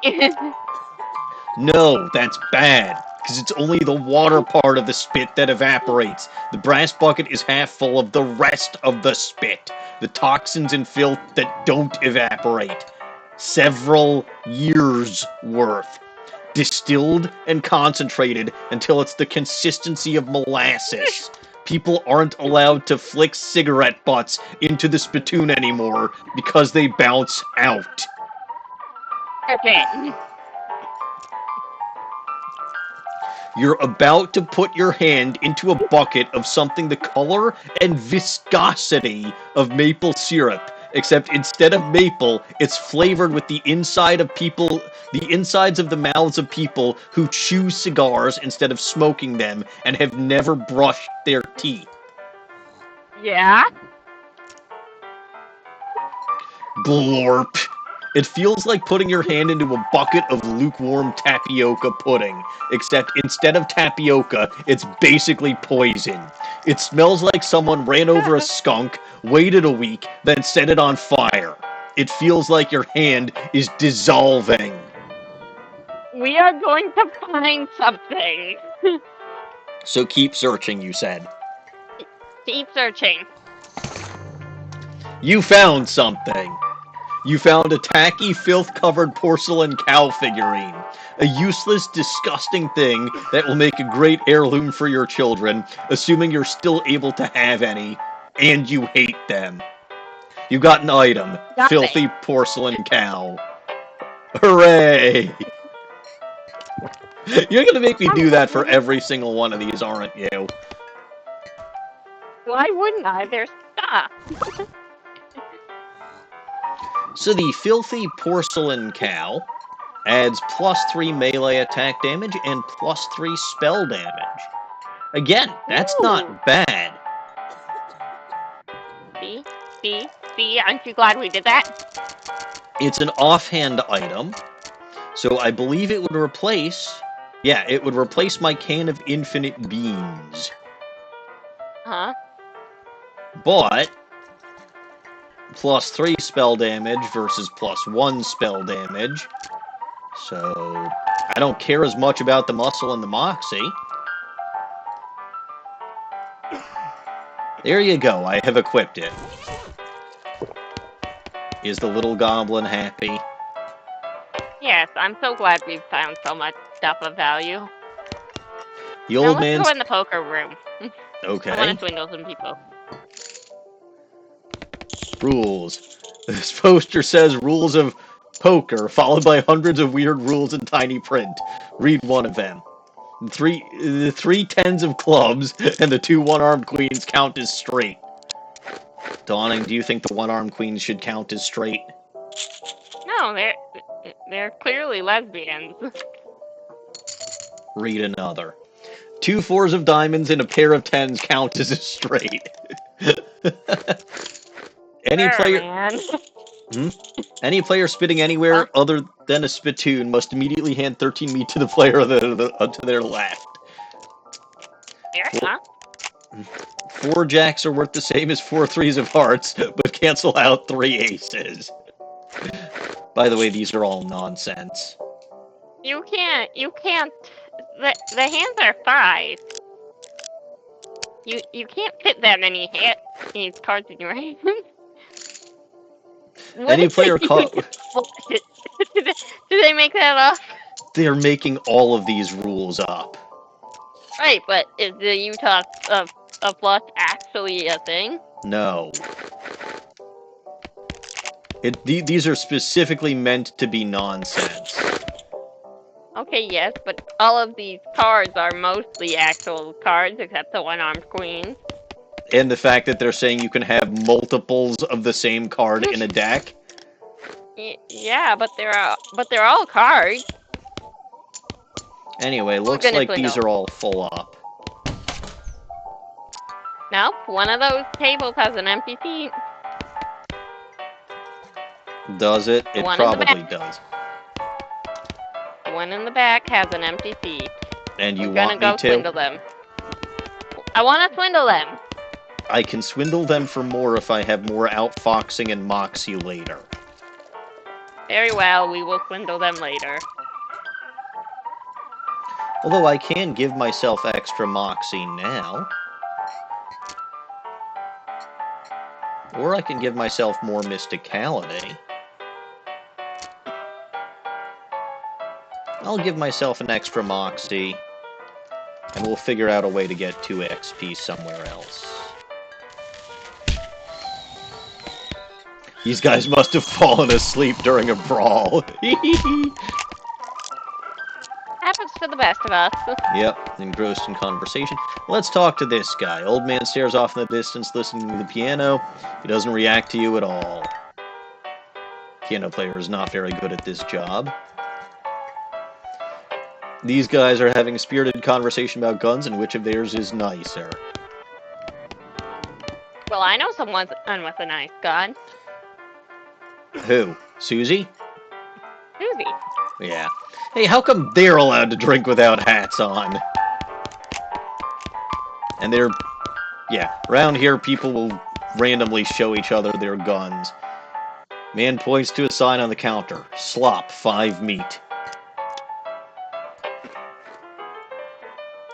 No, that's bad, because it's only the water part of the spit that evaporates. The brass bucket is half full of the rest of the spit. The toxins and filth that don't evaporate. Several years worth. Distilled and concentrated until it's the consistency of molasses. People aren't allowed to flick cigarette butts into the spittoon anymore because they bounce out. Okay. You're about to put your hand into a bucket of something the color and viscosity of maple syrup, except instead of maple, it's flavored with the insides of the mouths of people who chew cigars instead of smoking them and have never brushed their teeth. Yeah? Glorp. It feels like putting your hand into a bucket of lukewarm tapioca pudding, except instead of tapioca, it's basically poison. It smells like someone ran over a skunk, waited a week, then set it on fire. It feels like your hand is dissolving. We are going to find something. So keep searching, you said. Keep searching. You found something. You found a tacky, filth-covered porcelain cow figurine. A useless, disgusting thing that will make a great heirloom for your children, assuming you're still able to have any, and you hate them. You got an item. Filthy porcelain cow. Hooray! You're gonna make me do that for every single one of these, aren't you? Why wouldn't I? They're stuff. So the filthy porcelain cow adds +3 melee attack damage and +3 spell damage. Again, that's not bad. See, aren't you glad we did that? It's an offhand item, so I believe it would replace... Yeah, it would replace my can of infinite beans. Huh? But... +3 spell damage versus +1 spell damage. So... I don't care as much about the muscle and the moxie. There you go, I have equipped it. Is the little goblin happy? Yes, I'm so glad we've found so much stuff of value. The old now let's man's... go in the poker room. Okay. I want to swindle some people. Rules. This poster says rules of poker, followed by hundreds of weird rules in tiny print. Read one of them. The three tens of clubs and the 2 one-armed queens count as straight. Dawning, do you think the one-armed queens should count as straight? No, they're clearly lesbians. Read another. 2 fours of diamonds and a pair of tens count as a straight. Any player spitting anywhere other than a spittoon must immediately hand 13 meat to the player to their left. Huh? 4 jacks are worth the same as 4 threes of hearts, but cancel out 3 aces. By the way, these are all nonsense. You can't, the hands are 5. You can't fit that many cards in your hand. Any player caught... Did they make that up? They're making all of these rules up. Right, but is the Utah of flush actually a thing? No. These are specifically meant to be nonsense. Okay, yes, but all of these cards are mostly actual cards, except the one-armed queen. And the fact that they're saying you can have multiples of the same card in a deck? Yeah, but they're all cards. Anyway, looks like these are all full up. Nope, one of those tables has an empty seat. Does it? It probably does. The one in the back has an empty seat. And you want me to? I'm gonna go swindle them. I want to swindle them. I can swindle them for more if I have more outfoxing and moxie later. Very well, we will swindle them later. Although I can give myself extra moxie now. Or I can give myself more mysticality. I'll give myself an extra moxie, and we'll figure out a way to get 2 XP somewhere else. These guys must have fallen asleep during a brawl. Happens to the best of us. Yep, engrossed in conversation. Let's talk to this guy. Old man stares off in the distance, listening to the piano. He doesn't react to you at all. Piano player is not very good at this job. These guys are having a spirited conversation about guns and which of theirs is nicer. Well, I know someone with a nice gun. Who? Susie? Susie. Yeah. Hey, how come they're allowed to drink without hats on? And they're... Yeah, around here people will randomly show each other their guns. Man points to a sign on the counter. Slop, 5 meat.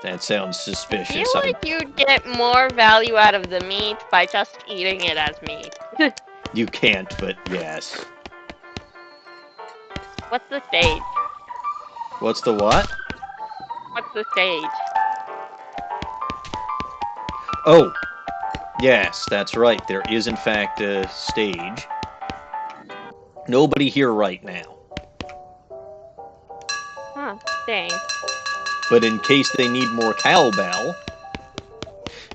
That sounds I suspicious. feel like you'd get more value out of the meat by just eating it as meat. You can't, but yes. What's the stage? What's the what? What's the stage? Oh, yes, that's right. There is, in fact, a stage. Nobody here right now. Huh, dang. But in case they need more cowbell...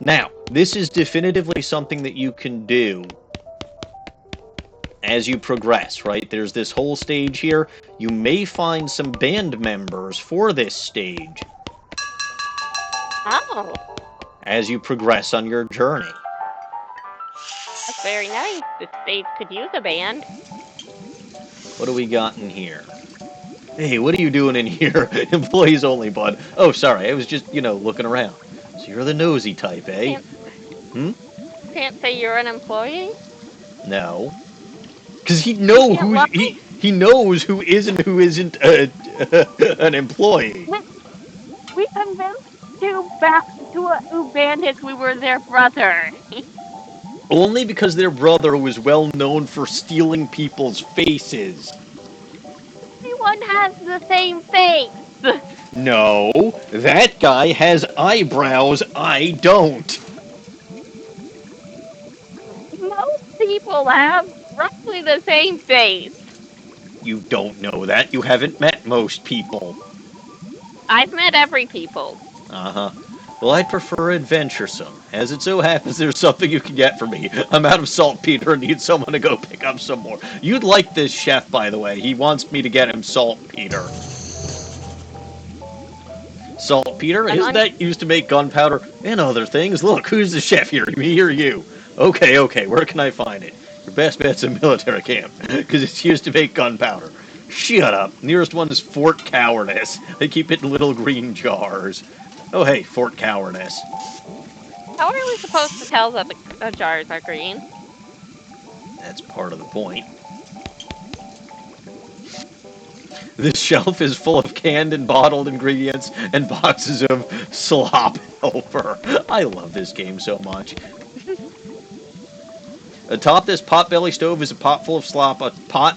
Now, this is definitively something that you can do as you progress, right? There's this whole stage here. You may find some band members for this stage. Oh. As you progress on your journey. That's very nice. This stage could use a band. What do we got in here? Hey, what are you doing in here? Employees only, bud. Oh, sorry, I was just, looking around. So you're the nosy type, eh? Can't say you're an employee? No. Because he knows who is and who isn't an employee. We convinced two bandits we were their brother. Only because their brother was well known for stealing people's faces. Everyone has the same face. No, that guy has eyebrows, I don't. Most people have roughly the same face. You don't know that. You haven't met most people. I've met every people. Uh-huh. Well, I'd prefer adventuresome. As it so happens, there's something you can get for me. I'm out of saltpeter and need someone to go pick up some more. You'd like this chef, by the way. He wants me to get him saltpeter. Saltpeter? Isn't that used to make gunpowder and other things? Look, who's the chef here? Me or you? Okay, where can I find it? Your best bet's a military camp, because it's used to make gunpowder. Shut up. Nearest one is Fort Cowardice. They keep it in little green jars. Oh, hey, Fort Cowardice. How are we supposed to tell that the jars are green? That's part of the point. This shelf is full of canned and bottled ingredients and boxes of slop helper. I love this game so much. Atop this potbelly stove is a pot full of slop, a pot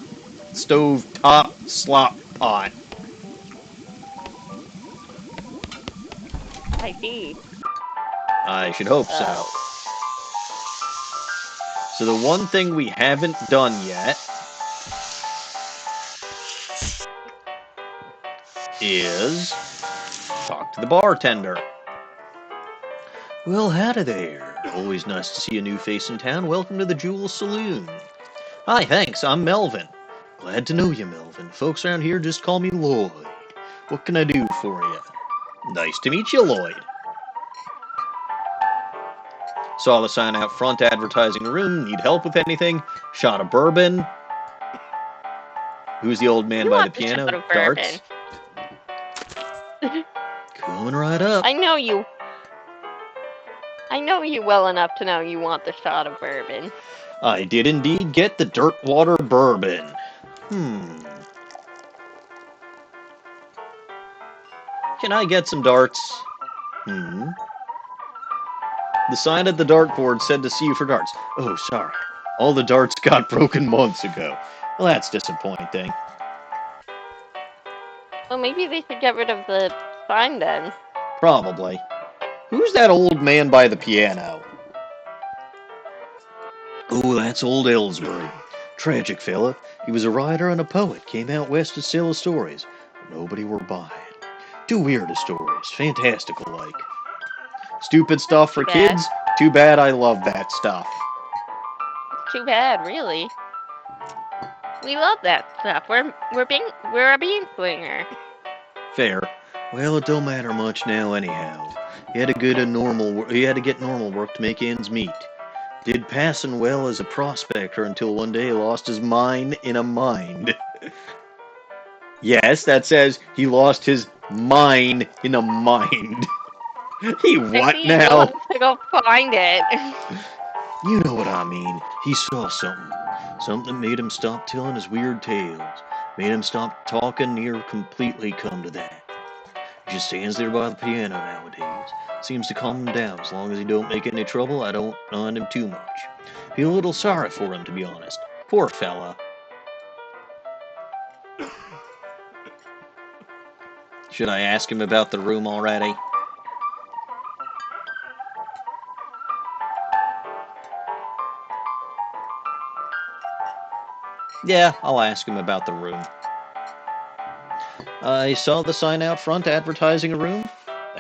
stove top slop pot. I see. I should hope so. So the one thing we haven't done yet is talk to the bartender. Well, howdy there. Always nice to see a new face in town. Welcome to the Jewel Saloon. Hi, thanks. I'm Melvin. Glad to know you, Melvin. Folks around here just call me Lloyd. What can I do for you? Nice to meet you, Lloyd. Saw the sign out front advertising room. Need help with anything? Shot of bourbon. Who's the old man by the piano? Darts. Coming right up. I know you well enough to know you want the shot of bourbon. I did indeed get the Dirtwater bourbon. Can I get some darts? The sign at the dartboard said to see you for darts. Oh, sorry. All the darts got broken months ago. Well, that's disappointing. Well, maybe they should get rid of the sign then. Probably. Who's that old man by the piano? Oh, that's old Ellsbury. Tragic fella. He was a writer and a poet. Came out west to sell his stories. Nobody were buying. Too weird a stories. Fantastical like. Stupid stuff for kids? Too bad. I love that stuff. Too bad, really. We love that stuff. We're a beanslinger. Fair. Well, it don't matter much now anyhow. He had to get normal work to make ends meet. Did passing well as a prospector until one day he lost his mind in a mind. Yes, that says he lost his mind in a mind. He what now? To go find it. You know what I mean. He saw something. Something that made him stop telling his weird tales. Made him stop talking near completely come to that. He just stands there by the piano nowadays. Seems to calm him down. As long as he don't make any trouble, I don't mind him too much. Feel a little sorry for him, to be honest. Poor fella. Should I ask him about the room already? Yeah, I'll ask him about the room. I saw the sign out front advertising a room.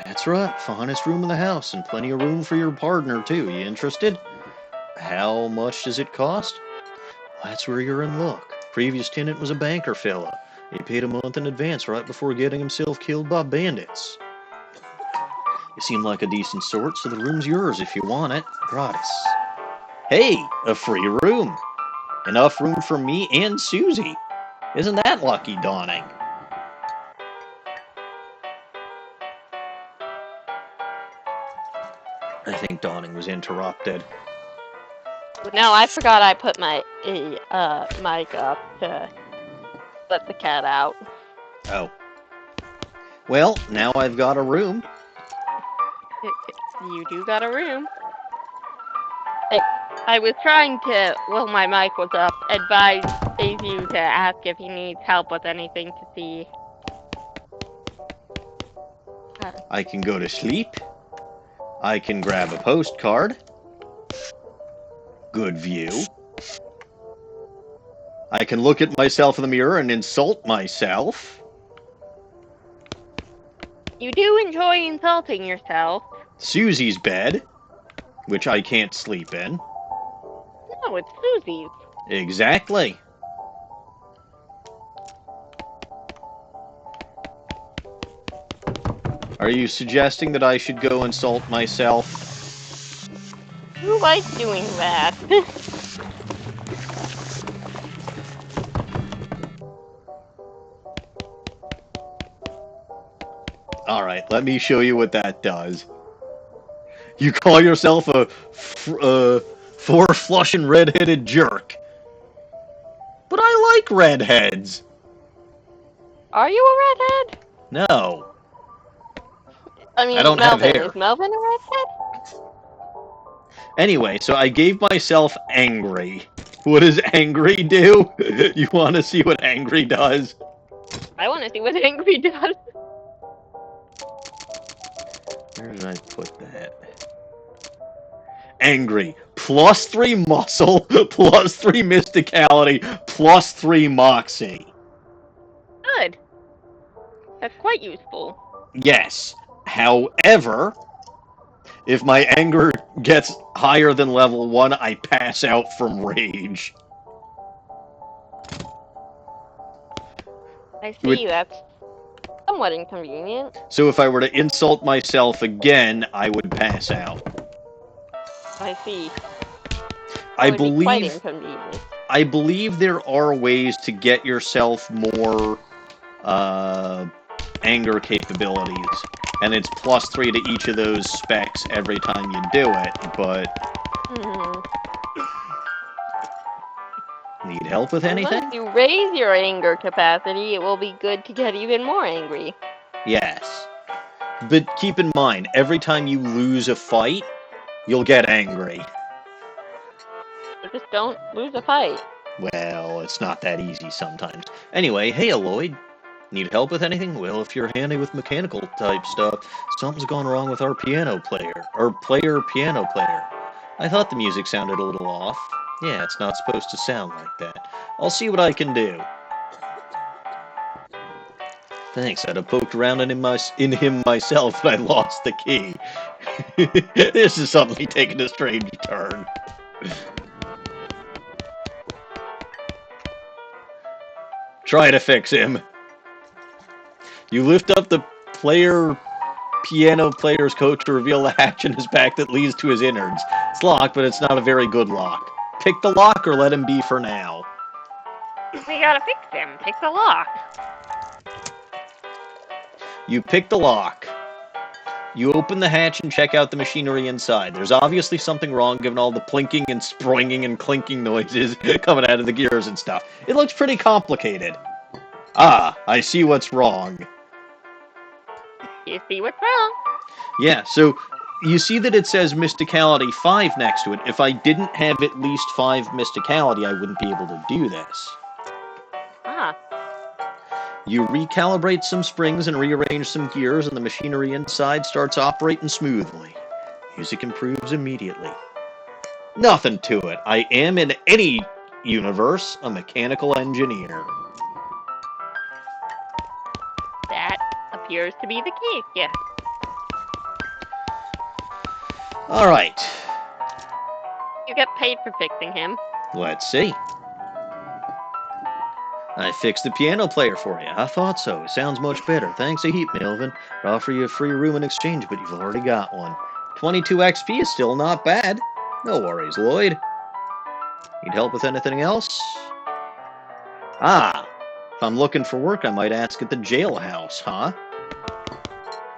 That's right, finest room in the house, and plenty of room for your partner, too. You interested? How much does it cost? That's where you're in luck. Previous tenant was a banker fella. He paid a month in advance right before getting himself killed by bandits. You seem like a decent sort, so the room's yours if you want it. Gratis. Hey, a free room. Enough room for me and Susie. Isn't that lucky, Dawning? I think Dawning was interrupted. No, I forgot I put my mic up to let the cat out. Oh. Well, now I've got a room. You do got a room. I was trying to, while my mic was up, advise you to ask if he needs help with anything to see. I can go to sleep. I can grab a postcard. Good view. I can look at myself in the mirror and insult myself. You do enjoy insulting yourself. Susie's bed, which I can't sleep in. No, it's Susie's. Exactly. Are you suggesting that I should go insult myself? Who likes doing that? Alright, let me show you what that does. You call yourself a four-flushing red-headed jerk. But I like redheads. Are you a redhead? No. I mean, I don't have hair. Is Melvin a redhead? Anyway, so I gave myself angry. What does angry do? You want to see what angry does? I want to see what angry does. Where did I put that? Angry. +3 muscle, +3 mysticality, +3 moxie. Good. That's quite useful. Yes. However, if my anger gets higher than level 1, I pass out from rage. I see, that's somewhat inconvenient. So if I were to insult myself again, I would pass out. I see. I That would be quite believe inconvenient. I believe there are ways to get yourself more anger capabilities, and it's +3 to each of those specs every time you do it, but... Need help with anything? Once you raise your anger capacity, it will be good to get even more angry. Yes. But keep in mind, every time you lose a fight, you'll get angry. So just don't lose a fight. Well, it's not that easy sometimes. Anyway, hey Aloyd. Need help with anything? Well, if you're handy with mechanical type stuff, something's gone wrong with our piano player. Or piano player. I thought the music sounded a little off. Yeah, it's not supposed to sound like that. I'll see what I can do. Thanks, I'd have poked around in him myself, but I lost the key. This is suddenly taking a strange turn. Try to fix him. You lift up the piano player's coat to reveal the hatch in his back that leads to his innards. It's locked, but it's not a very good lock. Pick the lock or let him be for now. We gotta fix him. Pick the lock. You pick the lock. You open the hatch and check out the machinery inside. There's obviously something wrong given all the plinking and springing and clinking noises coming out of the gears and stuff. It looks pretty complicated. Ah, I see what's wrong. You see what's wrong? Yeah, so you see that it says Mysticality 5 next to it. If I didn't have at least 5 Mysticality, I wouldn't be able to do this. Ah. You recalibrate some springs and rearrange some gears, and the machinery inside starts operating smoothly. Music improves immediately. Nothing to it. I am, in any universe, a mechanical engineer. That appears to be the case, yes. Alright. You get paid for fixing him. Let's see. I fixed the piano player for you. I thought so. Sounds much better. Thanks a heap, Melvin. I'll offer you a free room in exchange, but you've already got one. 22 XP is still not bad. No worries, Lloyd. Need help with anything else? Ah, if I'm looking for work, I might ask at the jailhouse, huh?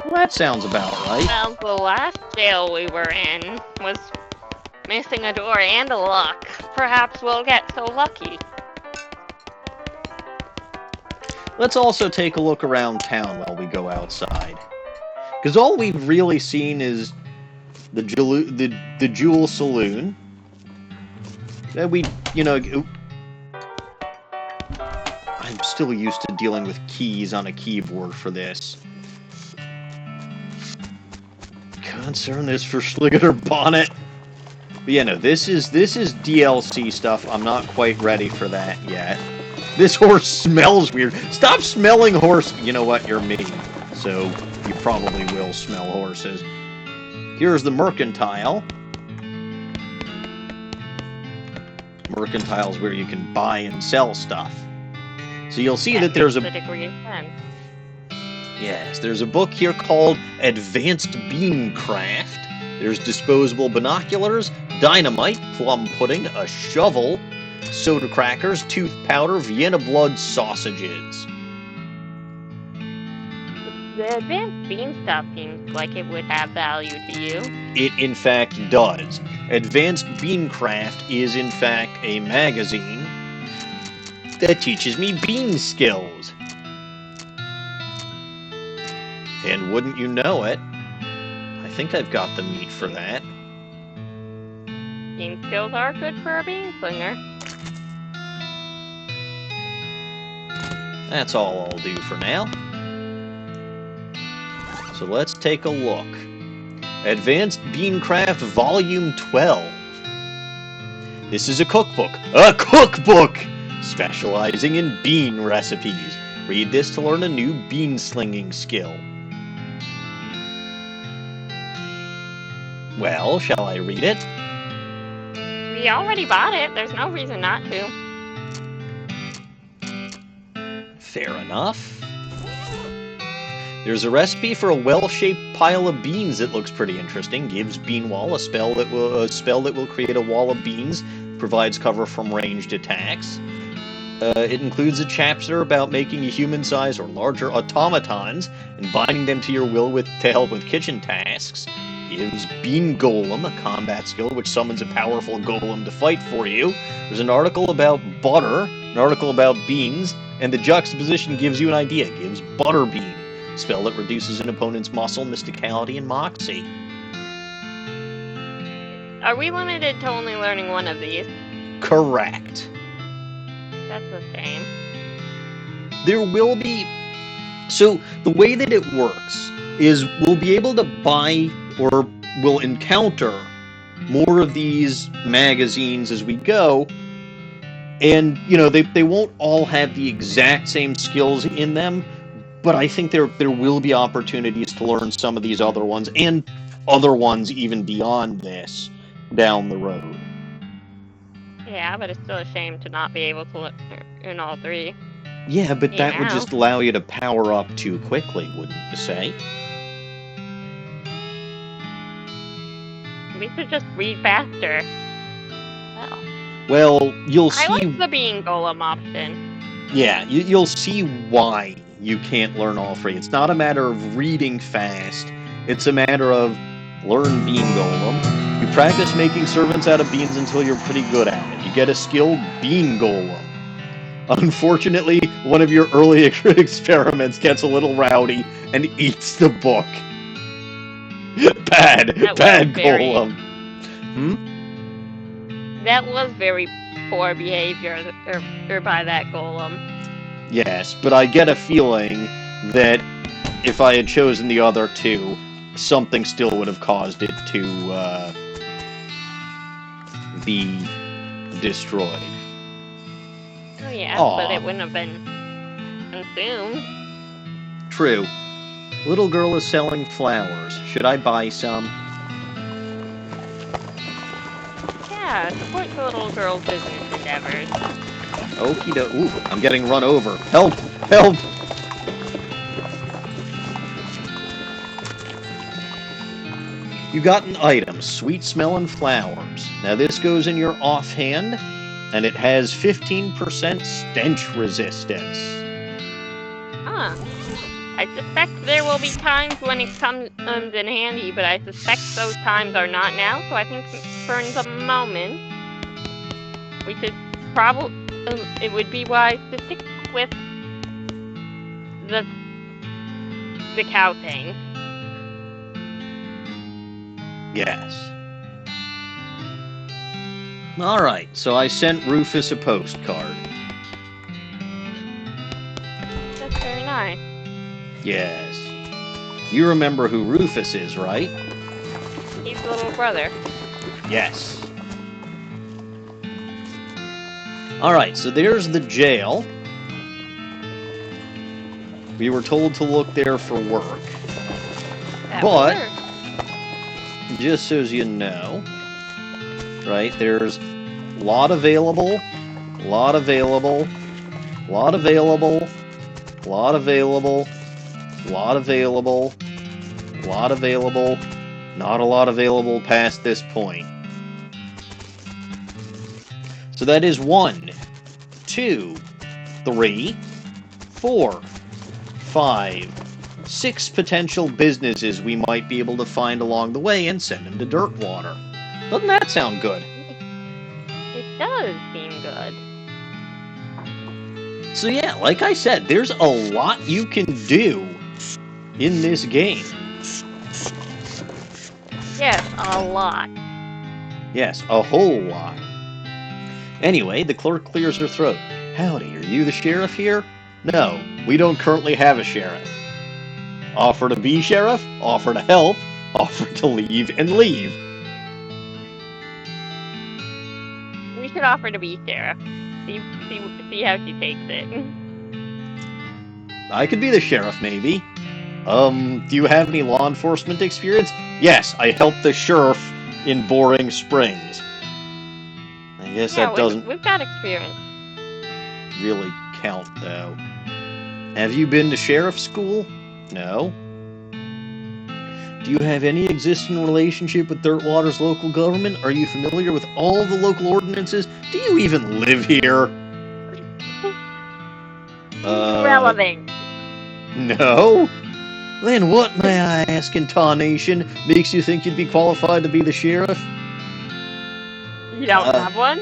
Well, that sounds about right. Well, the last jail we were in was missing a door and a lock. Perhaps we'll get so lucky. Let's also take a look around town while we go outside. Because all we've really seen is the Jewel Saloon. That we, I'm still used to dealing with keys on a keyboard for this. Concern this for Schligater Bonnet. But yeah, no, this is DLC stuff. I'm not quite ready for that yet. This horse smells weird. Stop smelling horse. You know what? You're me. So you probably will smell horses. Here's the mercantile. Mercantile's where you can buy and sell stuff. So you'll see that there's a... Yes, there's a book here called Advanced Beancraft. There's disposable binoculars, dynamite, plum pudding, a shovel, soda crackers, tooth powder, Vienna blood sausages. The advanced bean stuff seems like it would have value to you. It, in fact, does. Advanced Beancraft is, in fact, a magazine that teaches me bean skills. And wouldn't you know it, I think I've got the meat for that. Bean skills are good for a beanslinger. That's all I'll do for now. So let's take a look. Advanced Beancraft Volume 12. This is a cookbook. A cookbook! Specializing in bean recipes. Read this to learn a new bean slinging skill. Well, shall I read it? We already bought it. There's no reason not to. Fair enough. There's a recipe for a well-shaped pile of beans that looks pretty interesting. Gives Beanwall a spell that will create a wall of beans. Provides cover from ranged attacks. It includes a chapter about making a human-sized or larger automatons and binding them to your will to help with kitchen tasks. Gives Bean Golem a combat skill which summons a powerful golem to fight for you. There's an article about butter, an article about beans, and the juxtaposition gives you an idea. Gives Butterbean. Spell that reduces an opponent's muscle, mysticality, and moxie. Are we limited to only learning one of these? Correct. That's a shame. There will be... So, the way that it works is we'll be able to buy or we'll encounter more of these magazines as we go, and, they won't all have the exact same skills in them, but I think there will be opportunities to learn some of these other ones, and other ones even beyond this, down the road. Yeah, but it's still a shame to not be able to learn all three. Yeah, but that would just allow you to power up too quickly, wouldn't you say? We should just read faster. Well, you'll see... I like the Bean Golem option. Yeah, you'll see why you can't learn all three. It's not a matter of reading fast. It's a matter of learn bean golem. You practice making servants out of beans until you're pretty good at it. You get a skilled bean golem. Unfortunately, one of your early experiments gets a little rowdy and eats the book. Bad golem. That was very poor behavior by that golem. Yes, but I get a feeling that if I had chosen the other two, something still would have caused it to be destroyed. Oh yeah, but it wouldn't have been consumed. True. Little girl is selling flowers. Should I buy some? Yeah, support the little girl's business endeavors. Okie doke. Ooh, I'm getting run over. Help! Help! You got an item, sweet smelling flowers. Now this goes in your offhand, and it has 15% stench resistance. Huh. I suspect there will be times when it comes in handy, but I suspect those times are not now, so I think for the moment, we should probably, it would be wise to stick with the cow thing. Yes. Alright, so I sent Rufus a postcard. That's very nice. Yes. You remember who Rufus is, right? He's the little brother. Yes. Alright, so there's the jail. We were told to look there for work. But, just so you know, right, there's lot available, lot available, lot available, lot available, lot available, lot available, not a lot available past this point. So that is 1, 2, 3, 4, 5, 6 potential businesses we might be able to find along the way and send them to Dirtwater. Doesn't that sound good? It does seem good. So yeah, like I said, there's a lot you can do in this game. Yes, a lot. Yes, a whole lot. Anyway, the clerk clears her throat. Howdy, are you the sheriff here? No, we don't currently have a sheriff. Offer to be sheriff, offer to help, offer to leave, and leave. We should offer to be sheriff. See how she takes it. I could be the sheriff, maybe. Do you have any law enforcement experience? Yes, I helped the sheriff in Boring Springs. I guess that doesn't we've got experience. really count, though. Have you been to sheriff school? No. Do you have any existing relationship with Dirtwater's local government? Are you familiar with all the local ordinances? Do you even live here? Relevant. No? Then what, may I ask, in tarnation, makes you think you'd be qualified to be the sheriff? You don't have one?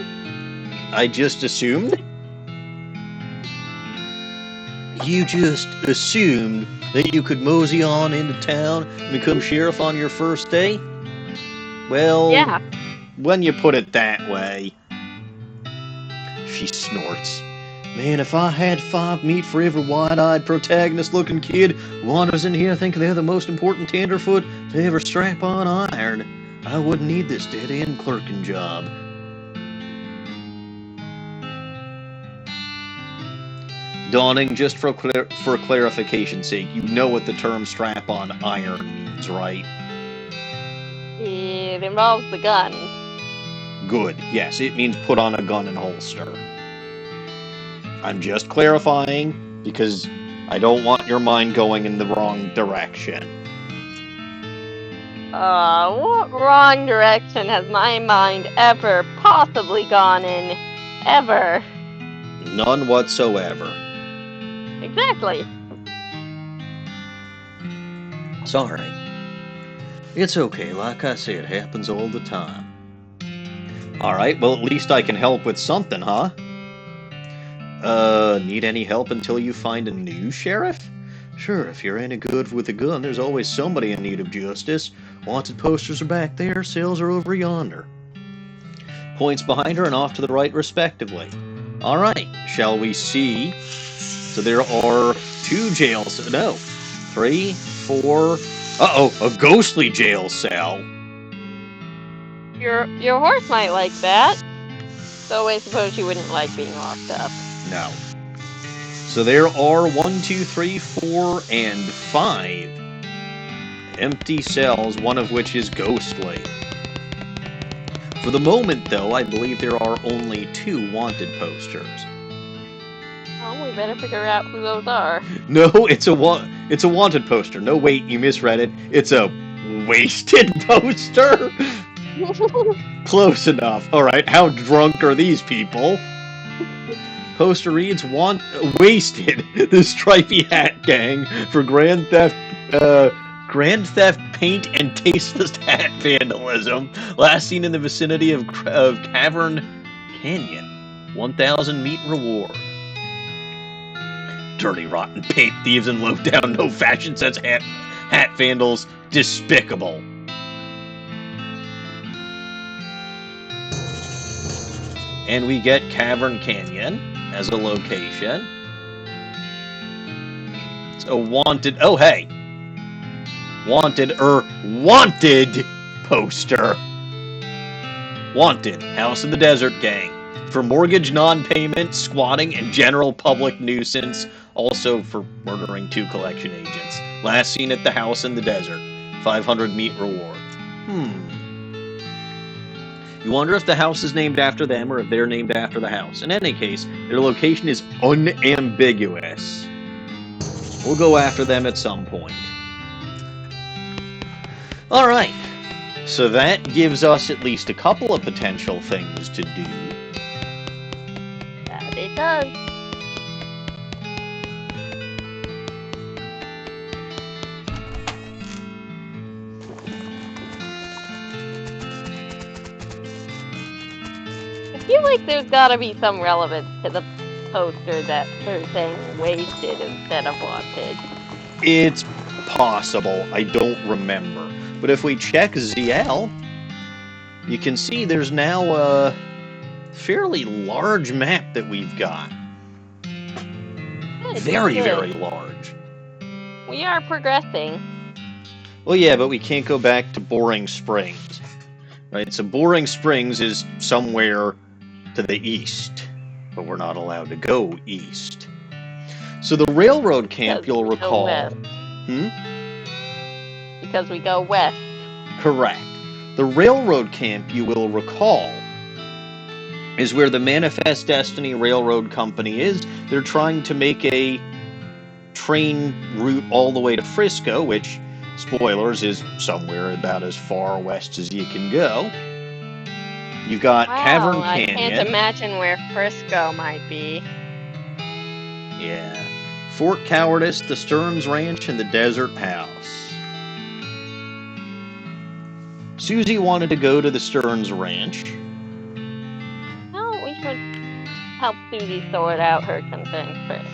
I just assumed. You just assumed that you could mosey on into town and become sheriff on your first day? Well, yeah. When you put it that way. She snorts. Man, if I had 5 meat for every wide-eyed protagonist-looking kid who wanders in here thinking they're the most important tenderfoot to ever strap on iron, I wouldn't need this dead-end clerking job. Dawning, just for clarification's sake, you know what the term strap-on iron means, right? It involves the gun. Good. Yes, it means put on a gun and holster. I'm just clarifying, because I don't want your mind going in the wrong direction. What wrong direction has my mind ever possibly gone in? Ever? None whatsoever. Exactly. Sorry. It's okay, like I say, it happens all the time. Alright, well, at least I can help with something, huh? Need any help until you find a new sheriff? Sure, if you're any good with a gun, there's always somebody in need of justice. Wanted posters are back there, sales are over yonder. Points behind her and off to the right, respectively. Alright, shall we see? So there are 2 jails. No, 3, 4. Uh-oh, a ghostly jail cell. Your horse might like that. So I suppose you wouldn't like being locked up. No. So there are 1, 2, 3, 4, and 5 empty cells, one of which is ghostly. For the moment, though, I believe there are only 2 wanted posters. Well, we better figure out who those are. No, it's a wanted poster. No, wait, you misread it. It's a wasted poster. Close enough. All right, how drunk are these people? Poster reads, wasted, the Stripey Hat Gang for grand theft paint and tasteless hat vandalism. Last seen in the vicinity of Cavern Canyon. 1,000 meat reward. Dirty, rotten paint thieves and low-down, no-fashion sense hat vandals. Despicable. And we get Cavern Canyon as a location. It's a wanted... Oh, hey! Wanted poster. Wanted, House in the Desert Gang. For mortgage non-payment, squatting, and general public nuisance. Also for murdering 2 collection agents. Last seen at the House in the Desert. 500 meat reward. You wonder if the house is named after them or if they're named after the house. In any case, their location is unambiguous. We'll go after them at some point. Alright, so that gives us at least a couple of potential things to do. That it does. I feel like there's gotta be some relevance to the poster that they're saying wasted instead of wanted. It's possible. I don't remember. But if we check ZL, you can see there's now a fairly large map that we've got. Very, very large. We are progressing. Well, yeah, but we can't go back to Boring Springs. Right? So Boring Springs is somewhere to the east, but we're not allowed to go east. So the railroad camp, you'll recall... Because we go west. Correct. The railroad camp, you will recall, is where the Manifest Destiny Railroad Company is. They're trying to make a train route all the way to Frisco, which, spoilers, is somewhere about as far west as you can go. You've got Cavern Canyon. I can't imagine where Frisco might be. Yeah. Fort Cowardice, the Stearns Ranch, and the Desert House. Susie wanted to go to the Stearns Ranch. Well, we should help Susie sort out her concerns first.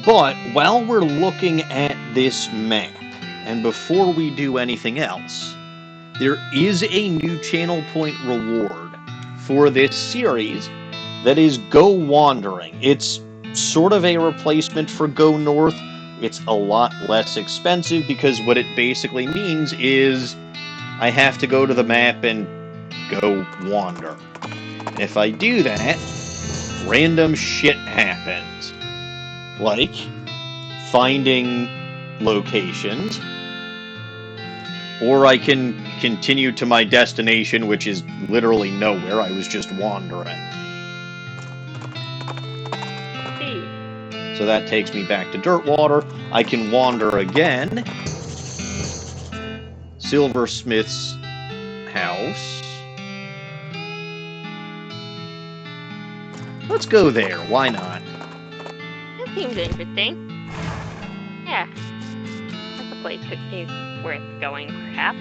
But while we're looking at this map, and before we do anything else, there is a new channel point reward for this series that is Go Wandering. It's sort of a replacement for Go North. It's a lot less expensive because what it basically means is I have to go to the map and go wander. If I do that, random shit happens. Like finding locations, or I can continue to my destination, which is literally nowhere. I was just wandering. So that takes me back to Dirtwater. I can wander again. Silversmith's house. Let's go there. Why not? That seems interesting. Yeah. That's a place that is worth going, perhaps.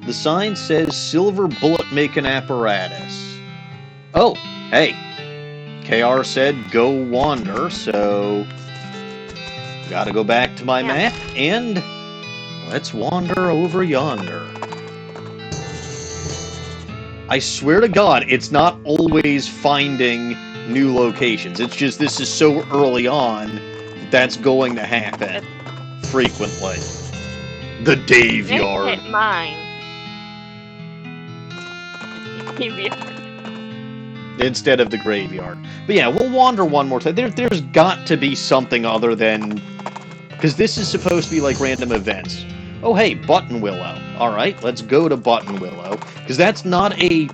The sign says silver bullet-making apparatus. Oh, hey. KR said go wander, so... Gotta go back to my map, and let's wander over yonder. I swear to God, it's not always finding new locations. It's just this is so early on that that's going to happen frequently. The Daveyard. Hit mine. Daveyard. Instead of the graveyard. But yeah, we'll wander one more time. There's got to be something other than... Because this is supposed to be like random events. Oh, hey, Button Willow. Alright, let's go to Button Willow. Because that's not a...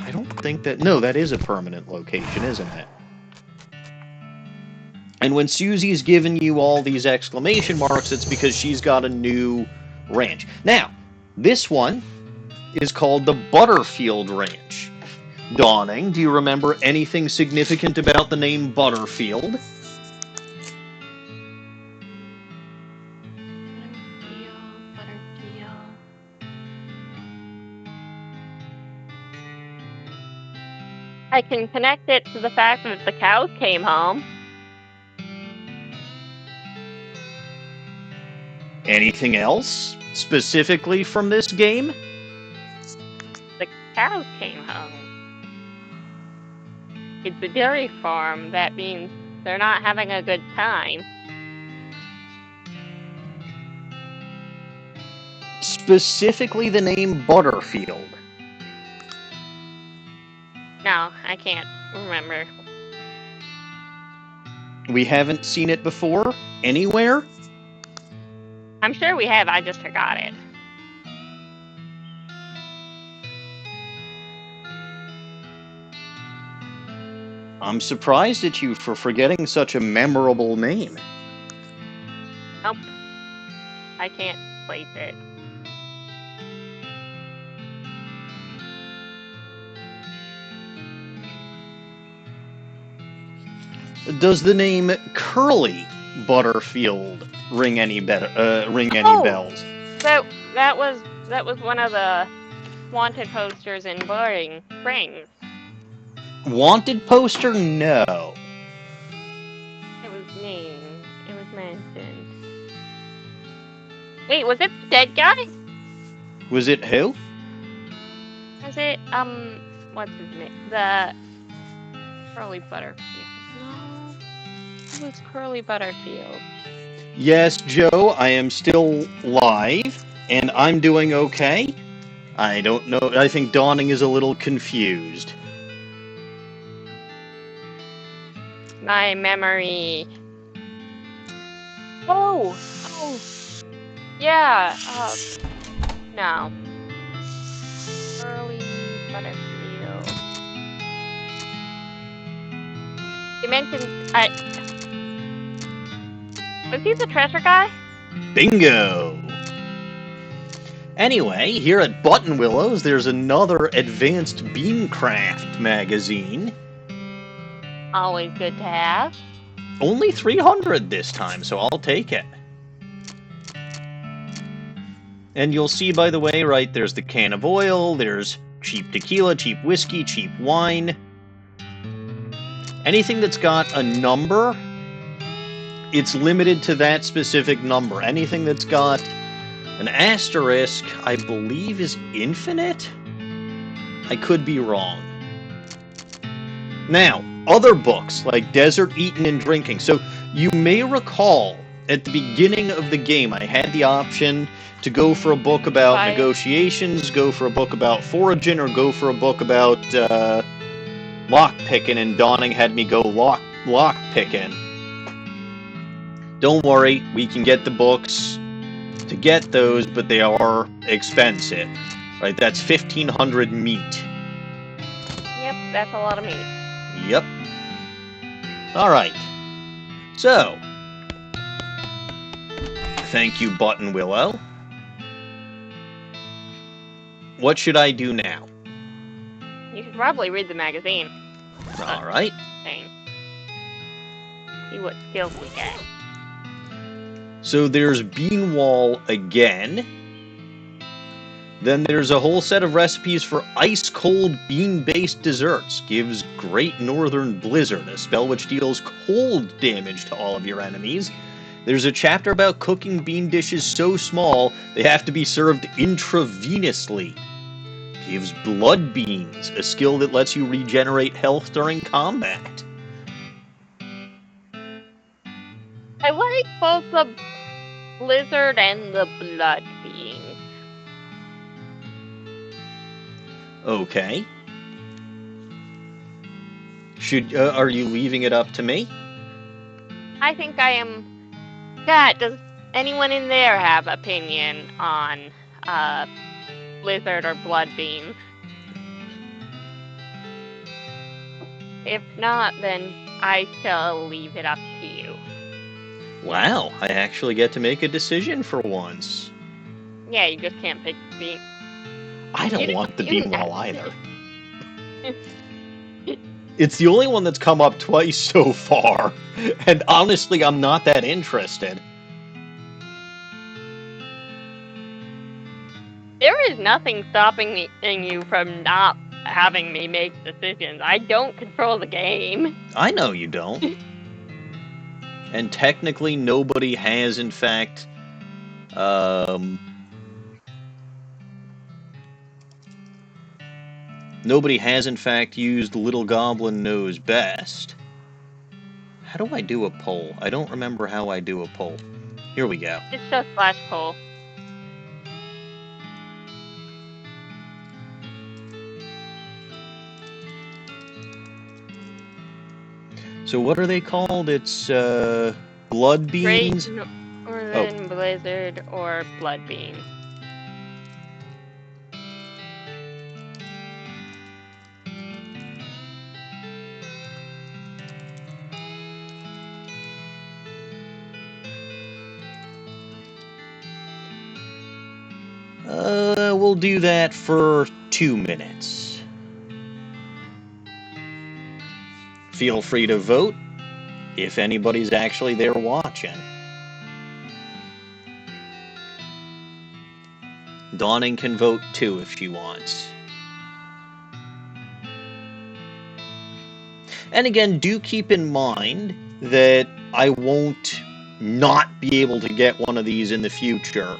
I don't think that... No, that is a permanent location, isn't it? And when Susie's giving you all these exclamation marks, it's because she's got a new ranch. Now, this one is called the Butterfield Ranch. Dawning, do you remember anything significant about the name Butterfield? I can connect it to the fact that the cows came home. Anything else specifically from this game? The cows came home. It's a dairy farm. That means they're not having a good time. Specifically the name Butterfield. No, I can't remember. We haven't seen it before? Anywhere? I'm sure we have, I just forgot it. I'm surprised at you for forgetting such a memorable name. Nope. I can't place it. Does the name Curly Butterfield ring any bells? That was one of the wanted posters in Boring Springs. Wanted poster? No. It was named. It was mentioned. Wait, was it the dead guy? Was it who? Was it what's his name? The Curly Butterfield. No, it was Curly Butterfield. Yes, Joe, I am still live, and I'm doing okay. I don't know, I think Dawning is a little confused. My memory. Oh, yeah. No. Curly Butterfield. You mentioned was he the treasure guy? Bingo! Anyway, here at Button Willows, there's another Advanced Beamcraft magazine. Always good to have. Only 300 this time, so I'll take it. And you'll see, by the way, right, there's the can of oil, there's cheap tequila, cheap whiskey, cheap wine. Anything that's got a number, it's limited to that specific number. Anything that's got an asterisk, I believe, is infinite? I could be wrong. Now, other books, like Desert Eating and Drinking. So, you may recall, at the beginning of the game, I had the option to go for a book about negotiations, go for a book about foraging, or go for a book about lockpicking, and Dawning had me go lockpicking. Don't worry, we can get the books to get those, but they are expensive. Right, that's 1,500 meat. Yep, that's a lot of meat. Yep. Alright. So, thank you, Button Willow. What should I do now? You should probably read the magazine. Alright. See what skills we get. So there's Beanwall again. Then there's a whole set of recipes for ice-cold bean-based desserts. Gives Great Northern Blizzard, a spell which deals cold damage to all of your enemies. There's a chapter about cooking bean dishes so small they have to be served intravenously. Gives Blood Beans, a skill that lets you regenerate health during combat. I like both the Blizzard and the Blood Beans. Okay. Are you leaving it up to me? I think I am. God, does anyone in there have opinion on Blizzard or Blood Beans? If not, then I shall leave it up to you. Wow, I actually get to make a decision for once. Yeah, you just can't pick bean. I don't want the bean wall either. It's the only one that's come up twice so far, and honestly, I'm not that interested. There is nothing stopping you from not having me make decisions. I don't control the game. I know you don't. And technically, nobody has, in fact, nobody has, in fact, used Little Goblin Knows Best. How do I do a poll? I don't remember how I do a poll. Here we go. It's just slash poll. So what are they called? It's, Blood Beans? Great Northern Blizzard or Blood Beans. We'll do that for 2 minutes. Feel free to vote if anybody's actually there watching. Dawning can vote too if she wants. And again, do keep in mind that I won't not be able to get one of these in the future.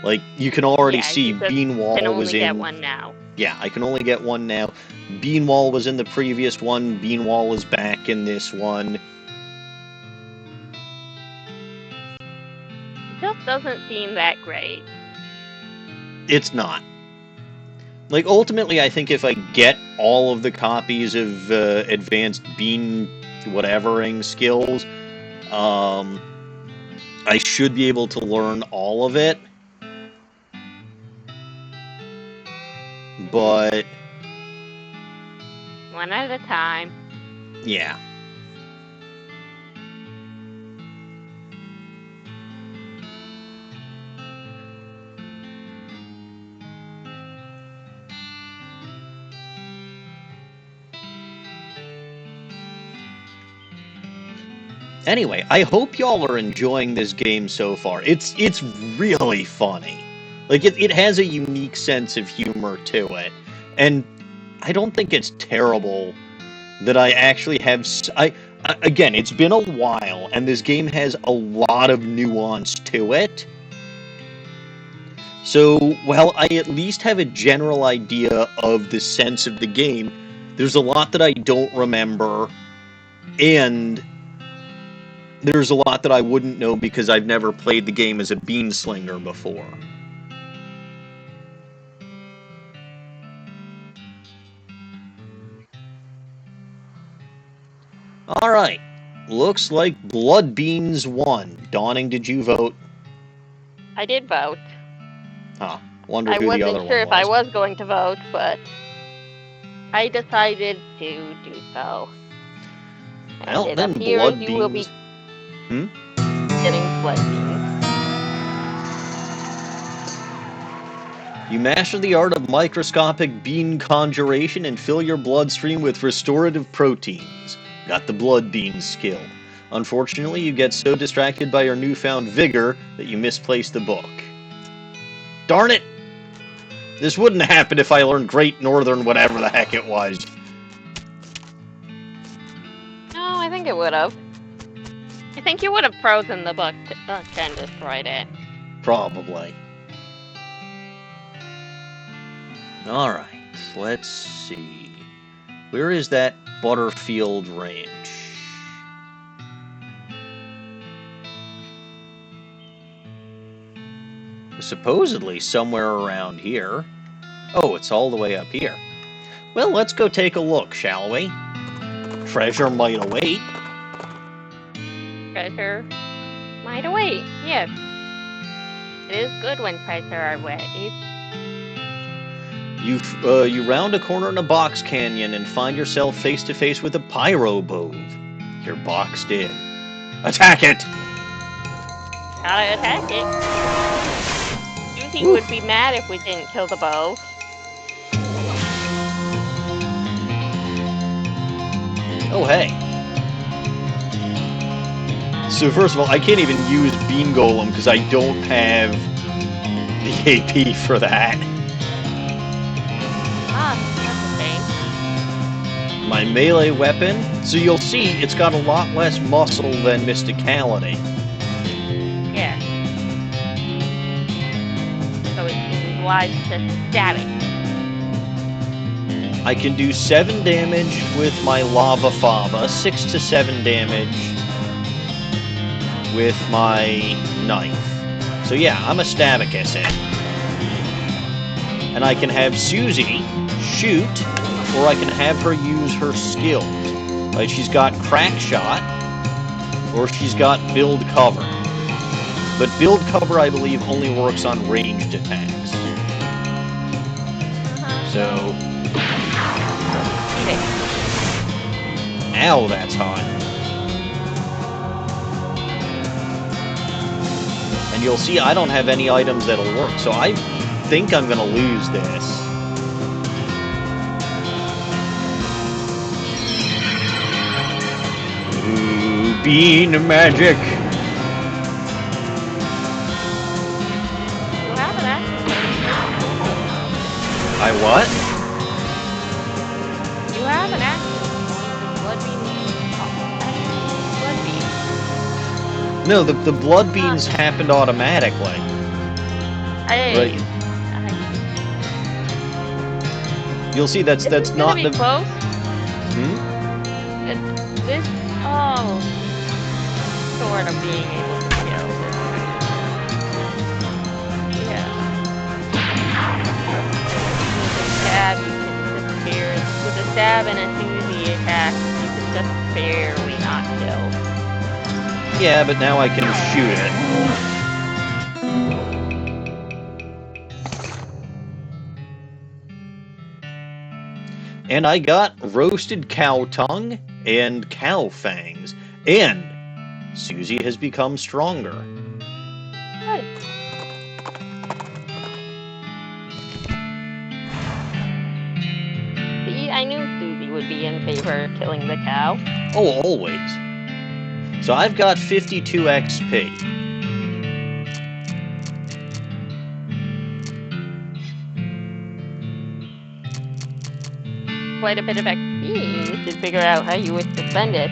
Like, you can already see Beanwall was in... I can only get one now. Yeah, I can only get one now. Beanwall was in the previous one. Beanwall is back in this one. It just doesn't seem that great. It's not. Like, ultimately, I think if I get all of the copies of advanced bean whatevering skills, I should be able to learn all of it. But... one at a time. Yeah. Anyway, I hope y'all are enjoying this game so far. It's really funny. Like, it has a unique sense of humor to it. And I don't think it's terrible that I actually have... again, it's been a while, and this game has a lot of nuance to it. So, while I at least have a general idea of the sense of the game, there's a lot that I don't remember, and there's a lot that I wouldn't know because I've never played the game as a beanslinger before. Alright, looks like Blood Beans won. Dawning, did you vote? I did vote. Huh, wonder who the other one was. I wasn't sure if I was going to vote, but I decided to do so. Well, then Blood Beans... you will be getting Blood Beans. You master the art of microscopic bean conjuration and fill your bloodstream with restorative proteins. Got the Blood Beans skill. Unfortunately, you get so distracted by your newfound vigor that you misplace the book. Darn it! This wouldn't happen if I learned Great Northern whatever the heck it was. No, I think it would have. I think you would have frozen the book and destroyed it. Probably. Alright, let's see. Where is that Butterfield Ranch? Supposedly somewhere around here. Oh, it's all the way up here. Well, let's go take a look, shall we? Treasure might await. Treasure might await, yes. It is good when treasure awaits. You round a corner in a box canyon and find yourself face to face with a pyro bove. You're boxed in. Attack it! Gotta attack it. Susie would be mad if we didn't kill the bow. Oh, hey. So first of all, I can't even use Bean Golem because I don't have the AP for that. Ah, that's a shame. My melee weapon, so you'll see it's got a lot less muscle than Mysticality. Yeah. So it lies to stabbing. I can do 7 damage with my Lava Fava, 6 to 7 damage with my knife. So yeah, I'm a Stabicus. And I can have Susie shoot, or I can have her use her skills. Like she's got Crack Shot, or she's got Build Cover. But Build Cover, I believe, only works on ranged attacks. So... Ow, that's hot. And you'll see I don't have any items that'll work, so I think I'm gonna lose this. Ooh, bean magic! You have an action. I what? You have an action. No, the blood beans happened automatically. Right. You'll see that's not the. Close. Hmm? This sort of being able to kill. Yeah. With a stab, you can just barely. With a stab and a Susie attack, you can just barely not kill. Yeah, but now I can shoot it. And I got roasted cow tongue and cow fangs. And Susie has become stronger. Good. See, I knew Susie would be in favor of killing the cow. Oh, always. So I've got 52 XP. Quite a bit of XP. You should figure out how you wish to spend it.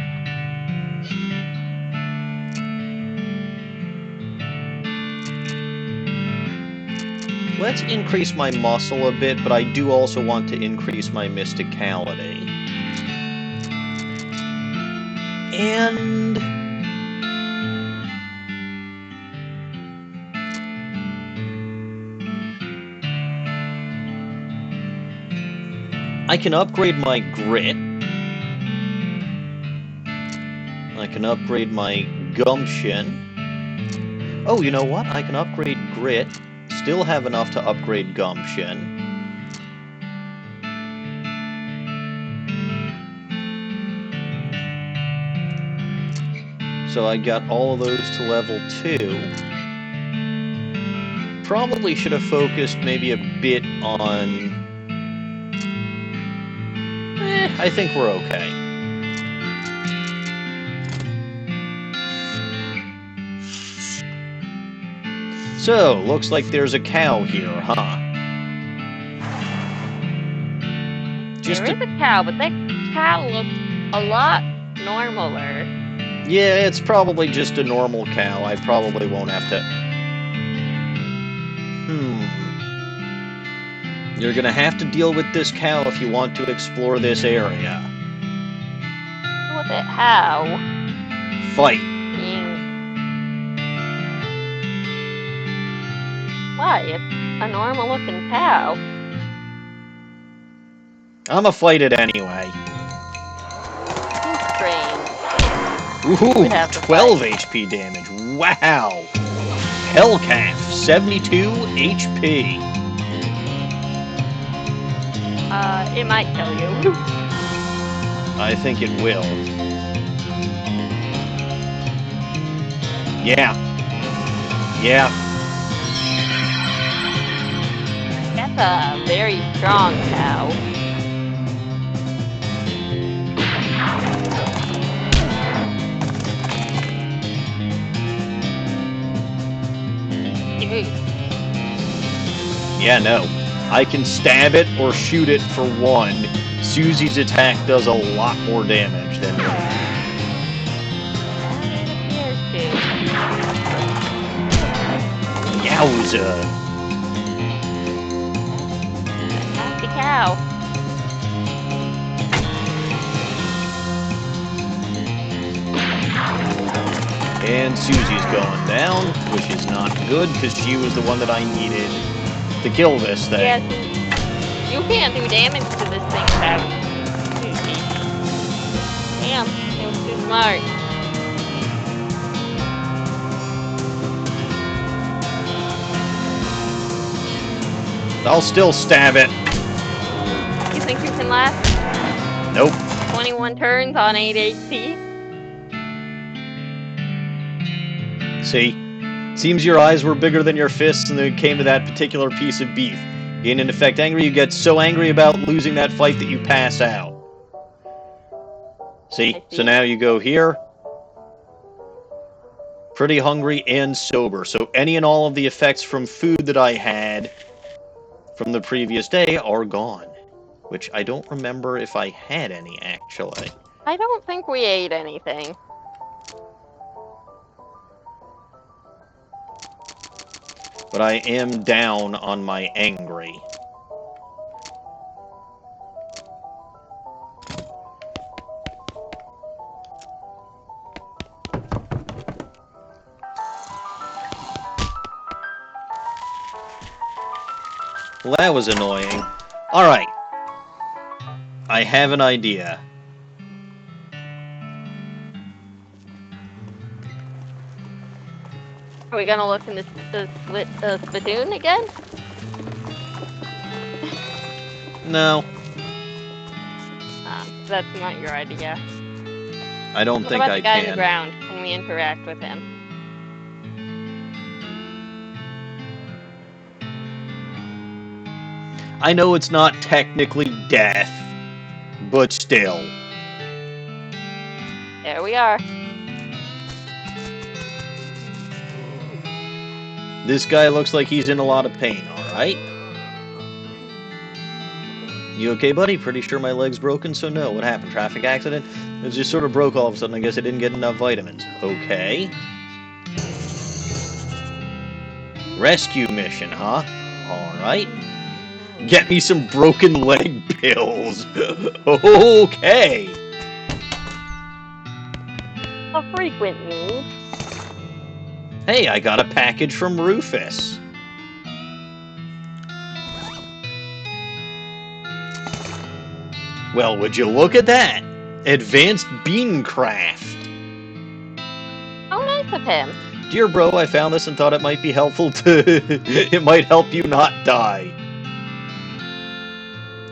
Let's increase my muscle a bit, but I do also want to increase my mysticality. And... I can upgrade my grit. I can upgrade my gumption. Oh, you know what? I can upgrade grit. Still have enough to upgrade gumption. So I got all of those to level 2. Probably should have focused maybe a bit on... I think we're okay. So, looks like there's a cow here, huh? Just there is a cow, but that cow looks a lot normaler. Yeah, it's probably just a normal cow. I probably won't have to... You're gonna have to deal with this cow if you want to explore this area. With it, how? Fight. Why? It's a normal-looking cow. I'ma fight it anyway. Strange. Ooh, 12 HP damage. Wow. Hellcalf, 72 HP. It might kill you. I think it will. Yeah. Yeah. That's a very strong cow. Yeah, no. I can stab it or shoot it for one. Susie's attack does a lot more damage than me. Yowza. Nasty cow. And Susie's going down, which is not good, because she was the one that I needed to kill this thing. Yes, you can't do damage to this thing without Susie. Damn, it was too smart. I'll still stab it. You think you can last? Nope. 21 turns on 8 HP? See? Seems your eyes were bigger than your fists and it came to that particular piece of beef. Gain in effect angry, you get so angry about losing that fight that you pass out. See? So now you go here. Pretty hungry and sober. So any and all of the effects from food that I had from the previous day are gone. Which I don't remember if I had any, actually. I don't think we ate anything. But I am down on my angry. Well, that was annoying. Alright. I have an idea. Are we gonna look in the spittoon again? No. That's not your idea. I don't think What about I the guy can. on the ground? Can we interact with him? I know it's not technically death, but still. There we are. This guy looks like he's in a lot of pain, alright? You okay, buddy? Pretty sure my leg's broken, so no. What happened? Traffic accident? It just sort of broke all of a sudden. I guess I didn't get enough vitamins. Okay. Rescue mission, huh? Alright. Get me some broken leg pills. Okay. A frequent move. Hey, I got a package from Rufus. Well, would you look at that? Advanced bean craft. How nice of him. Dear bro, I found this and thought it might be helpful to... it might help you not die.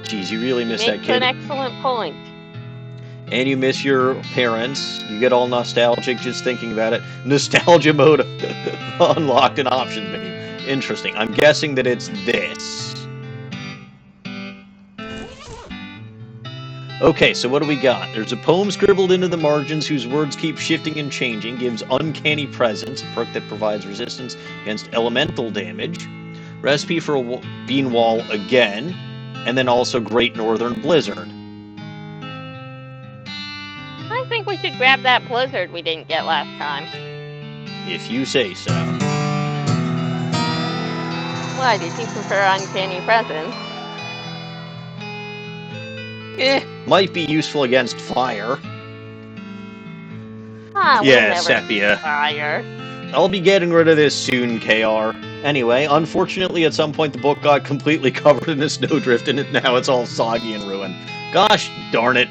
Jeez, you really miss that Makes kid. an excellent point. And you miss your parents. You get all nostalgic just thinking about it. Nostalgia mode unlocked in options menu. Interesting. I'm guessing that it's this. Okay, so what do we got? There's a poem scribbled into the margins whose words keep shifting and changing, gives uncanny presence, a perk that provides resistance against elemental damage. Recipe for a bean wall again. and then also Great Northern Blizzard. I think we should grab that blizzard we didn't get last time. If you say so. Why, did you prefer Uncanny Presence? Might be useful against fire. Yeah, Sepia. Fire. I'll be getting rid of this soon, KR. Anyway, unfortunately, at some point the book got completely covered in a snowdrift, and now it's all soggy and ruined. Gosh darn it.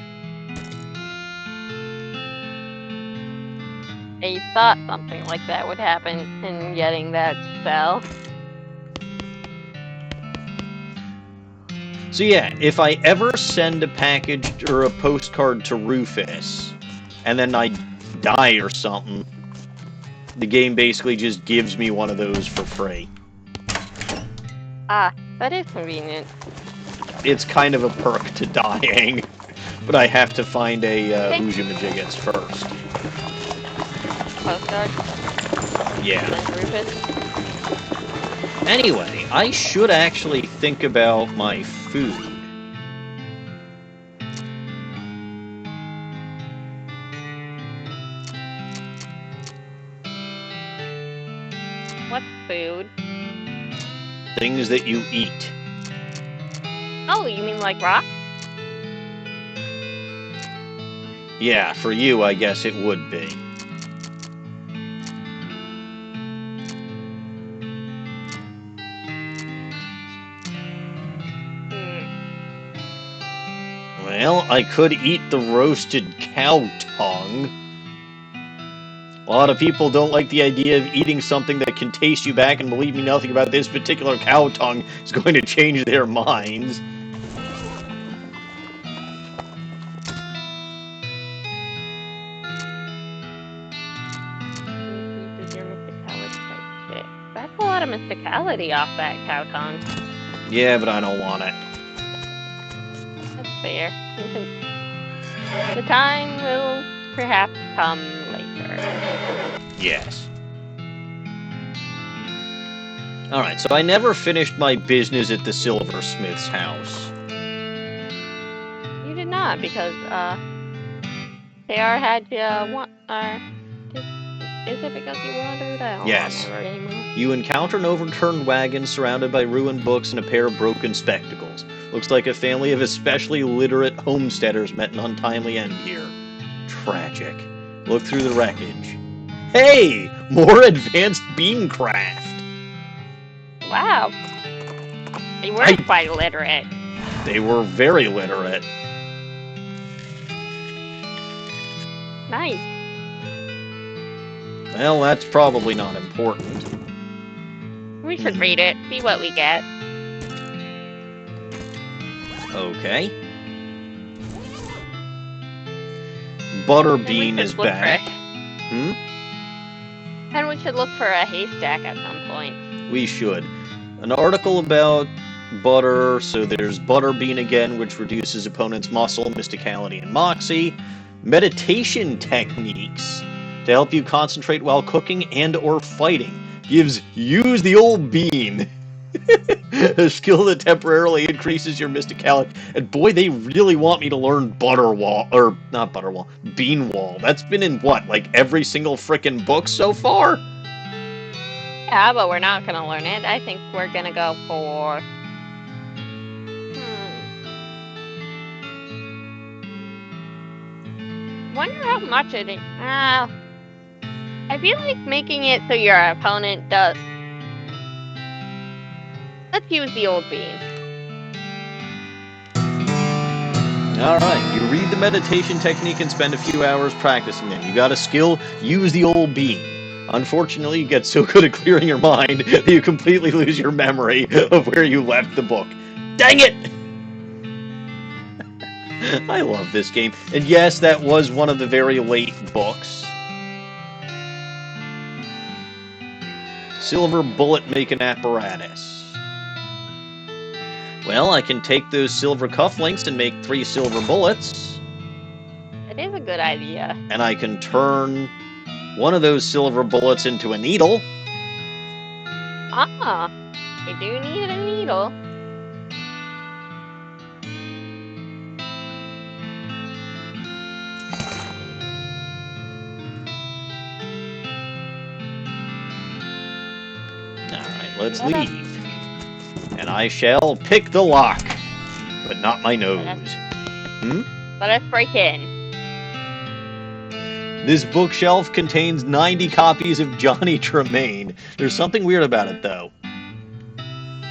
I thought something like that would happen in getting that spell. So yeah, if I ever send a package or a postcard to Rufus, and then I die or something, the game basically just gives me one of those for free. Ah, that is convenient. It's kind of a perk to dying, but I have to find a Hoojamajiggets first. Postcard? Yeah. Rufus? Anyway, I should actually think about my food. What food? Things that you eat. Oh, you mean like rock? Yeah, for you, I guess it would be. Well, I could eat the roasted cow tongue. A lot of people don't like the idea of eating something that can taste you back, and believe me, nothing about this particular cow tongue is going to change their minds. That's a lot of mysticality off that cow tongue. Yeah, but I don't want it. That's fair. The time will perhaps come later. Yes. Alright, so I never finished my business at the silversmith's house. You did not, because, KR had you is it because you wandered out? Yes. Anymore. You encounter an overturned wagon surrounded by ruined books and a pair of broken spectacles. Looks like a family of especially literate homesteaders met an untimely end here. Tragic. Look through the wreckage. Hey! More advanced beancraft! Wow. They were quite literate. They were very literate. Nice. Well, that's probably not important. We should read it, see what we get. Okay. Butterbean is back. And we should look for a haystack at some point. We should. An article about butter, so there's Butterbean again, which reduces opponents' muscle, mysticality, and moxie. Meditation techniques to help you concentrate while cooking and or fighting. Gives use the old bean. A skill that temporarily increases your mysticality. And boy, they really want me to learn Butterwall, or not Butterwall, Beanwall. That's been in what, like every single frickin' book so far? Yeah, but we're not gonna learn it. I think we're gonna go for... Wonder how much it is. I feel like making it so your opponent does... Let's use the old bean. Alright, you read the meditation technique and spend a few hours practicing it. You got a skill, use the old bean. Unfortunately, you get so good at clearing your mind that you completely lose your memory of where you left the book. Dang it! I love this game. And yes, that was one of the very late books. Silver bullet making apparatus. Well, I can take those silver cufflinks and make 3 silver bullets. That is a good idea. And I can turn one of those silver bullets into a needle. Ah, I do need a needle. let's leave. And I shall pick the lock, but not my nose. Let us break in. This bookshelf contains 90 copies of Johnny Tremaine. There's something weird about it, though.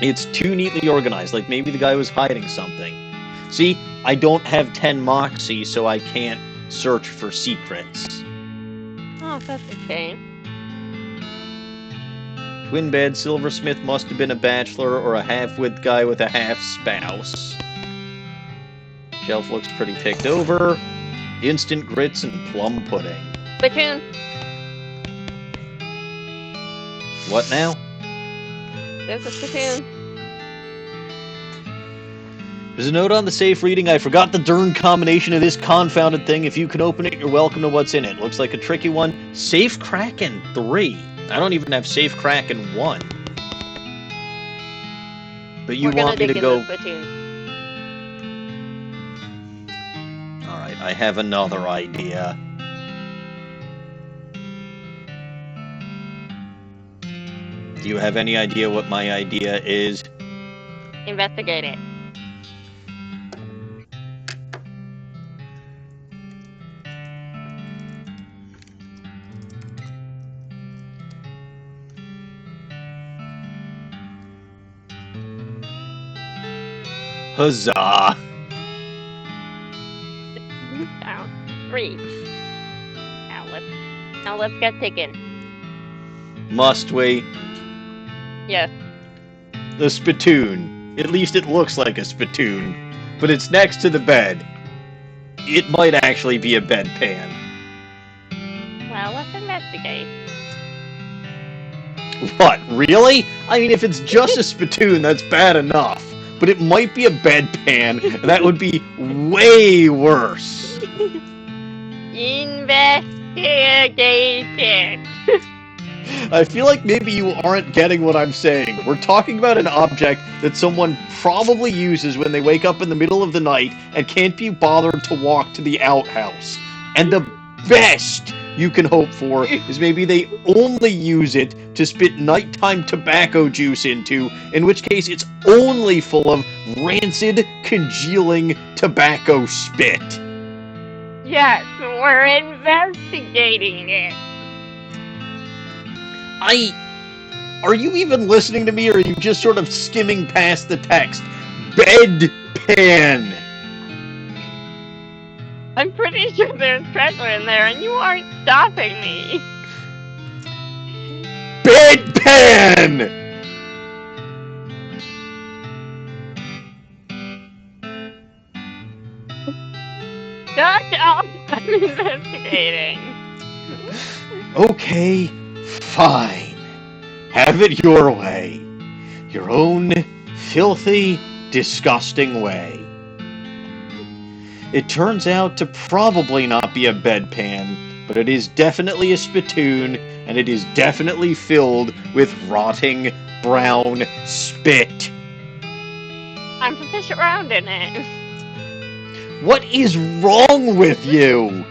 It's too neatly organized, like maybe the guy was hiding something. See, I don't have 10 Moxie, so I can't search for secrets. Oh, that's a shame. Twin bed, silversmith must have been a bachelor or a half-wit guy with a half-spouse. Shelf looks pretty picked over. Instant grits and plum pudding. Spittoon. What now? There's a spittoon. There's a note on the safe reading, I forgot the darn combination of this confounded thing. If you can open it, you're welcome to what's in it. Looks like a tricky one. Safe Kraken 3. I don't even have Safe Kraken 1. But you want me to go... Alright, I have another idea. Do you have any idea what my idea is? Investigate it. Huzzah! Down. 3. Now let's get taken. Must we? Yes. The spittoon. At least it looks like a spittoon. But it's next to the bed. It might actually be a bedpan. Well, let's investigate. What, really? I mean, if it's just a spittoon, that's bad enough. But it might be a bedpan, and that would be way worse. Investigation. I feel like maybe you aren't getting what I'm saying. We're talking about an object that someone probably uses when they wake up in the middle of the night and can't be bothered to walk to the outhouse. And the best you can hope for is maybe they only use it to spit nighttime tobacco juice into, in which case it's only full of rancid, congealing tobacco spit. Yes, we're investigating it. Are you even listening to me, or are you just sort of skimming past the text? Bedpan! I'm pretty sure there's treasure in there, and you aren't stopping me. Bedpan! Shut up! I'm investigating. Okay, fine. Have it your way. Your own filthy, disgusting way. It turns out to probably not be a bedpan, but it is definitely a spittoon, and it is definitely filled with rotting, brown spit. I'm to fish around in it. What is wrong with you?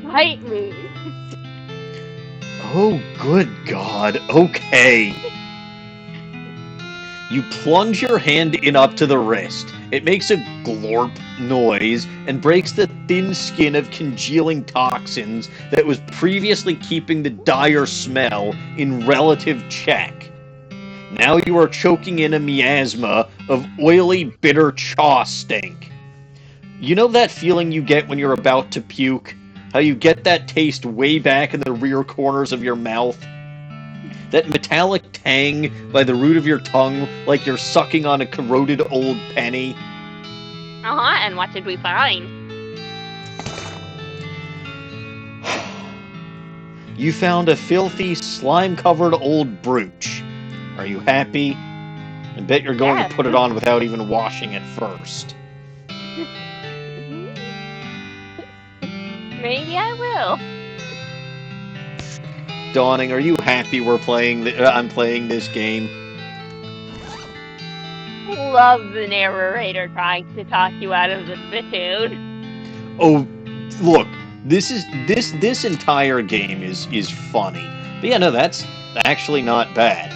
Bite me. Oh, good God. Okay. You plunge your hand in up to the wrist. It makes a glorp noise and breaks the thin skin of congealing toxins that was previously keeping the dire smell in relative check. Now you are choking in a miasma of oily, bitter chaw stink. You know that feeling you get when you're about to puke? How you get that taste way back in the rear corners of your mouth? That metallic tang by the root of your tongue, like you're sucking on a corroded old penny? Uh-huh, and what did we find? You found a filthy, slime-covered old brooch. Are you happy? I bet you're going to put it on without even washing it first. Maybe I will. Dawning, are you happy we're playing? I'm playing this game. I love the narrator trying to talk you out of the spittoon. Oh, look, This entire game is funny. But yeah, no, that's actually not bad.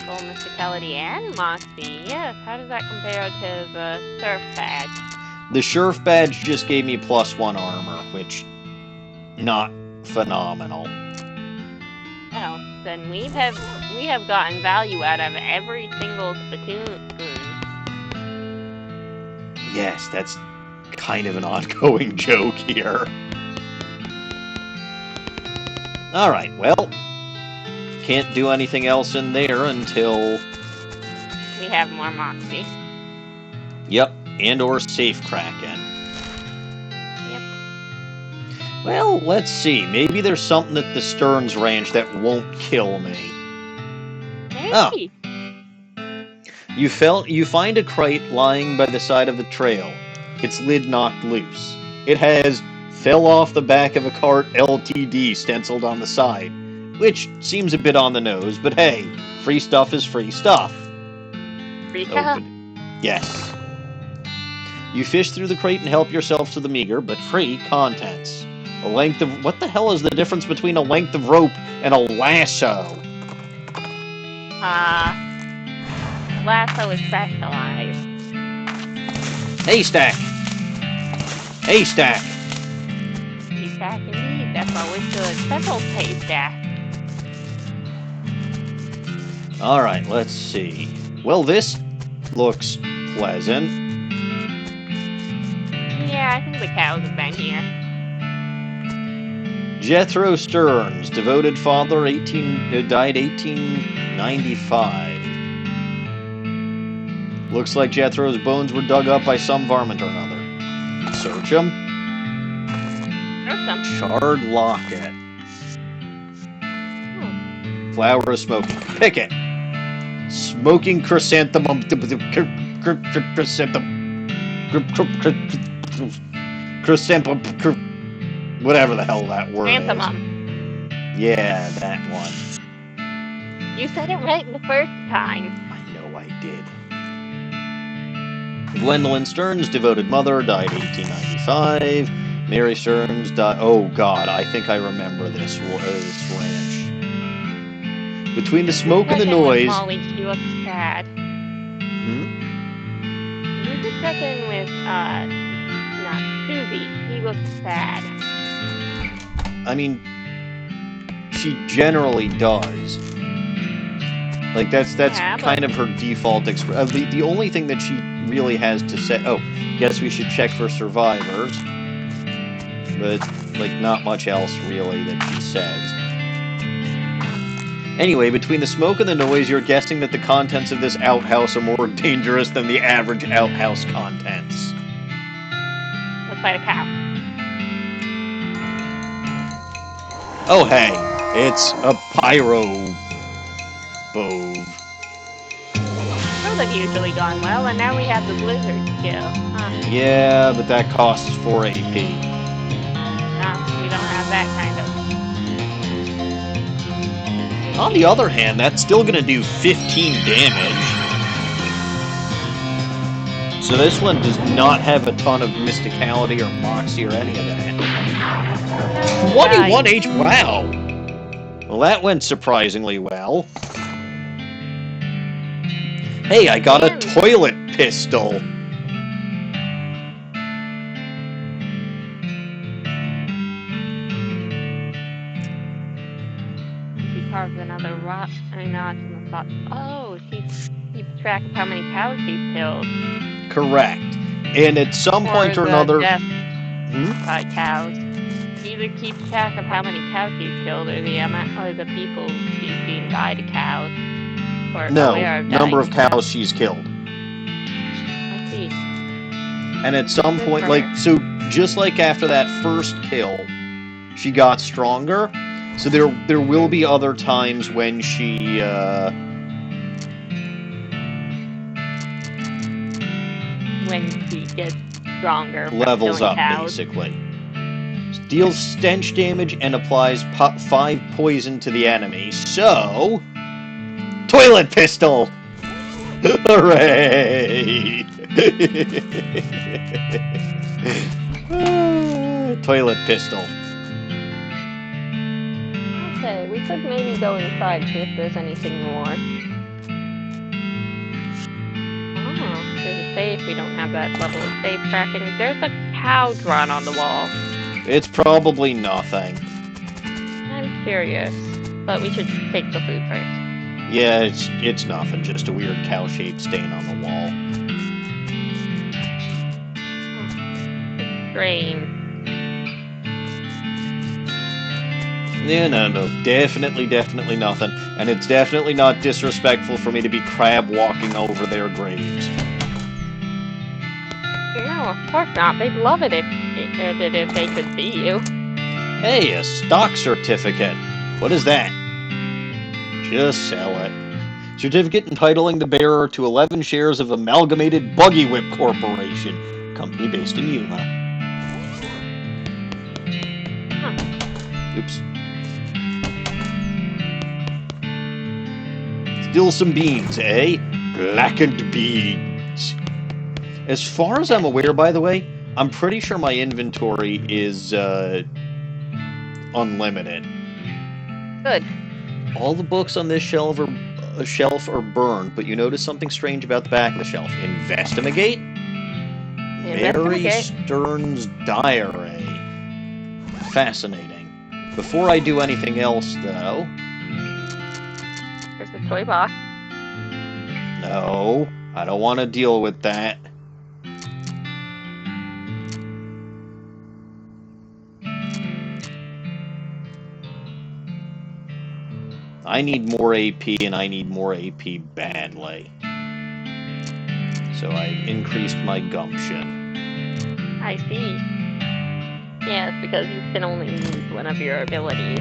Gold Mysticality and Moxie, yes. How does that compare to the Surf Badge? The Sheriff Badge just gave me +1 armor, which not phenomenal. Well, then we have gotten value out of every single spittoon. Yes, that's kind of an ongoing joke here. Alright, well, can't do anything else in there until... We have more Moxie. Yep, and or safe Kraken. Yep. Well, let's see. Maybe there's something at the Stearns Ranch that won't kill me. Maybe. You find a crate lying by the side of the trail. Its lid knocked loose. It has "fell off the back of a cart LTD" stenciled on the side, which seems a bit on the nose, but hey, free stuff is free stuff. Free stuff? Yes. You fish through the crate and help yourself to the meager, but free contents. A length of... What the hell is the difference between a length of rope and a lasso? Lasso is specialized. Haystack! Haystack! Haystack indeed, that's always good. Special haystack. Alright, let's see. Well, this looks pleasant. Yeah, I think the cows have been here. Jethro Stearns, devoted father, died 1895. Looks like Jethro's bones were dug up by some varmint or another. Search them. There's some. Charred locket. Flower of smoking. Pick it. Smoking chrysanthemum. Chrysanthemum. Whatever the hell that word Chrysanthemum. is. Yeah, that one. You said it right the first time. I know I did. Gwendolyn Stearns, devoted mother, died 1895. Mary Stearns died... Oh, God, I think I remember this ranch. Between the smoke and the noise... Molly, she looks sad. You just check in with, not Susie. He looks sad. I mean, she generally does. Like, that's Yeah, kind of her default expression. The only thing that she really has to say... Oh, guess we should check for survivors. But, like, not much else, really, that she says. Anyway, between the smoke and the noise, you're guessing that the contents of this outhouse are more dangerous than the average outhouse contents. Let's fight a cow. Oh, hey, it's a pyro bove. Those have usually gone well, and now we have the blizzard skill. Huh? Yeah, but that costs 4 AP. No, we don't have that kind of... On the other hand, that's still going to do 15 damage. So this one does not have a ton of mysticality or moxie or any of that. 21 H. Wow! Well, that went surprisingly well. Hey, I got a toilet pistol. She carved another rock. Notch in the spot. Oh, she keeps track of how many cows she's killed. Correct. And at some point or another... By cows. She either keeps track of how many cows she's killed or the people she's seen die to cows. Or no, number of cows she's killed. I see. And at some point, like, so just like after that first kill, she got stronger. So there will be other times when she gets stronger, levels up cows. basically. Deals stench damage and applies 5 poison to the enemy. So, toilet pistol! Hooray! toilet pistol. Okay, we could maybe go inside, see if there's anything more. Oh, there's a safe. We don't have that level of safe tracking. There's a cow drawn on the wall. It's probably nothing. I'm curious, but we should take the food first. Yeah, it's nothing. Just a weird cow-shaped stain on the wall. Strange. Yeah, no, definitely nothing. And it's definitely not disrespectful for me to be crab walking over their graves. No, of course not. They'd love it if they could see you. Hey, a stock certificate. What is that? Just sell it. Certificate entitling the bearer to 11 shares of Amalgamated Buggy Whip Corporation, company based in Yuma. Oops. Still some beans, eh? Blackened beans. As far as I'm aware, by the way, I'm pretty sure my inventory is unlimited. Good. All the books on this shelf are burned, but you notice something strange about the back of the shelf. Investigate? Mary Stern's diary. Fascinating. Before I do anything else, though... There's a toy box. No, I don't want to deal with that. I need more AP, and I need more AP badly. So I've increased my gumption. I see. Yes, because you can only use one of your abilities.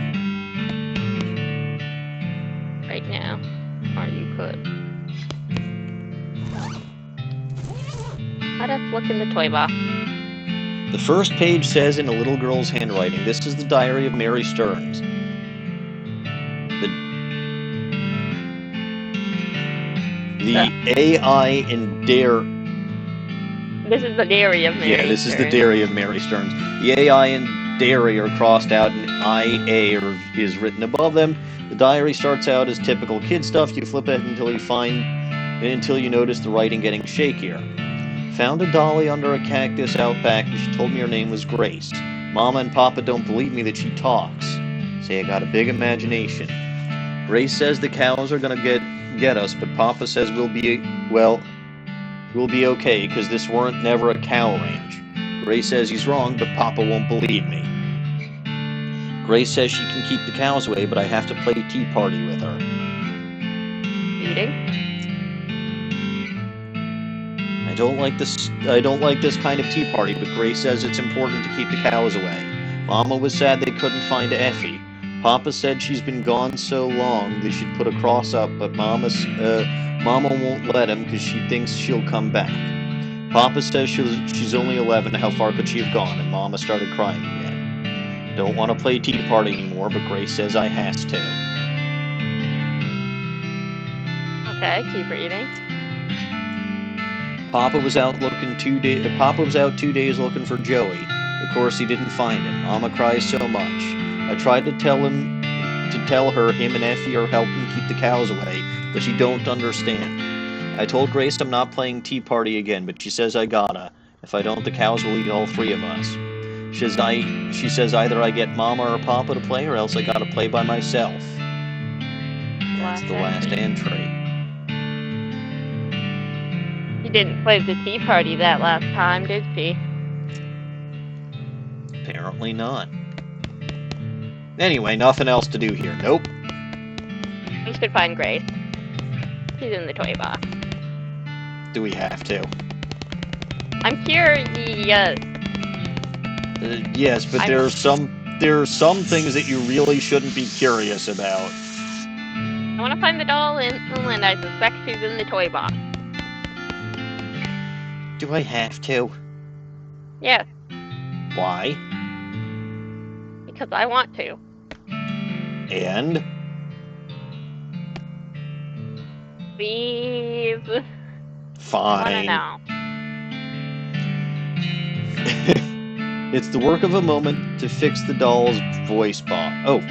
Right now. Or you could. Let us look in the toy box. The first page says in a little girl's handwriting, "This is the diary of Mary Stearns. The AI in Dare..." This is the dairy of Mary Yeah, this is the dairy of Mary Stearns. The AI and dairy are crossed out and IA is written above them. The diary starts out as typical kid stuff. You flip it until you notice the writing getting shakier. Found a dolly under a cactus out back and she told me her name was Grace. Mama and Papa don't believe me that she talks. Say I got a big imagination. Grace says the cows are gonna get us, but Papa says we'll be okay, because this weren't never a cow ranch. Grace says he's wrong, but Papa won't believe me. Grace says she can keep the cows away, but I have to play tea party with her. Eating? I don't like this kind of tea party, but Grace says it's important to keep the cows away. Mama was sad they couldn't find Effie. Papa said she's been gone so long they should put a cross up, but Mama won't let him because she thinks she'll come back. Papa says she's only 11, how far could she have gone? And Mama started crying again. Don't want to play tea party anymore, but Grace says I has to. Okay, keep reading. Papa was out 2 days looking for Joey. Of course, he didn't find him. Mama cries so much. I tried to tell her him and Effie are helping keep the cows away, but she don't understand. I told Grace I'm not playing tea party again, but she says I gotta. If I don't, the cows will eat all three of us. She says either I get Mama or Papa to play, or else I gotta play by myself. That's the last entry. She didn't play the tea party that last time, did she? Apparently not. Anyway, nothing else to do here. Nope. We should find Grace. She's in the toy box. Do we have to? I'm curious. Yes, but there are some things that you really shouldn't be curious about. I want to find the doll and I suspect she's in the toy box. Do I have to? Yes. Why? Because I want to. And? Please. Fine. I want to know. It's the work of a moment to fix the doll's voice box. Oh,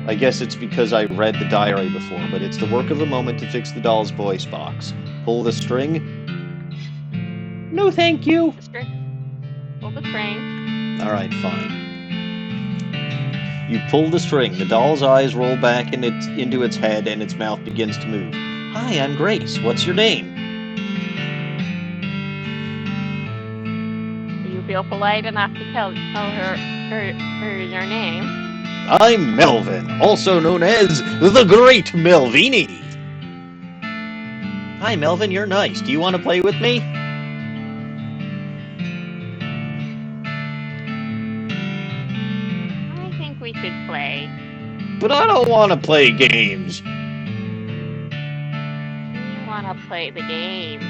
I guess it's because I read the diary before, but it's the work of a moment to fix the doll's voice box. Pull the string. No, thank you. Pull the string. Alright, fine. You pull the string. The doll's eyes roll back into its head, and its mouth begins to move. Hi, I'm Grace. What's your name? Do you feel polite enough to tell her your name? I'm Melvin, also known as the Great Melvini. Hi, Melvin. You're nice. Do you want to play with me? I think we should play. But I don't want to play games. We want to play the game.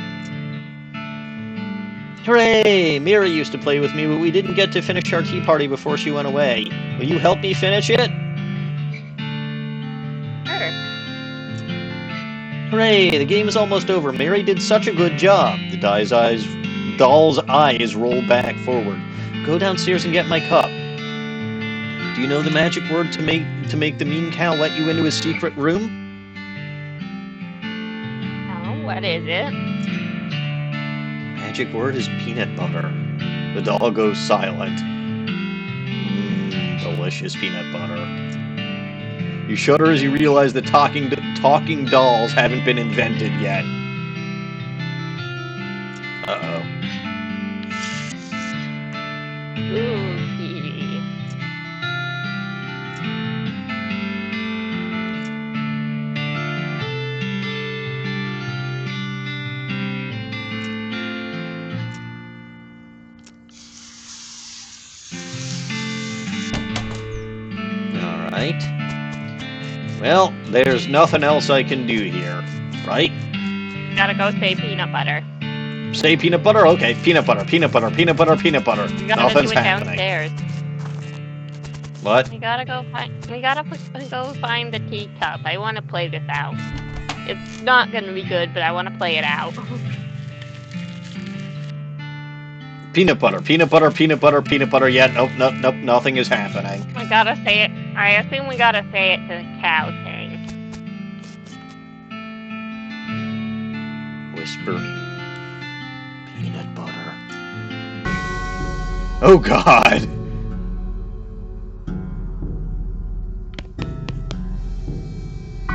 Hooray! Mira used to play with me, but we didn't get to finish our tea party before she went away. Will you help me finish it? Sure. Hooray! The game is almost over. Mary did such a good job. The doll's eyes roll back forward. Go downstairs and get my cup. Do you know the magic word to make the mean cow let you into his secret room? Oh, what is it? Magic word is peanut butter. The doll goes silent. Delicious peanut butter. You shudder as you realize that talking dolls haven't been invented yet. Uh-oh. Ooh. Alright. Well, there's nothing else I can do here, right? Gotta go say peanut butter. Say peanut butter? Okay, peanut butter, peanut butter, peanut butter, peanut butter. We gotta Nothing's do it happening. downstairs. What? We gotta go find the teacup. I want to play this out. It's not gonna be good, but I want to play it out. Peanut butter, peanut butter, peanut butter, peanut butter. Yeah, nope, nope, nope, nothing is happening. We gotta say it. I assume we gotta say it to the cow thing. Whisper. Peanut butter. Oh, God!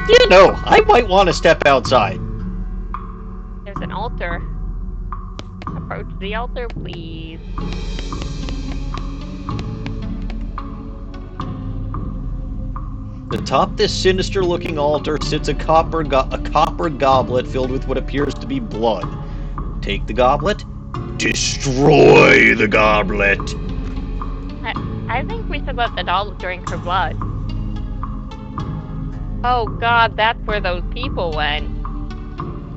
You know, I might want to step outside. There's an altar. Approach the altar, please. Atop this sinister-looking altar sits a copper goblet filled with what appears to be blood. Take the goblet. Destroy the goblet. I think we should let the doll drink her blood. Oh God, that's where those people went.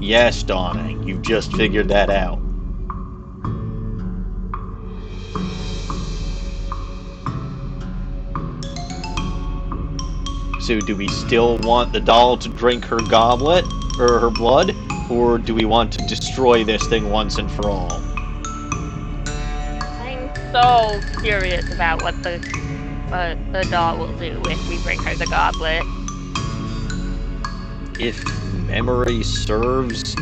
Yes, Dawning, you've just figured that out. So do we still want the doll to drink her goblet, or her blood, or do we want to destroy this thing once and for all? I'm so curious about what the doll will do if we bring her the goblet. If memory serves,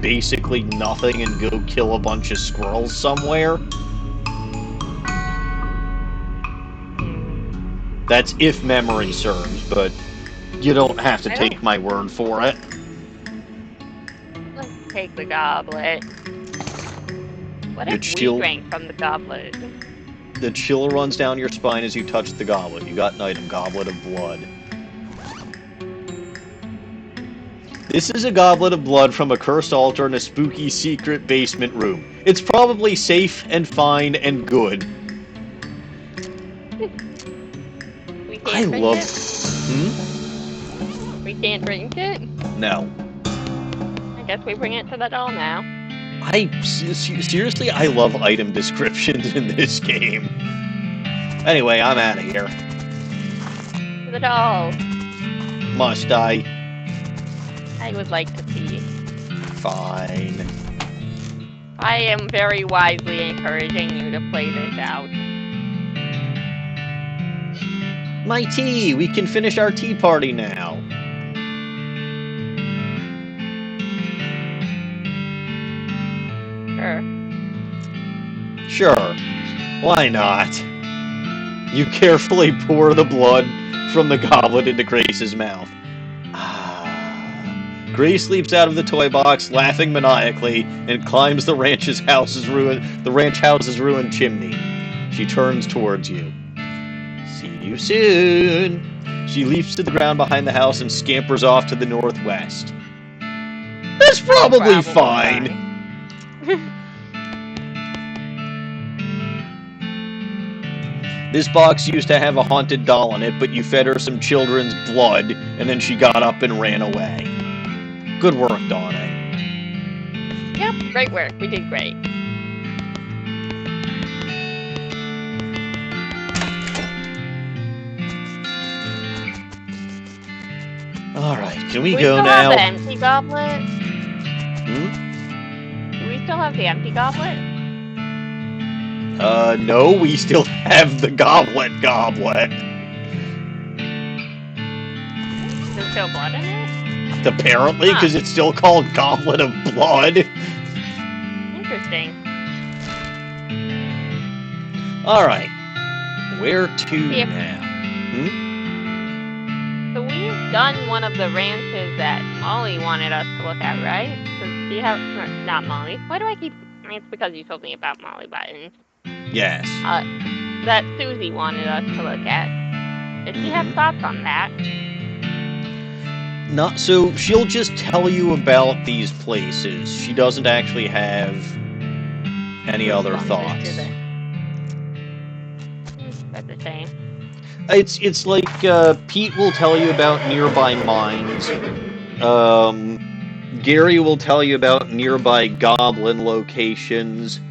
basically nothing and go kill a bunch of squirrels somewhere? That's if memory serves, but you don't have to take my word for it. Let's take the goblet. What if we drank from the goblet? The chill runs down your spine as you touch the goblet. You got an item, Goblet of Blood. This is a goblet of blood from a cursed altar in a spooky secret basement room. It's probably safe and fine and good. I love... We can't drink it? No. I guess we bring it to the doll now. Seriously, I love item descriptions in this game. Anyway, I'm out of here. To the doll. Must I? I would like to see. Fine. I am very wisely encouraging you to play this out. My tea! We can finish our tea party now. Sure. Why not? You carefully pour the blood from the goblet into Grace's mouth. Grace leaps out of the toy box, laughing maniacally, and climbs the ranch house's ruined chimney. She turns towards you. See you soon. She leaps to the ground behind the house and scampers off to the northwest. That's probably fine. This box used to have a haunted doll in it, but you fed her some children's blood, and then she got up and ran away. Good work, Dawning. Yep, great work. We did great. Alright, can we Do go still now? Have the empty goblet? Hmm? Do we still have the empty goblet? No, we still have the goblet. There's still blood in it? Apparently, because it's still called Goblet of Blood. Interesting. Alright. Where to now? So we've done one of the ranches that Molly wanted us to look at, right? Does she have... Not Molly. Why do I keep... It's because you told me about Molly Buttons. Yes. That Susie wanted us to look at. Did she have thoughts on that? Not so. She'll just tell you about these places. She doesn't actually have any other thoughts. That's a shame. It's like Pete will tell you about nearby mines. Gary will tell you about nearby goblin locations.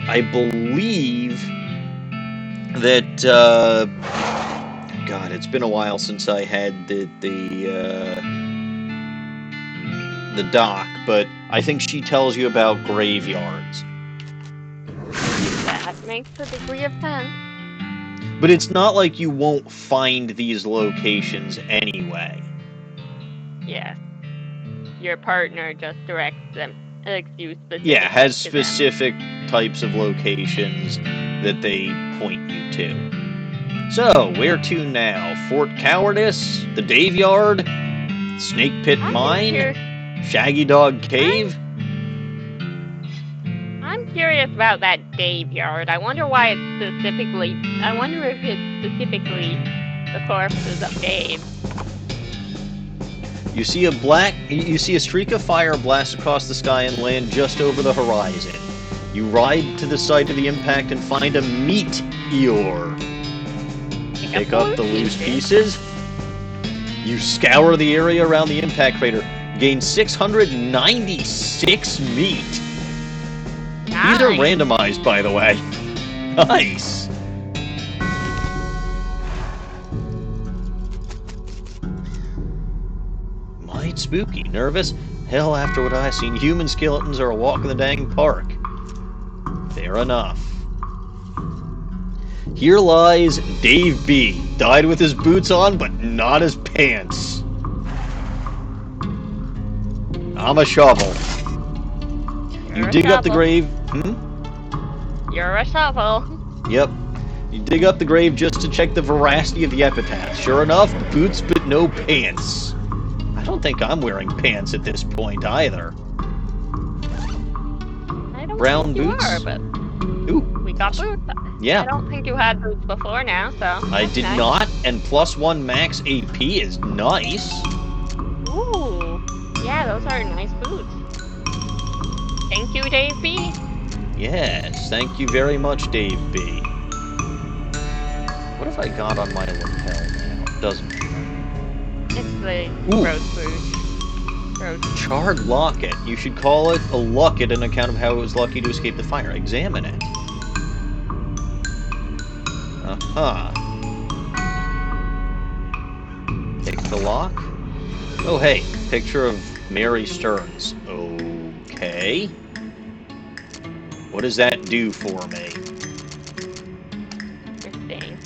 I believe that, God, it's been a while since I had the doc, but I think she tells you about graveyards. That makes a degree of sense. But it's not like you won't find these locations anyway. Yeah. Your partner just directs them. Yeah, has specific types of locations that they point you to. So, where to now? Fort Cowardice? The Dave Yard? Snake Pit Mine? Shaggy Dog Cave? I'm curious about that Dave Yard. I wonder why it's specifically... I wonder if it's specifically the corpses of Dave. You see a streak of fire blast across the sky and land just over the horizon. You ride to the site of the impact and find a meteor. Pick up the loose pieces. You scour the area around the impact crater. Gain 696 meat. Nice. These are randomized, by the way. Nice. Might spooky. Nervous? Hell, after what I seen, human skeletons are a walk in the dang park. Fair enough. Here lies Dave B. Died with his boots on, but not his pants. I'm a shovel. You dig up the grave. You're a shovel. Yep. You dig up the grave just to check the veracity of the epitaph. Sure enough, boots but no pants. I don't think I'm wearing pants at this point either. I don't Brown think boots? You are, but Ooh. we got boots. Yeah. I don't think you had boots before now, so... I did nice. not, and +1 max AP is nice. Ooh. Yeah, those are nice boots. Thank you, Dave B. Yes, thank you very much, Dave B. What have I got on my lapel now? Doesn't matter. It's the Ooh. roast boot. Charred locket. You should call it a locket on account of how it was lucky to escape the fire. Examine it. Uh-huh. Take the lock. Oh, hey. Picture of Mary Stearns. Okay. What does that do for me? Interesting.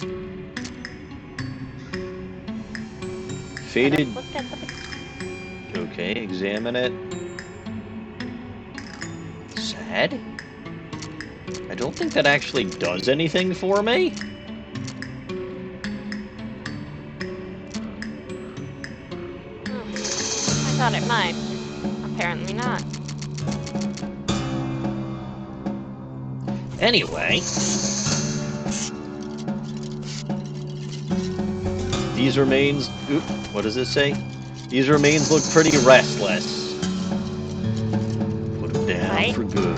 Faded... Let's look at the... Okay, examine it. Sad? I don't think that actually does anything for me. I thought it might. Apparently not. Anyway. These remains... Oop, what does it say? These remains look pretty restless. Put them down right. for good.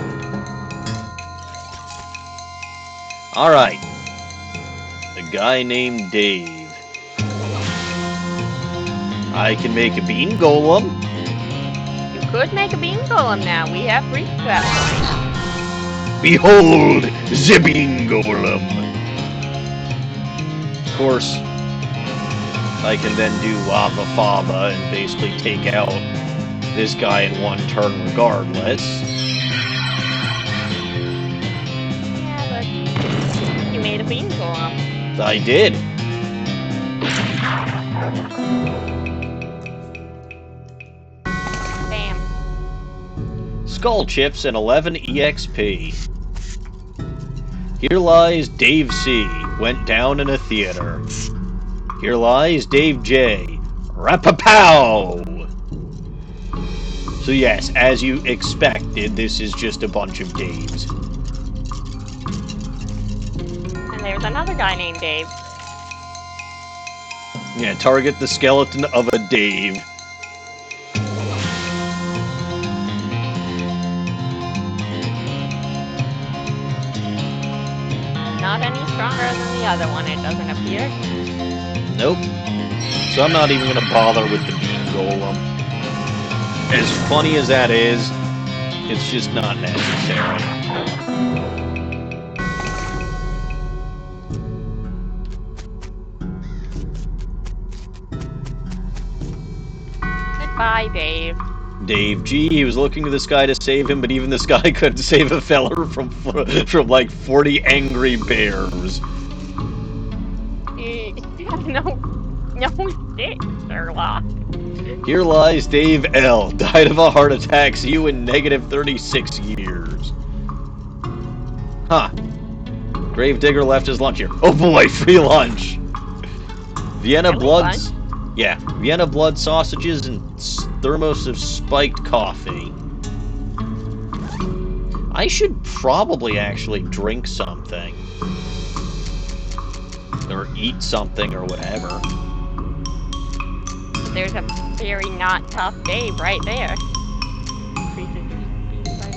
Alright. A guy named Dave. I can make a bean golem. You could make a bean golem now. We have reached that point. Behold, the bean golem. Of course, I can then do lava faba and basically take out this guy in one turn regardless. Yeah, but you made a bean golem. I did. Bam. Skull chips and 11 EXP. Here lies Dave C. Went down in a theater. Here lies Dave J. Rapapow! So yes, as you expected, this is just a bunch of Daves. And there's another guy named Dave. Yeah, target the skeleton of a Dave. Not any stronger than the other one, it doesn't appear. Nope. So I'm not even gonna bother with the bean golem. As funny as that is, it's just not necessary. Goodbye, Dave. Dave G, he was looking to this guy to save him, but even this guy couldn't save a feller from like 40 angry bears. No shit, Sherlock. Here lies Dave L. Died of a heart attack. See you in negative 36 years. Huh. Gravedigger left his lunch here. Oh boy, free lunch. Vienna Bloods. Yeah, Vienna blood sausages and thermos of spiked coffee. I should probably actually drink something. Or eat something or whatever. There's a very not tough Dave right there. Increases your speed by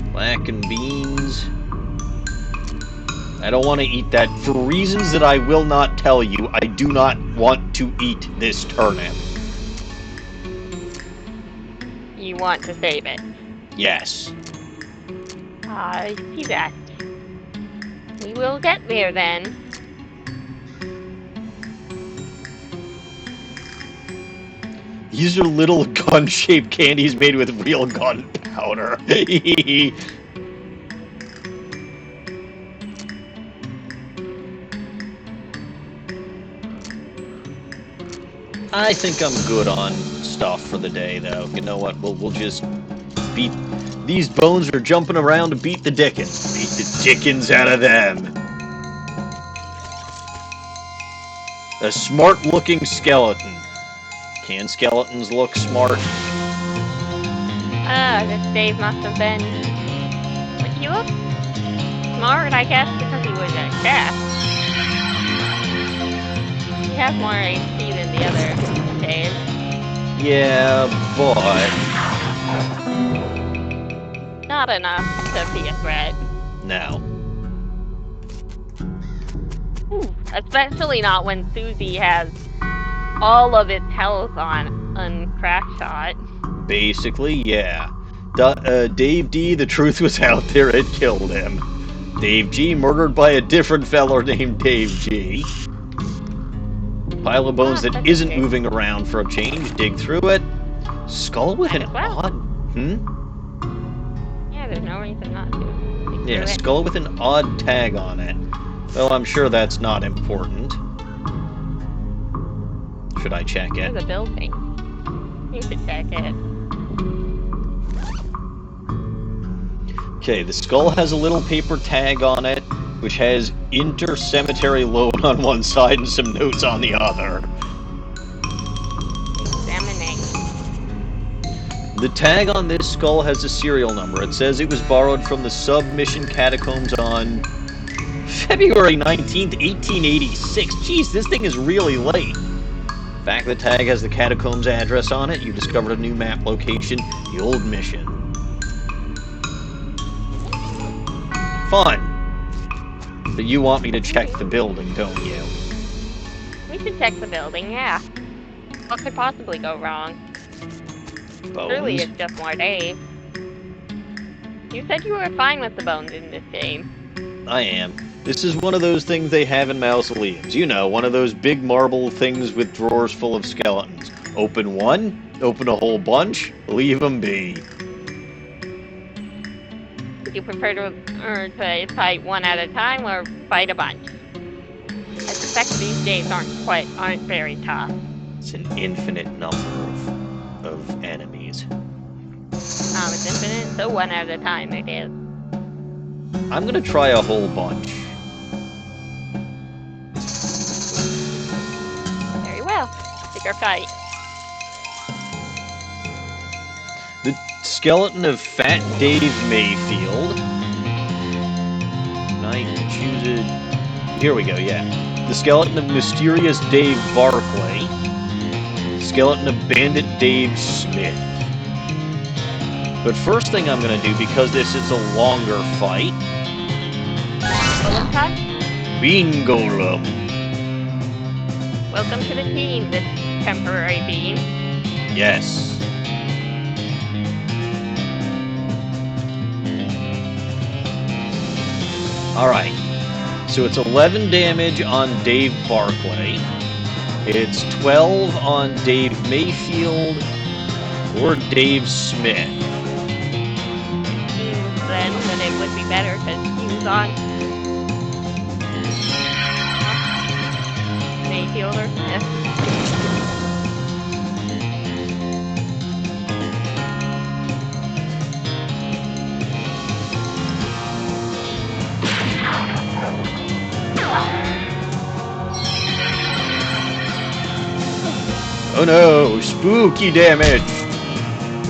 1. Black and beans. I don't want to eat that. For reasons that I will not tell you, I do not want to eat this turnip. You want to save it. Yes. I see that. We will get there then. These are little gun-shaped candies made with real gunpowder. I think I'm good on stuff for the day, though. You know what? We'll just beat... These bones are jumping around to beat the dickens. Beat the dickens out of them. A smart-looking skeleton. Can skeletons look smart? This Dave must have been... But he looked smart, I guess, because he was a chef. He has more HP than the other Dave. Yeah, but... Not enough to be a threat. No. Especially not when Susie has all of its health on crack shot. Basically, yeah. Dave D, the truth was out there, it killed him. Dave G, murdered by a different feller named Dave G. Pile of bones that that's isn't okay. moving around for a change. Dig through it. Skull with Might an as well. odd... Yeah, there's no reason not to. Dig Yeah, through it. skull with an odd tag on it. Well, I'm sure that's not important. Should I check it? There's a building. You should check it. Okay, the skull has a little paper tag on it, which has inter-cemetery loan on one side and some notes on the other. Examining. The tag on this skull has a serial number. It says it was borrowed from the submission catacombs on February 19th, 1886. Jeez, this thing is really late. In fact, the tag has the catacombs address on it. You discovered a new map location, the old mission. Fun. But you want me to check the building, don't you? We should check the building, yeah. What could possibly go wrong? Surely Bones? it's just more Dave. You said you were fine with the bones in this game. I am. This is one of those things they have in mausoleums. You know, one of those big marble things with drawers full of skeletons. Open one, open a whole bunch, leave them be. Would you prefer to fight one at a time or fight a bunch? I suspect these days aren't very tough. It's an infinite number of enemies. It's infinite, so one at a time it is. I'm gonna try a whole bunch. Very well. Pick our fight. The skeleton of Fat Dave Mayfield. Can I choose it? Here we go, yeah. The skeleton of Mysterious Dave Barclay. Skeleton of Bandit Dave Smith. But first thing I'm gonna do, because this is a longer fight... Golem time? Bean Golem. Welcome to the team, this temporary bean. Yes. Alright. So it's 11 damage on Dave Barclay. It's 12 on Dave Mayfield or Dave Smith. Seems then that it would be better because he was on Mayfielder. Yes. Oh no, spooky damage!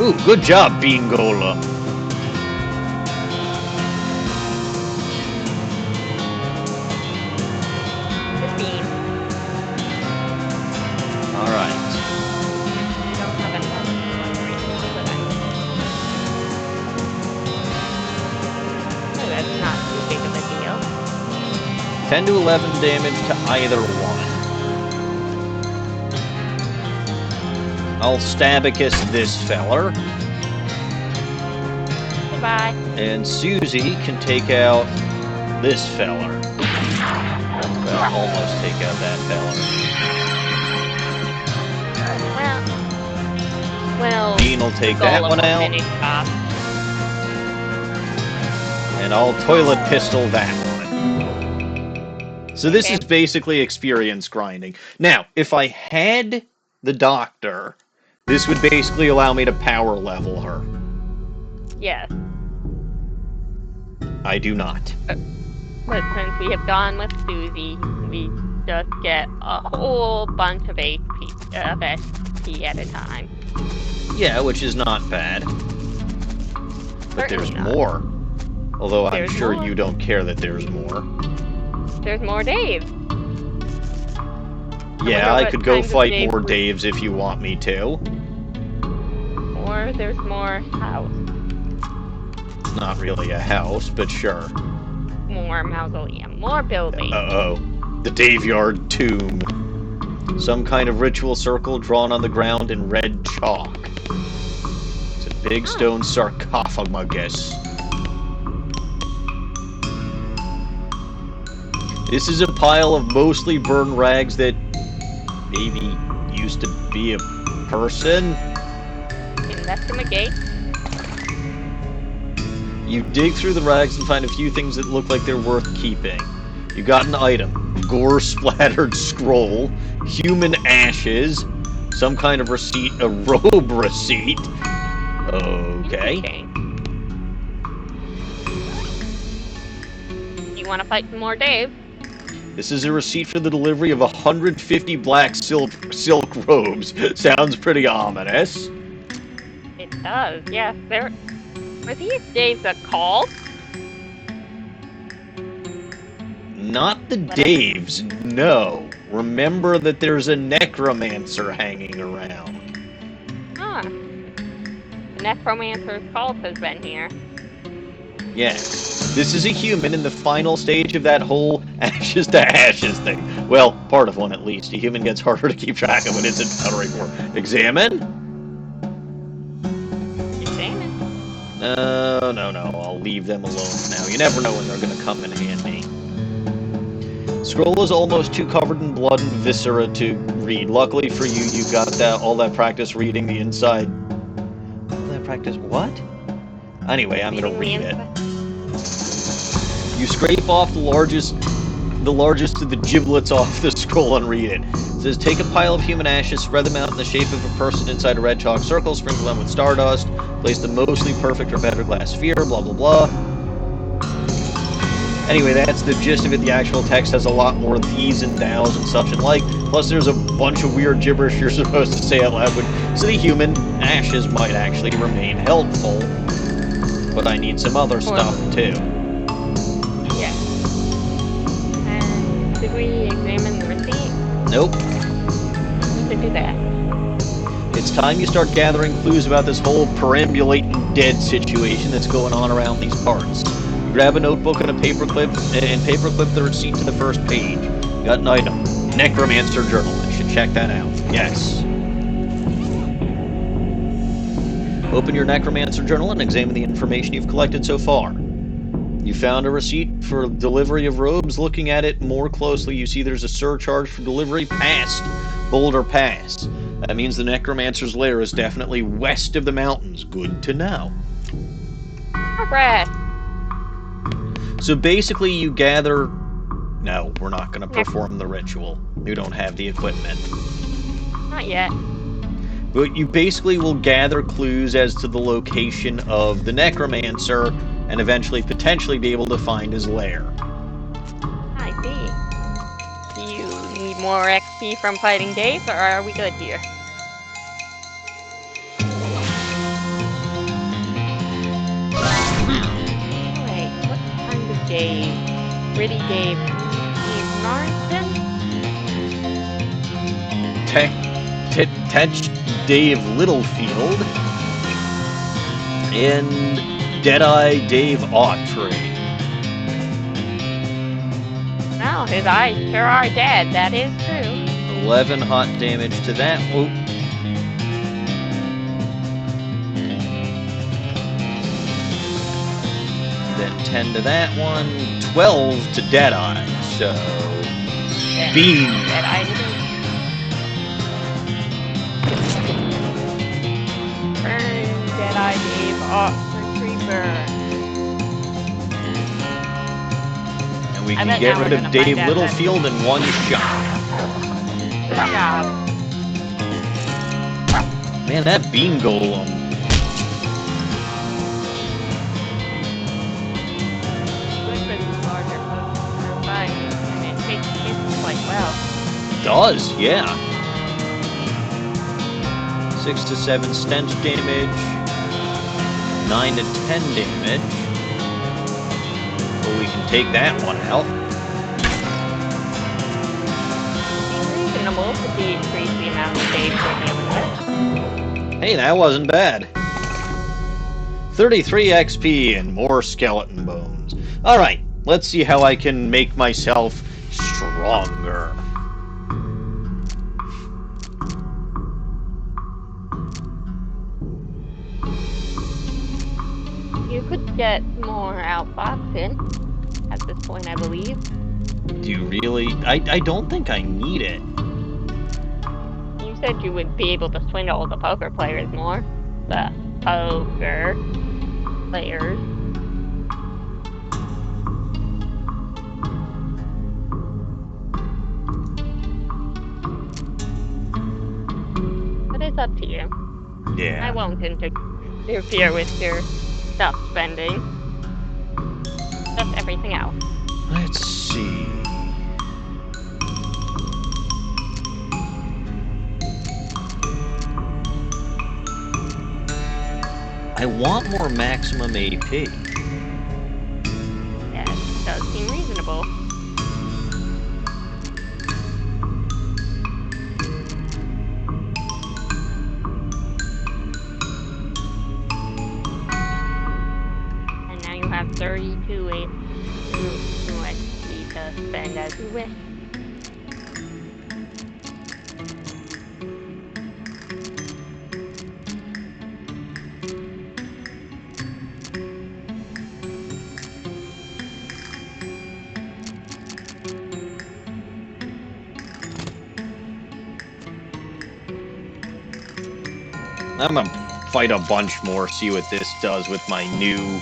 Ooh, good job, Bean Golem. The bean. Alright. I don't have any other but oh, that's not too big of a deal. 10 to 11 damage to either one. I'll Stabicus this feller. Goodbye. And Susie can take out this feller. Well, almost take out that feller. Well, Bean will take that Golem one will out. finish off. And I'll toilet pistol that one. So this is Okay. basically experience grinding. Now, if I had the doctor, this would basically allow me to power level her. Yes. I do not. But since we have gone with Susie, we just get a whole bunch of SP at a time. Yeah, which is not bad. But Certainly there's not. more. Although I'm There's sure more. you don't care that there's more. There's more Dave. Yeah, wonder I what could go kinds of fight Dave more we- Daves if you want me to. Or there's more house. Not really a house, but sure. More mausoleum. More building. Uh-oh. The Daveyard Tomb. Some kind of ritual circle drawn on the ground in red chalk. It's a big stone sarcophagus. This is a pile of mostly burned rags that maybe used to be a person. Investigate. You dig through the rags and find a few things that look like they're worth keeping. You got an item, gore-splattered scroll, human ashes, some kind of receipt, a robe receipt. Okay. You want to fight some more, Dave? This is a receipt for the delivery of 150 black silk robes. Sounds pretty ominous. It does, yes. Were these Daves a cult? Not the Daves, no. Remember that there's a necromancer hanging around. Huh. The necromancer's cult has been here. Yes. This is a human in the final stage of that whole ashes to ashes thing. Well, part of one at least. A human gets harder to keep track of when it's encountering more. Examine? No. I'll leave them alone for now. You never know when they're going to come in handy. Scroll is almost too covered in blood and viscera to read. Luckily for you, you got all that practice reading the inside. All that practice what? Anyway, I'm going to read it. You scrape off the largest of the giblets off the scroll and read it. It says, take a pile of human ashes, spread them out in the shape of a person inside a red chalk circle, sprinkle them with stardust, place the mostly perfect or better glass sphere, blah blah blah. Anyway, that's the gist of it. The actual text has a lot more these and thous and such and like. Plus there's a bunch of weird gibberish you're supposed to say out loud. So the human ashes might actually remain helpful. But I need some other stuff too. Yeah. And did we examine the receipt? Nope. We should do that. It's time you start gathering clues about this whole perambulating dead situation that's going on around these parts. You grab a notebook and a paperclip, and paperclip the receipt to the first page. You got an item. Necromancer Journal. You should check that out. Yes. Open your Necromancer Journal and examine the information you've collected so far. You found a receipt for delivery of robes. Looking at it more closely, you see there's a surcharge for delivery past Boulder Pass. That means the Necromancer's lair is definitely west of the mountains. Good to know. Alright. So basically you gather... No, we're not going to perform the ritual. You don't have the equipment. Not yet. But you basically will gather clues as to the location of the Necromancer and eventually potentially be able to find his lair. I see. Do you need more XP from fighting Dave, or are we good here? Wait, what kind of Dave? Pretty Dave? Dave Marston? Dave Littlefield and Deadeye Dave Autry. Well, his eyes sure are dead, that is true. 11 hot damage to that. Whoop. Then 10 to that one. 12 to Deadeye. So, Yeah. Bean. Deadeye didn't. Burn, Deadeye Dave Retriever. And we can get rid of Dave Littlefield in one shot. Good job. Man, that bean golem. Good for these larger folks. They're fine. And it takes hits quite well. Does, yeah. 6 to 7 stench damage. 9 to 10 damage. Well, we can take that one out. It's reasonable to decrease the amount of days we're dealing with. Hey, that wasn't bad. 33 XP and more skeleton bones. Alright, let's see how I can make myself stronger. You could get more outboxing at this point, I believe. Do you really? I don't think I need it. said you would be able to swindle the poker players more. The poker players. But it's up to you. Yeah. I won't interfere with your stuff spending. Just everything else. Let's see. I want more maximum AP. That does seem reasonable. And now you have 32 XP to spend as you wish. I'm gonna fight a bunch more, see what this does with my new...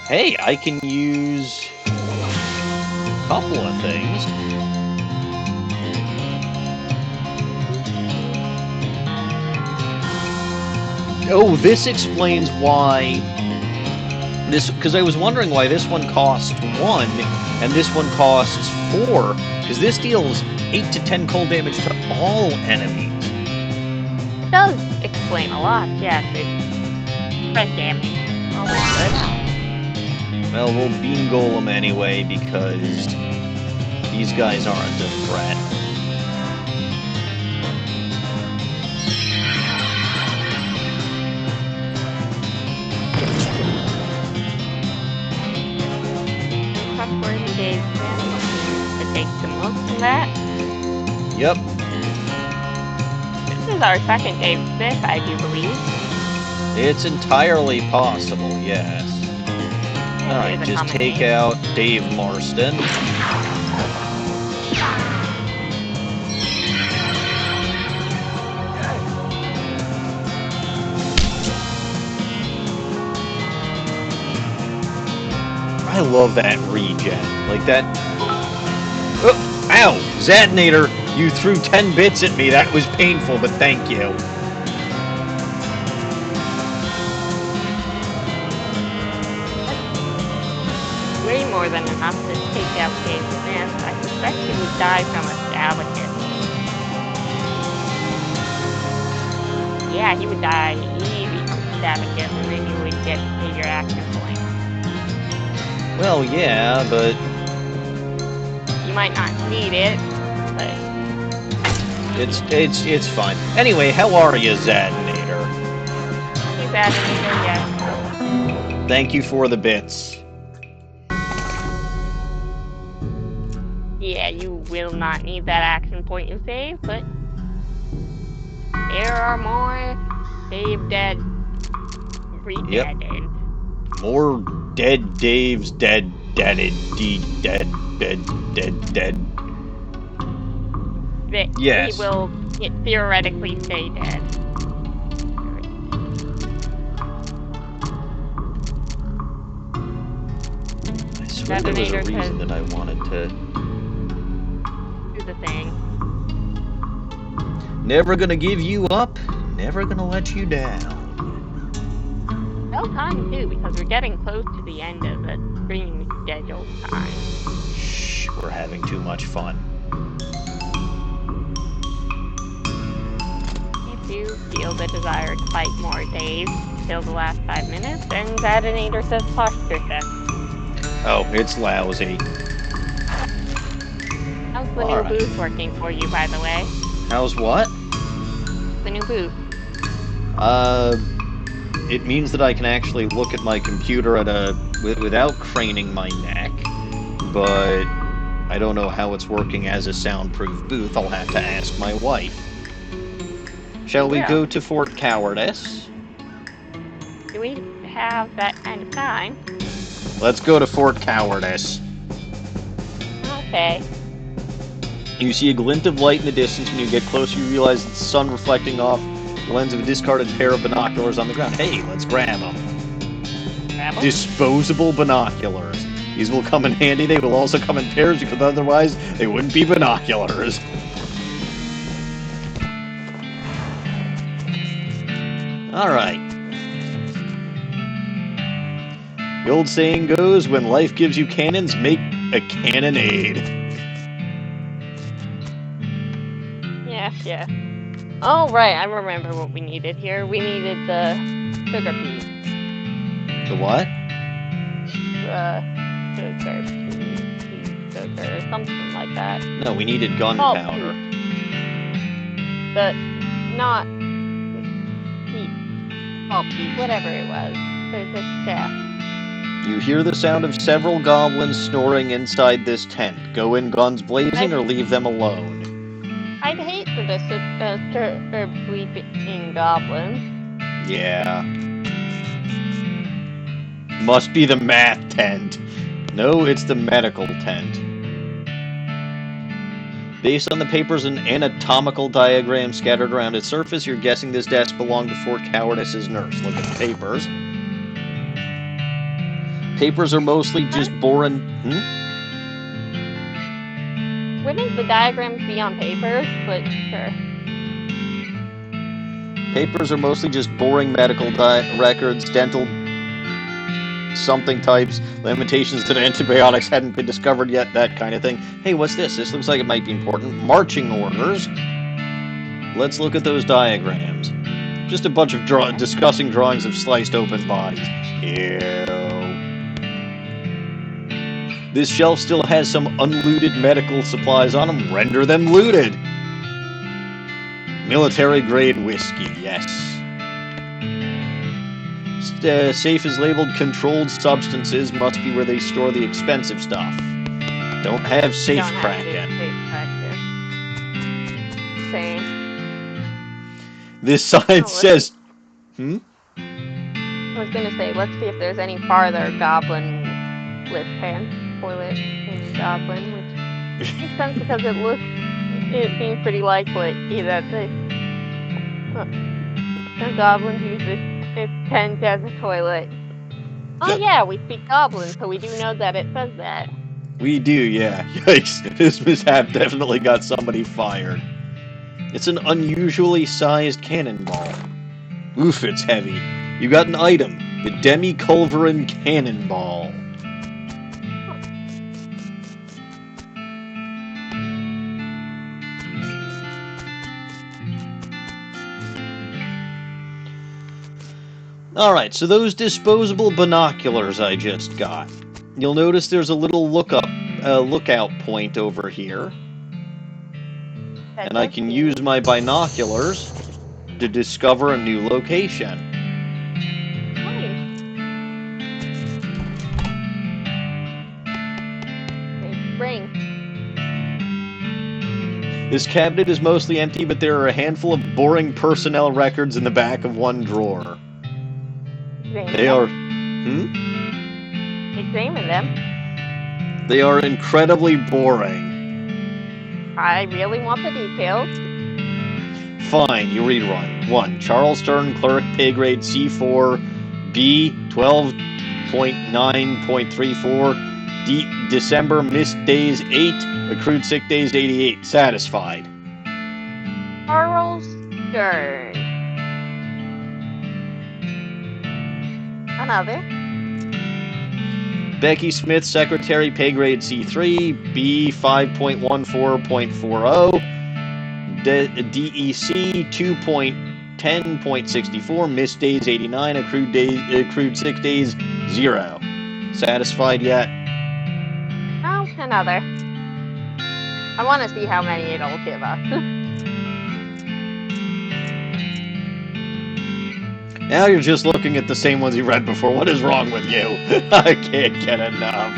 Hey, I can use a couple of things. Oh, this explains why... Because I was wondering why this one costs 1 and this one costs 4. Because this deals 8 to 10 cold damage to all enemies. It does explain a lot, yes. It's spread damage. Always good. Well, we'll bean golem anyway, because these guys aren't a threat. Trustworthy days to take some looks from that. Yep. This is our second Dave Smith, I do believe. It's entirely possible, yes. Alright, just take out Dave Marston. I love that regen. Like that... Oh, ow! Zadnator! You threw 10 bits at me. That was painful, but thank you. Way more than enough to take out Dave Smith. I suspect he would die from a stabicus. Yeah, he would die easy from stabicus, and then you would get to your action point. Well, yeah, but... You might not need it, but... It's fine. Anyway, how are you, Zadnator? He's Zadnator, yes. Thank you for the bits. Yeah, you will not need that action point you save, but... There are more Dave dead. Re-deaded. More dead Daves, dead, deaded, dead, dead. Yes. He will theoretically stay dead. I swear there was a reason that I wanted to... Do the thing. Never gonna give you up, never gonna let you down. Well timed too, because we're getting close to the end of the stream schedule time. Shh, we're having too much fun. If you feel the desire to fight more days till the last 5 minutes, then Zadinator says posture check. Oh, it's lousy. How's the new booth working for you, by the way? How's what? The new booth. It means that I can actually look at my computer without craning my neck, but I don't know how it's working as a soundproof booth. I'll have to ask my wife. Shall we go to Fort Cowardice? Do we have that kind of time? Let's go to Fort Cowardice. Okay. You see a glint of light in the distance. When you get closer, you realize it's the sun reflecting off the lens of a discarded pair of binoculars on the ground. Hey, let's grab them. Disposable binoculars. These will come in handy. They will also come in pairs because otherwise they wouldn't be binoculars. Alright. The old saying goes, when life gives you cannons, make a cannonade. Yeah. Oh, right, I remember what we needed here. We needed the sugar beet. The what? Sugar, something like that. No, we needed gunpowder. Not heat, salt peat, whatever it was. There's a chest. You hear the sound of several goblins snoring inside this tent. Go in guns blazing or leave them alone. I'd hate for this to disturb sleeping goblins. Yeah. Must be the math tent. No, it's the medical tent. Based on the papers and anatomical diagrams scattered around its surface, you're guessing this desk belonged to Fort Cowardice's nurse. Look at the papers. Papers are mostly just boring... Wouldn't the diagrams be on papers? But sure. Papers are mostly just boring medical records, dental something types, limitations that antibiotics hadn't been discovered yet, that kind of thing. Hey, what's this? This looks like it might be important. Marching orders. Let's look at those diagrams. Just a bunch of disgusting drawings of sliced open bodies. Ew. This shelf still has some unlooted medical supplies on them. Render them looted. Military-grade whiskey, yes. Safe is labeled controlled substances. Must be where they store the expensive stuff. Don't have safe cracking. Same. This sign says... I was gonna say, let's see if there's any farther goblin lift pan. Toilet in Goblin, which makes sense because it seems pretty likely that the goblins use this tent as a toilet. Oh yeah, we speak Goblin, so we do know that it says that. We do, yeah. Yikes, this mishap definitely got somebody fired. It's an unusually sized cannonball. Oof, it's heavy. You got an item, the Demi-Culverin Cannonball. Alright, so those disposable binoculars I just got. You'll notice there's a little lookout point over here. And I can use my binoculars to discover a new location. Nice. Spring. This cabinet is mostly empty, but there are a handful of boring personnel records in the back of one drawer. They are... Examine them. They are incredibly boring. I really want the details. Fine, you rerun. 1. Charles Stern, Clerk, Pay Grade C4, B, 12.9.34, December, missed days 8, accrued sick days 88. Satisfied. Charles Stern. Another. Becky Smith, Secretary, Pay Grade C3, B 5.14.40, DEC 2.10.64, missed days 89, accrued sick days 0. Satisfied yet? Oh, another. I want to see how many it'll give us. Now you're just looking at the same ones you read before. What is wrong with you? I can't get enough.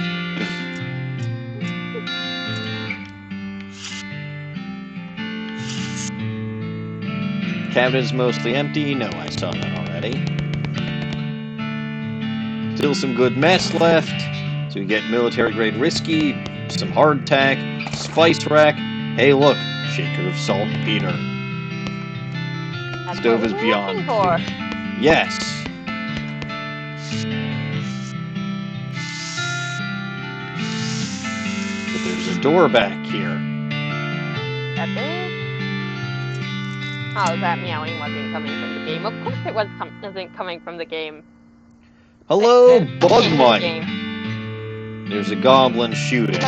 Cabinet's mostly empty. No, I saw that already. Still some good mess left. So we get military-grade whiskey, some hardtack, spice rack, Hey, look, shaker of saltpeter. That's Stove what is we were beyond. looking for. Yes. But there's a door back here. That is. Oh, that meowing wasn't coming from the game. Of course it wasn't coming from the game. Hello, There's Bug nothing in the Mite. game. There's a goblin shooting.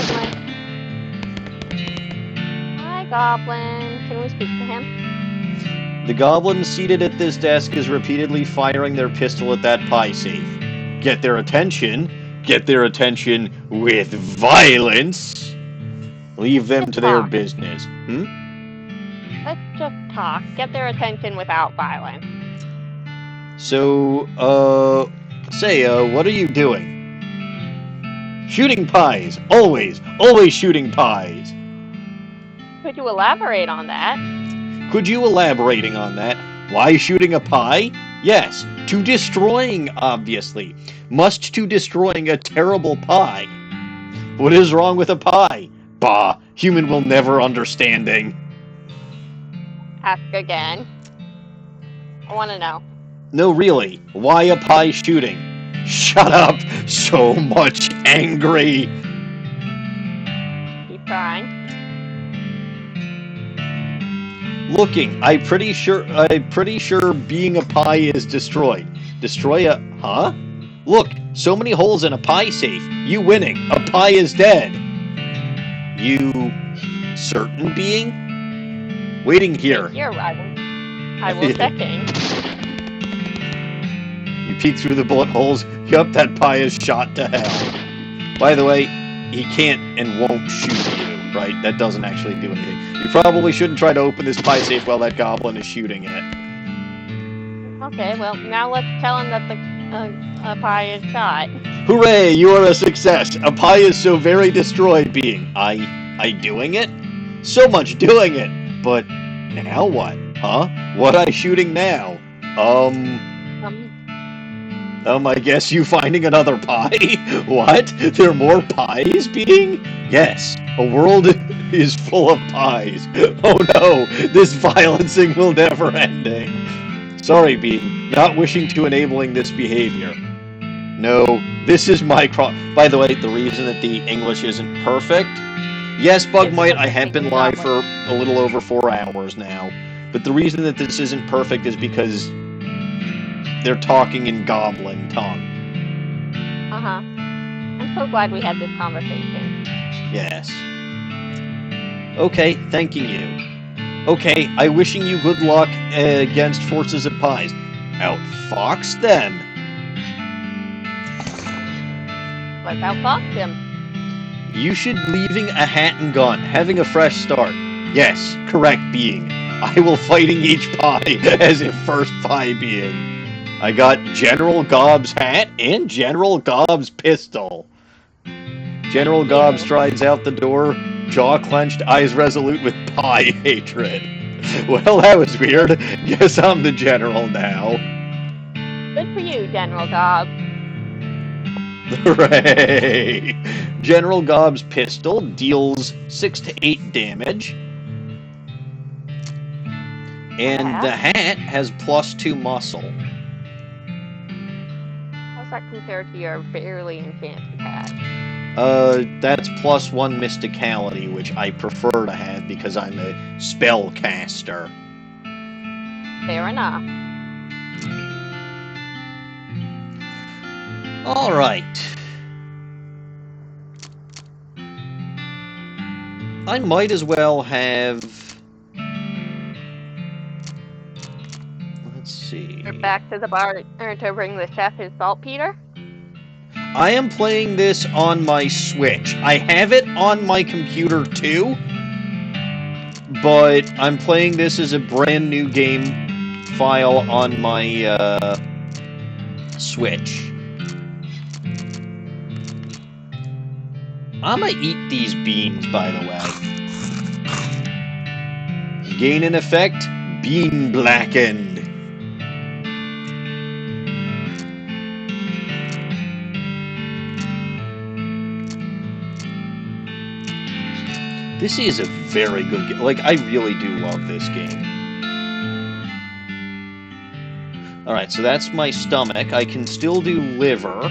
Hi, Goblin. Can we speak to him? The goblin seated at this desk is repeatedly firing their pistol at that pie safe. Get their attention. Get their attention with violence. Leave them to their business. Let's just talk. Get their attention without violence. So, what are you doing? Shooting pies. Always shooting pies. Could you elaborate on that? Could you elaborating on that? Why shooting a pie? Yes, to destroying, obviously. Must to destroying a terrible pie. What is wrong with a pie? Bah, human will never understanding. Ask again. I want to know. No, really, why a pie shooting? Shut up! So much angry! Keep trying. Looking, I'm pretty sure being a pie is destroyed. Destroy a... Huh? Look, so many holes in a pie safe. You winning. A pie is dead. You... certain being? Waiting here. You're right. I will checking. You peek through the bullet holes. Yup, that pie is shot to hell. By the way, he can't and won't shoot you, right? That doesn't actually do anything. You probably shouldn't try to open this pie safe while that goblin is shooting it. Okay, well, now let's tell him that the pie is shot. Hooray, you are a success. A pie is so very destroyed being. I doing it? So much doing it. But now what? Huh? What I shooting now? I guess you finding another pie? What? There are more pies being? Yes, a world is full of pies. Oh no, this violencing will never ending. Sorry, Bean, not wishing to enabling this behavior. No, this is my By the way, the reason that the English isn't perfect... Yes, Bugmite, I have been live for a little over 4 hours now. But the reason that this isn't perfect is because they're talking in goblin tongue. Uh-huh. I'm so glad we had this conversation. Yes. Okay, thanking you. Okay, I wishing you good luck against forces of pies. Outfox then. Let's outfox him. You should leaving a hat and gun, having a fresh start. Yes, correct being. I will fighting each pie as if first pie being. I got General Gobb's hat and General Gobb's pistol. General Gobb strides out the door, jaw clenched, eyes resolute with pie hatred. Well, that was weird. Guess I'm the general now. Good for you, General Gobb. Hooray! General Gobb's pistol deals 6 to 8 damage. And the hat has +2 muscle. How's that compared to your barely enchanted hat? That's +1 mysticality, which I prefer to have because I'm a spellcaster. Fair enough. Alright. I might as well have... Let's see... We're back to the bar, or to bring the chef his saltpeter? I am playing this on my Switch. I have it on my computer too, but I'm playing this as a brand new game file on my Switch. I'ma eat these beans, by the way. Gain in effect, bean blackened. This is a very good game. Like, I really do love this game. Alright, so that's my stomach. I can still do liver.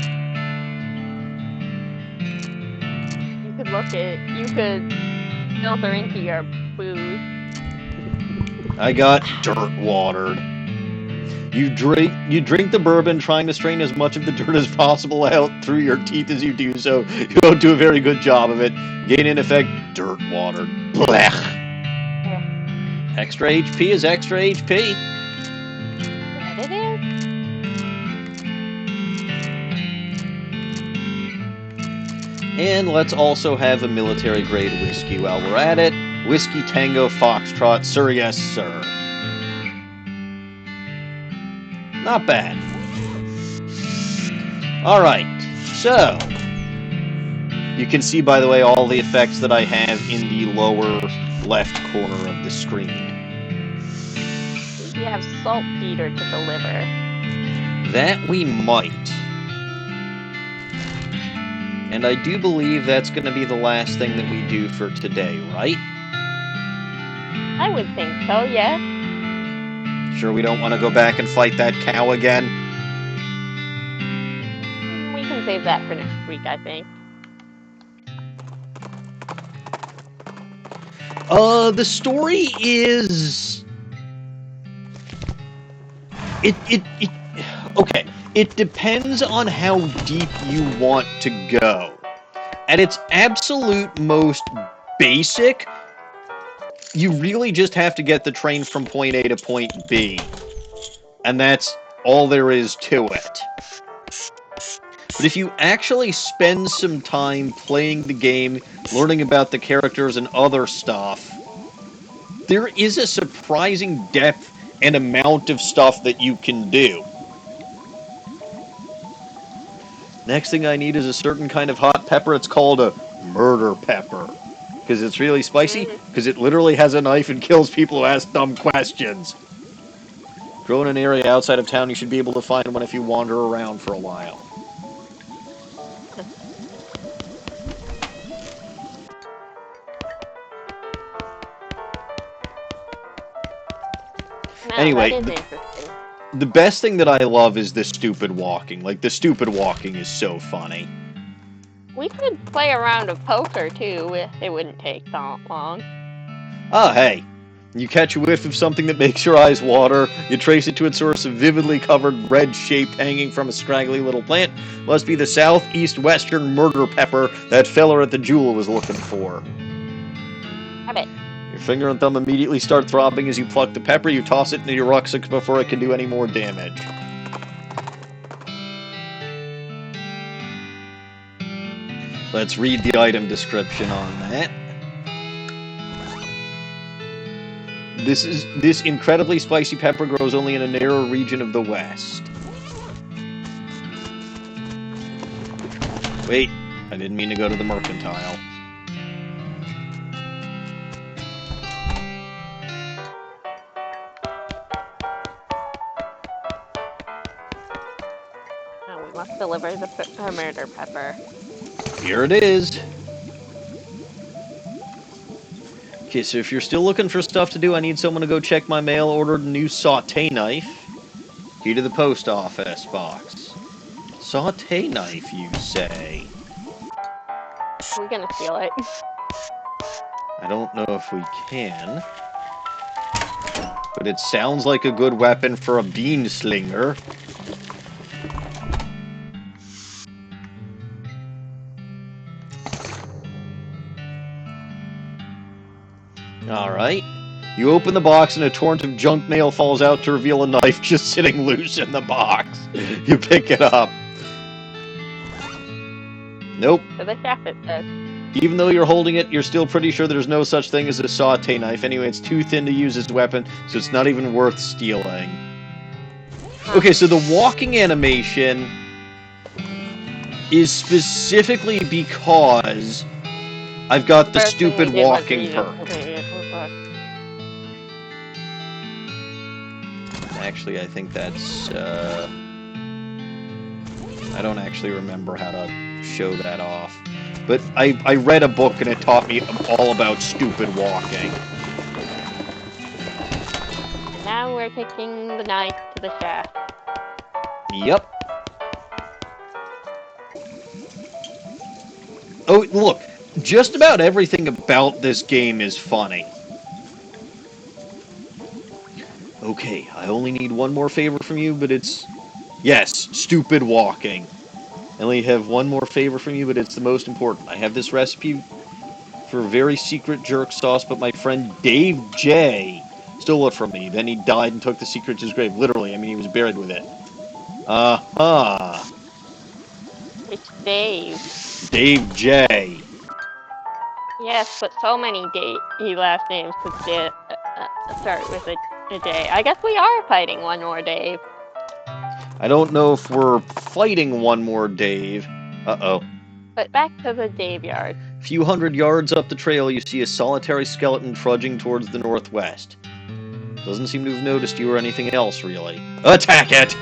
You could filter into your booze. I got dirt-watered. You drink the bourbon, trying to strain as much of the dirt as possible out through your teeth as you do so. You don't do a very good job of it. Gain in effect, dirt-watered. Blech. Yeah. Extra HP is extra HP. That it is. And let's also have a military-grade whiskey while we're at it. Whiskey Tango Foxtrot, sir, yes, sir. Not bad. Alright, so... You can see, by the way, all the effects that I have in the lower left corner of the screen. You have saltpeter to deliver. That we might. And I do believe that's going to be the last thing that we do for today, right? I would think so, yes. Sure we don't want to go back and fight that cow again? We can save that for next week, I think. The story is... Okay. It depends on how deep you want to go. At its absolute most basic, you really just have to get the train from point A to point B. And that's all there is to it. But if you actually spend some time playing the game, learning about the characters and other stuff, there is a surprising depth and amount of stuff that you can do. Next thing I need is a certain kind of hot pepper. It's called a murder pepper. Because it's really spicy, because it literally has a knife and kills people who ask dumb questions. Grow in an area outside of town, you should be able to find one if you wander around for a while. No, Anyway, that is interesting. The best thing that I love is the stupid walking. Like, the stupid walking is so funny. We could play a round of poker, too. It wouldn't take that long. Oh, hey. You catch a whiff of something that makes your eyes water. You trace it to its source of vividly covered red shape hanging from a scraggly little plant. Must be the southeast-western murder pepper that feller at the Jewel was looking for. I bet. Your finger and thumb immediately start throbbing as you pluck the pepper. You toss it into your rucksack before it can do any more damage. Let's read the item description on that. This incredibly spicy pepper grows only in a narrow region of the West. Wait, I didn't mean to go to the mercantile. Oh, we must deliver the murder pepper. Here it is. Okay, so if you're still looking for stuff to do, I need someone to go check my mail. Ordered a new saute knife. Key to the post office box. Saute knife, you say? We're gonna steal it. I don't know if we can. But it sounds like a good weapon for a beanslinger. Alright. You open the box and a torrent of junk mail falls out to reveal a knife just sitting loose in the box. You pick it up. Nope. To the chef, it says. Even though you're holding it, you're still pretty sure there's no such thing as a saute knife. Anyway, it's too thin to use as a weapon, so it's not even worth stealing. Okay, so the walking animation is specifically because I've got the stupid walking perk. Actually, I think that's, I don't actually remember how to show that off. But I read a book and it taught me all about stupid walking. Now we're taking the knife to the shaft. Yep. Oh, look. Just about everything about this game is funny. Okay, I only need one more favor from you, but it's... Yes, stupid walking. I only have one more favor from you, but it's the most important. I have this recipe for a very secret jerk sauce, but my friend Dave J. stole it from me. Then he died and took the secret to his grave. Literally, I mean, he was buried with it. Uh-huh. It's Dave. Dave J. Yes, but so many last names could start with a J. I guess we are fighting one more Dave. I don't know if we're fighting one more Dave. Uh-oh. But back to the Dave yard. A few hundred yards up the trail, you see a solitary skeleton trudging towards the northwest. Doesn't seem to have noticed you or anything else, really. Attack it!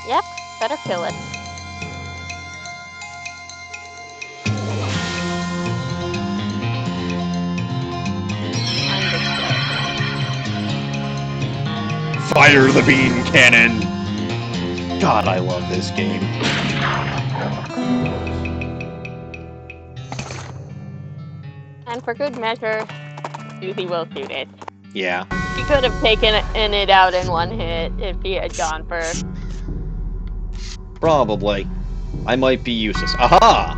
Yep, better kill it. Fire the bean cannon! God, I love this game. And for good measure, Susie will shoot it. Yeah. She could have taken it out in one hit if she had gone first. Probably. I might be useless. Aha!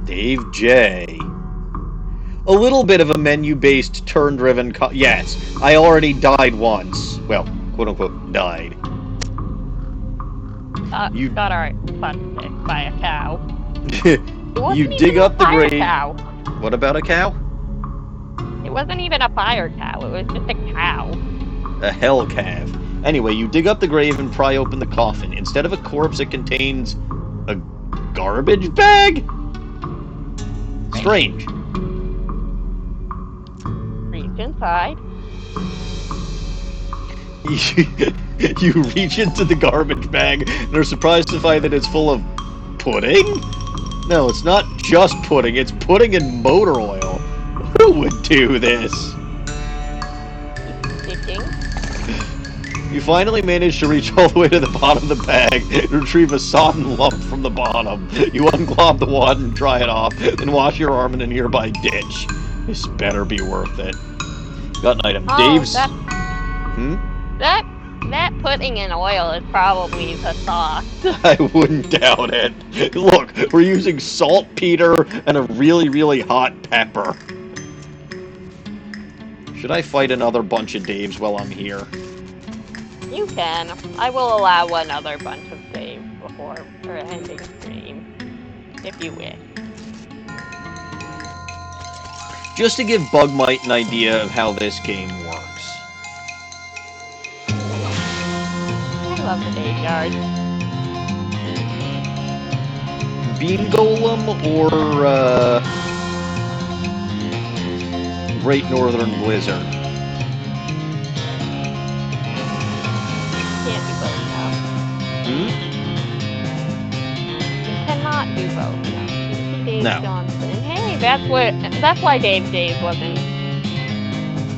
Dave J. A little bit of a menu-based, turn-driven yes, I already died once. Well, quote-unquote, died. You got our butt kicked by a cow. You dig up the grave. Cow. What about a cow? It wasn't even a fire cow, it was just a cow. A hell calf. Anyway, you dig up the grave and pry open the coffin. Instead of a corpse, it contains a garbage bag? Strange. Reach inside. You reach into the garbage bag and are surprised to find that it's full of pudding? No, it's not just pudding, it's pudding and motor oil. Who would do this? Sticking. You finally manage to reach all the way to the bottom of the bag and retrieve a sodden lump from the bottom. You unclog the wad and dry it off, then wash your arm in a nearby ditch. This better be worth it. Got an item. Oh, Dave's... That pudding in oil is probably the sauce. I wouldn't doubt it. Look, we're using saltpeter and a really, really hot pepper. Should I fight another bunch of Daves while I'm here? You can. I will allow one other bunch of saves before ending stream, if you wish. Just to give Bugmite an idea of how this game works. I love the Dave Yard. Bean Golem or Great Northern Blizzard? Can't do both now. You cannot do both now. Dave Johnson. Hey, that's why Dave wasn't.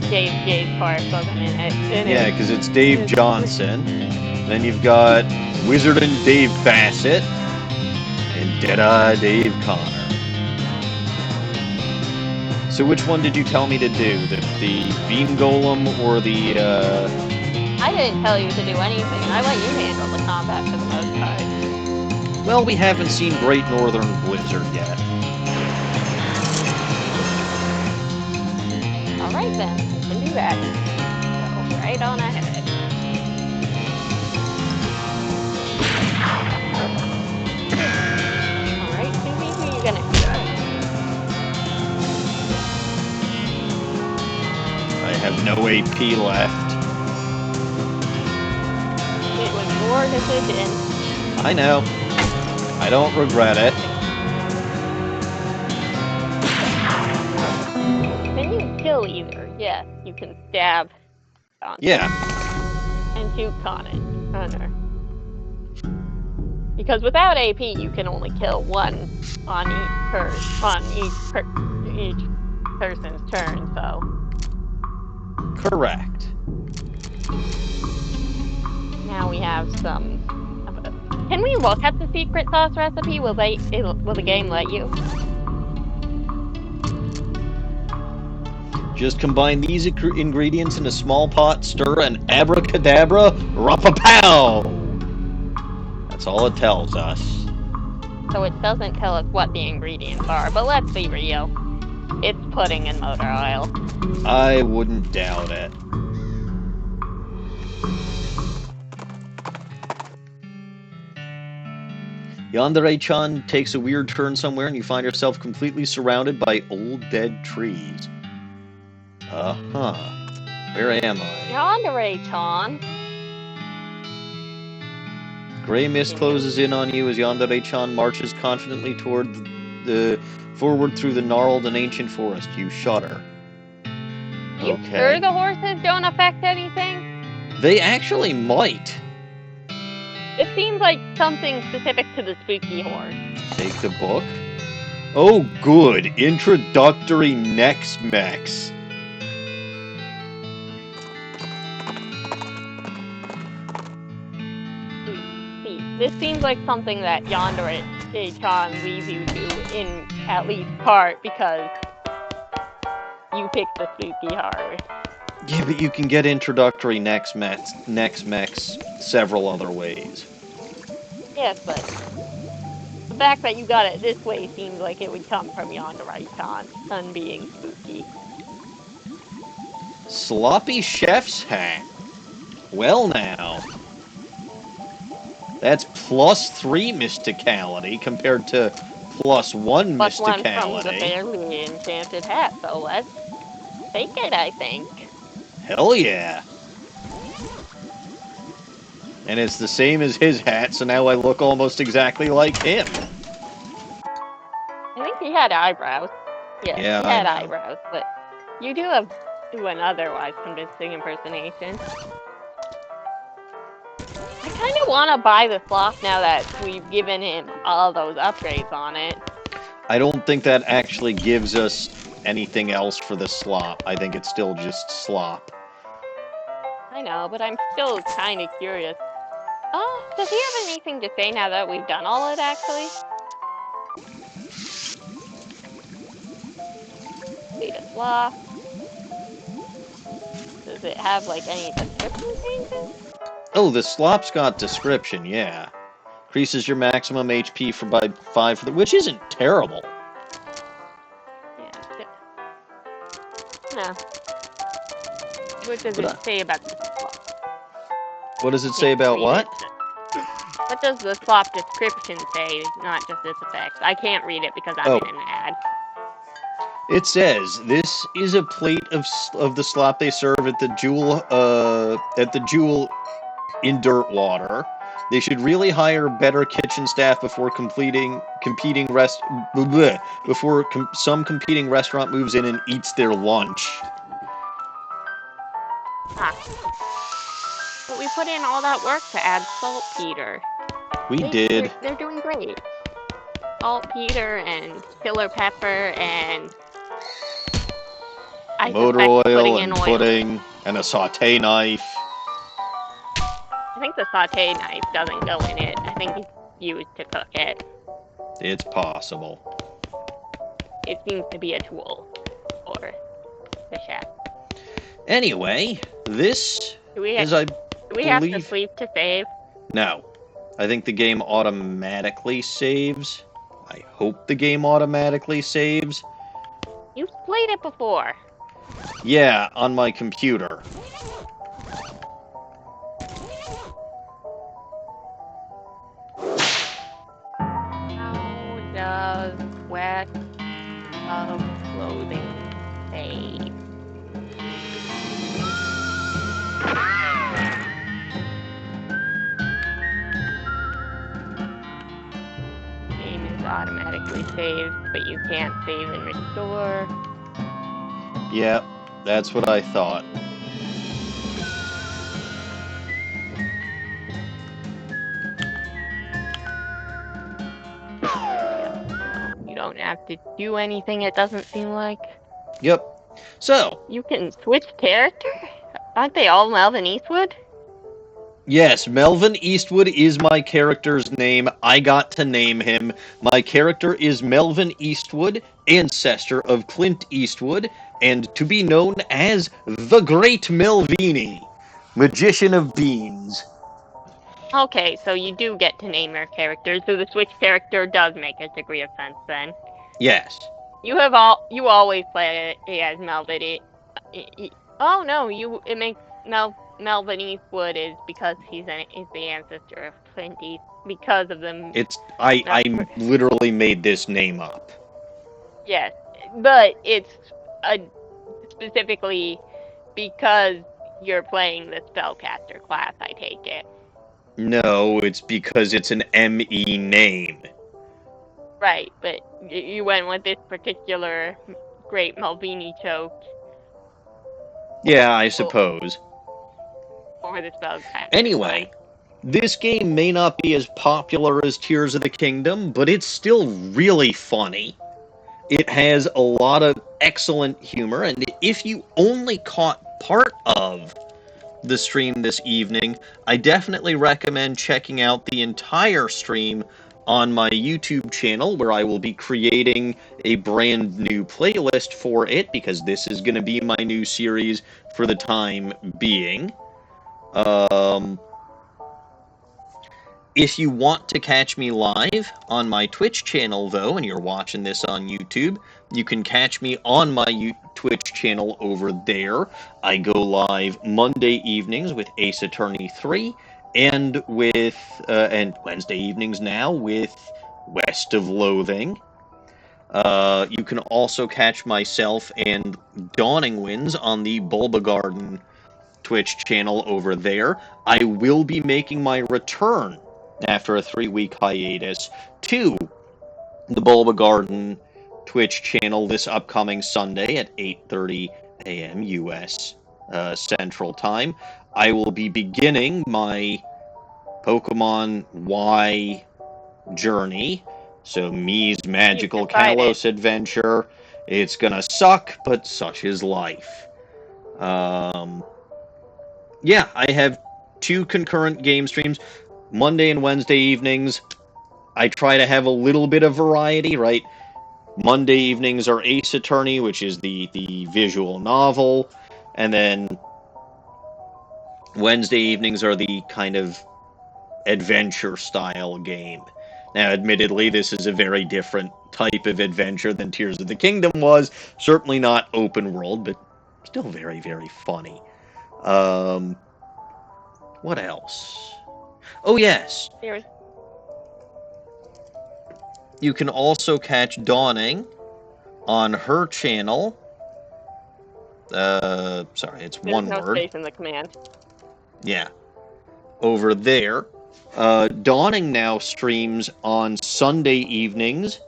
Dave's part wasn't in it. Yeah, because it's Dave Johnson. Then you've got Wizard and Dave Bassett. And Deadeye Dave Connor. So which one did you tell me to do? The Bean Golem or the, I didn't tell you to do anything. I let you handle the combat for the most part. Well, we haven't seen Great Northern Blizzard yet. Alright then, you can do that. Go right on ahead. Alright, Susie, who are you gonna hit? I have no AP left. It was your decision. I know. I don't regret it. Can you kill either? Yes, you can stab Connor. Yeah. And shoot Connor. Because without AP, you can only kill one on each person's turn. So. Correct. Now we have some. Can we look at the secret sauce recipe? Will the game let you? Just combine these ingredients in a small pot, stir, and abracadabra, rapapow! That's all it tells us. So it doesn't tell us what the ingredients are, but let's be real. It's pudding and motor oil. I wouldn't doubt it. Yandere-chan takes a weird turn somewhere and you find yourself completely surrounded by old dead trees. Uh-huh. Where am I? Yandere-chan. Gray mist closes in on you as Yandere-chan marches confidently toward forward through the gnarled and ancient forest. You shudder. You sure the horses don't affect anything? They actually might. It seems like something specific to the spooky horse. Take the book. Oh, good. Introductory Nex Mex. This seems like something that Yandere-chan leaves you to in at least part because you picked the spooky horror. Yeah, but you can get introductory Nex Mex several other ways. Yes, but the fact that you got it this way seems like it would come from Yandere-chan being spooky. Sloppy chef's hat. Well now. That's +3 mysticality compared to +1 plus mysticality. Plus 1 from the fairly enchanted hat, so let's take it, I think. Hell yeah. And it's the same as his hat, so now I look almost exactly like him. I think he had eyebrows. Yeah, he had eyebrows, but you do an otherwise convincing impersonation. I kind of want to buy the sloth now that we've given him all those upgrades on it. I don't think that actually gives us anything else for the slop. I think it's still just slop. I know, but I'm still kind of curious. Oh, does he have anything to say now that we've done all it, actually? Wait, a sloth. Does it have, like, any description changes? Oh, the slop's got description, yeah. Increases your maximum HP by 5 which isn't terrible. Yeah. No. What does it say about the slop? What does it say about what? What does the slop description say, not just its effects? I can't read it because I'm in an ad. It says, this is a plate of the slop they serve at the Jewel in Dirtwater. They should really hire better kitchen staff before some competing restaurant moves in and eats their lunch. But we put in all that work to add saltpeter. We did. They're doing great. Saltpeter and killer pepper and motor oil and pudding and a sauté knife. I think the sauté knife doesn't go in it. I think it's used to cook it. It's possible. It seems to be a tool for the chef. Anyway, this do we have to sleep to save? No. I think the game automatically saves. I hope the game automatically saves. You've played it before. Yeah, on my computer. How does wet of clothing save? Game is automatically saved, but you can't save and restore. Yeah, that's what I thought. don't have to do anything, it doesn't seem like. Yep. So, You can switch character? Aren't they all Melvin Eastwood? yes, Melvin Eastwood is my character's name. I got to name him. My character is Melvin Eastwood, ancestor of Clint Eastwood, and to be known as the Great Melvini, magician of beans. Okay, so you do get to name your character, so the switch character does make a degree of sense then. Yes. You always play as Melvin. Oh no, it makes Melvin Eastwood is because he's the ancestor of Clint Eastwood because of them. I literally made this name up. Yes, but it's specifically because you're playing the spellcaster class. I take it. No, it's because it's an ME name. Right, but you went with this particular great Melvini choke. Yeah, I suppose. For the spellcaster. Anyway, this game may not be as popular as Tears of the Kingdom, but it's still really funny. It has a lot of excellent humor, and if you only caught part of the stream this evening, I definitely recommend checking out the entire stream on my YouTube channel, where I will be creating a brand new playlist for it, because this is going to be my new series for the time being. If you want to catch me live on my Twitch channel, though, and you're watching this on YouTube, you can catch me on my Twitch channel over there. I go live Monday evenings with Ace Attorney 3, and Wednesday evenings now with West of Loathing. You can also catch myself and DawningWinds on the Bulba Garden Twitch channel over there. I will be making my return after a 3-week hiatus to the Bulba Garden Twitch channel this upcoming Sunday at 8:30 a.m. U.S. Central Time. I will be beginning my Pokemon Y journey, so Mii's Magical Kalos adventure. It's gonna suck, but such is life. Yeah, I have 2 concurrent game streams, Monday and Wednesday evenings. I try to have a little bit of variety, right? Monday evenings are Ace Attorney, which is the visual novel, and then Wednesday evenings are the kind of adventure-style game. Now, admittedly, this is a very different type of adventure than Tears of the Kingdom was. Certainly not open world, but still very, very funny. What else? Oh, yes. You can also catch Dawning on her channel. Sorry, it's one word. There's no space in the command. Yeah. Over there. Dawning now streams on Sunday evenings.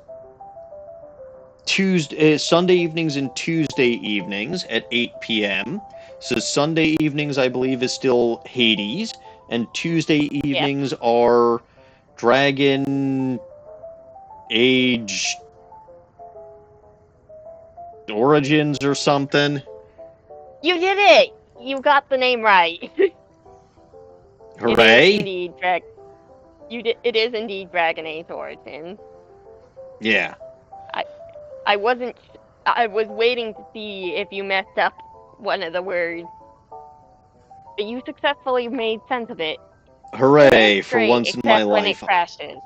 Sunday evenings and Tuesday evenings at 8 p.m. So Sunday evenings, I believe, is still Hades, and Tuesday evenings are Dragon Age Origins or something. You did it! You got the name right. Hooray! It is indeed Dragon Age Origins. Yeah. I was waiting to see if you messed up one of the words. But you successfully made sense of it. Hooray, for once in my life. When it crashes.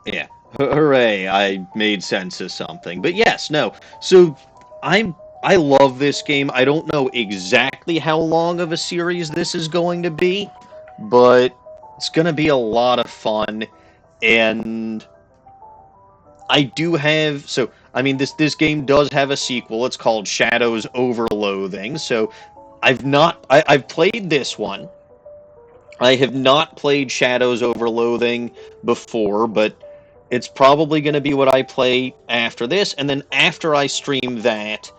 Yeah. Hooray, I made sense of something. But yes, no. So, I love this game. I don't know exactly how long of a series this is going to be, but it's going to be a lot of fun. And I do have... So, I mean, this game does have a sequel. It's called Shadows Over Loathing. So, I've played this one. I have not played Shadows Over Loathing before, but it's probably going to be what I play after this. And then after I stream that,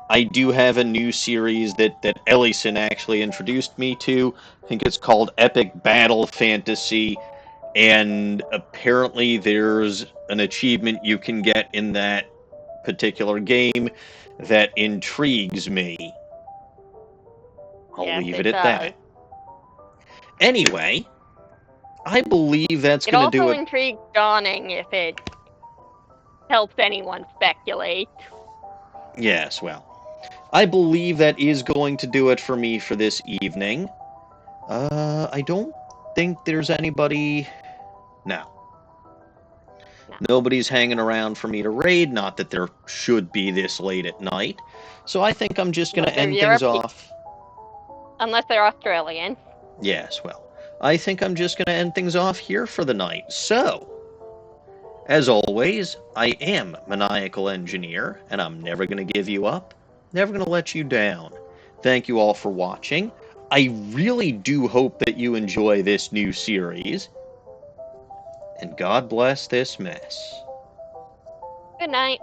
I do have a new series that Ellison actually introduced me to. I think it's called Epic Battle Fantasy. And apparently there's an achievement you can get in that particular game that intrigues me. I'll Yes, leave it it at does. that. Anyway, I believe that's It going to do also it. intrigues Dawning if it helps anyone speculate. Yes, well, I believe that is going to do it for me for this evening. I don't think there's anybody. No. No. Nobody's hanging around for me to raid, not that there should be this late at night. So I think I'm just going to Unless end they're things Europe- off. Unless they're Australian. Yes, well, I think I'm just going to end things off here for the night. So, as always, I am Maniacal Engineer, and I'm never going to give you up, never going to let you down. Thank you all for watching. I really do hope that you enjoy this new series. And God bless this mess. Good night.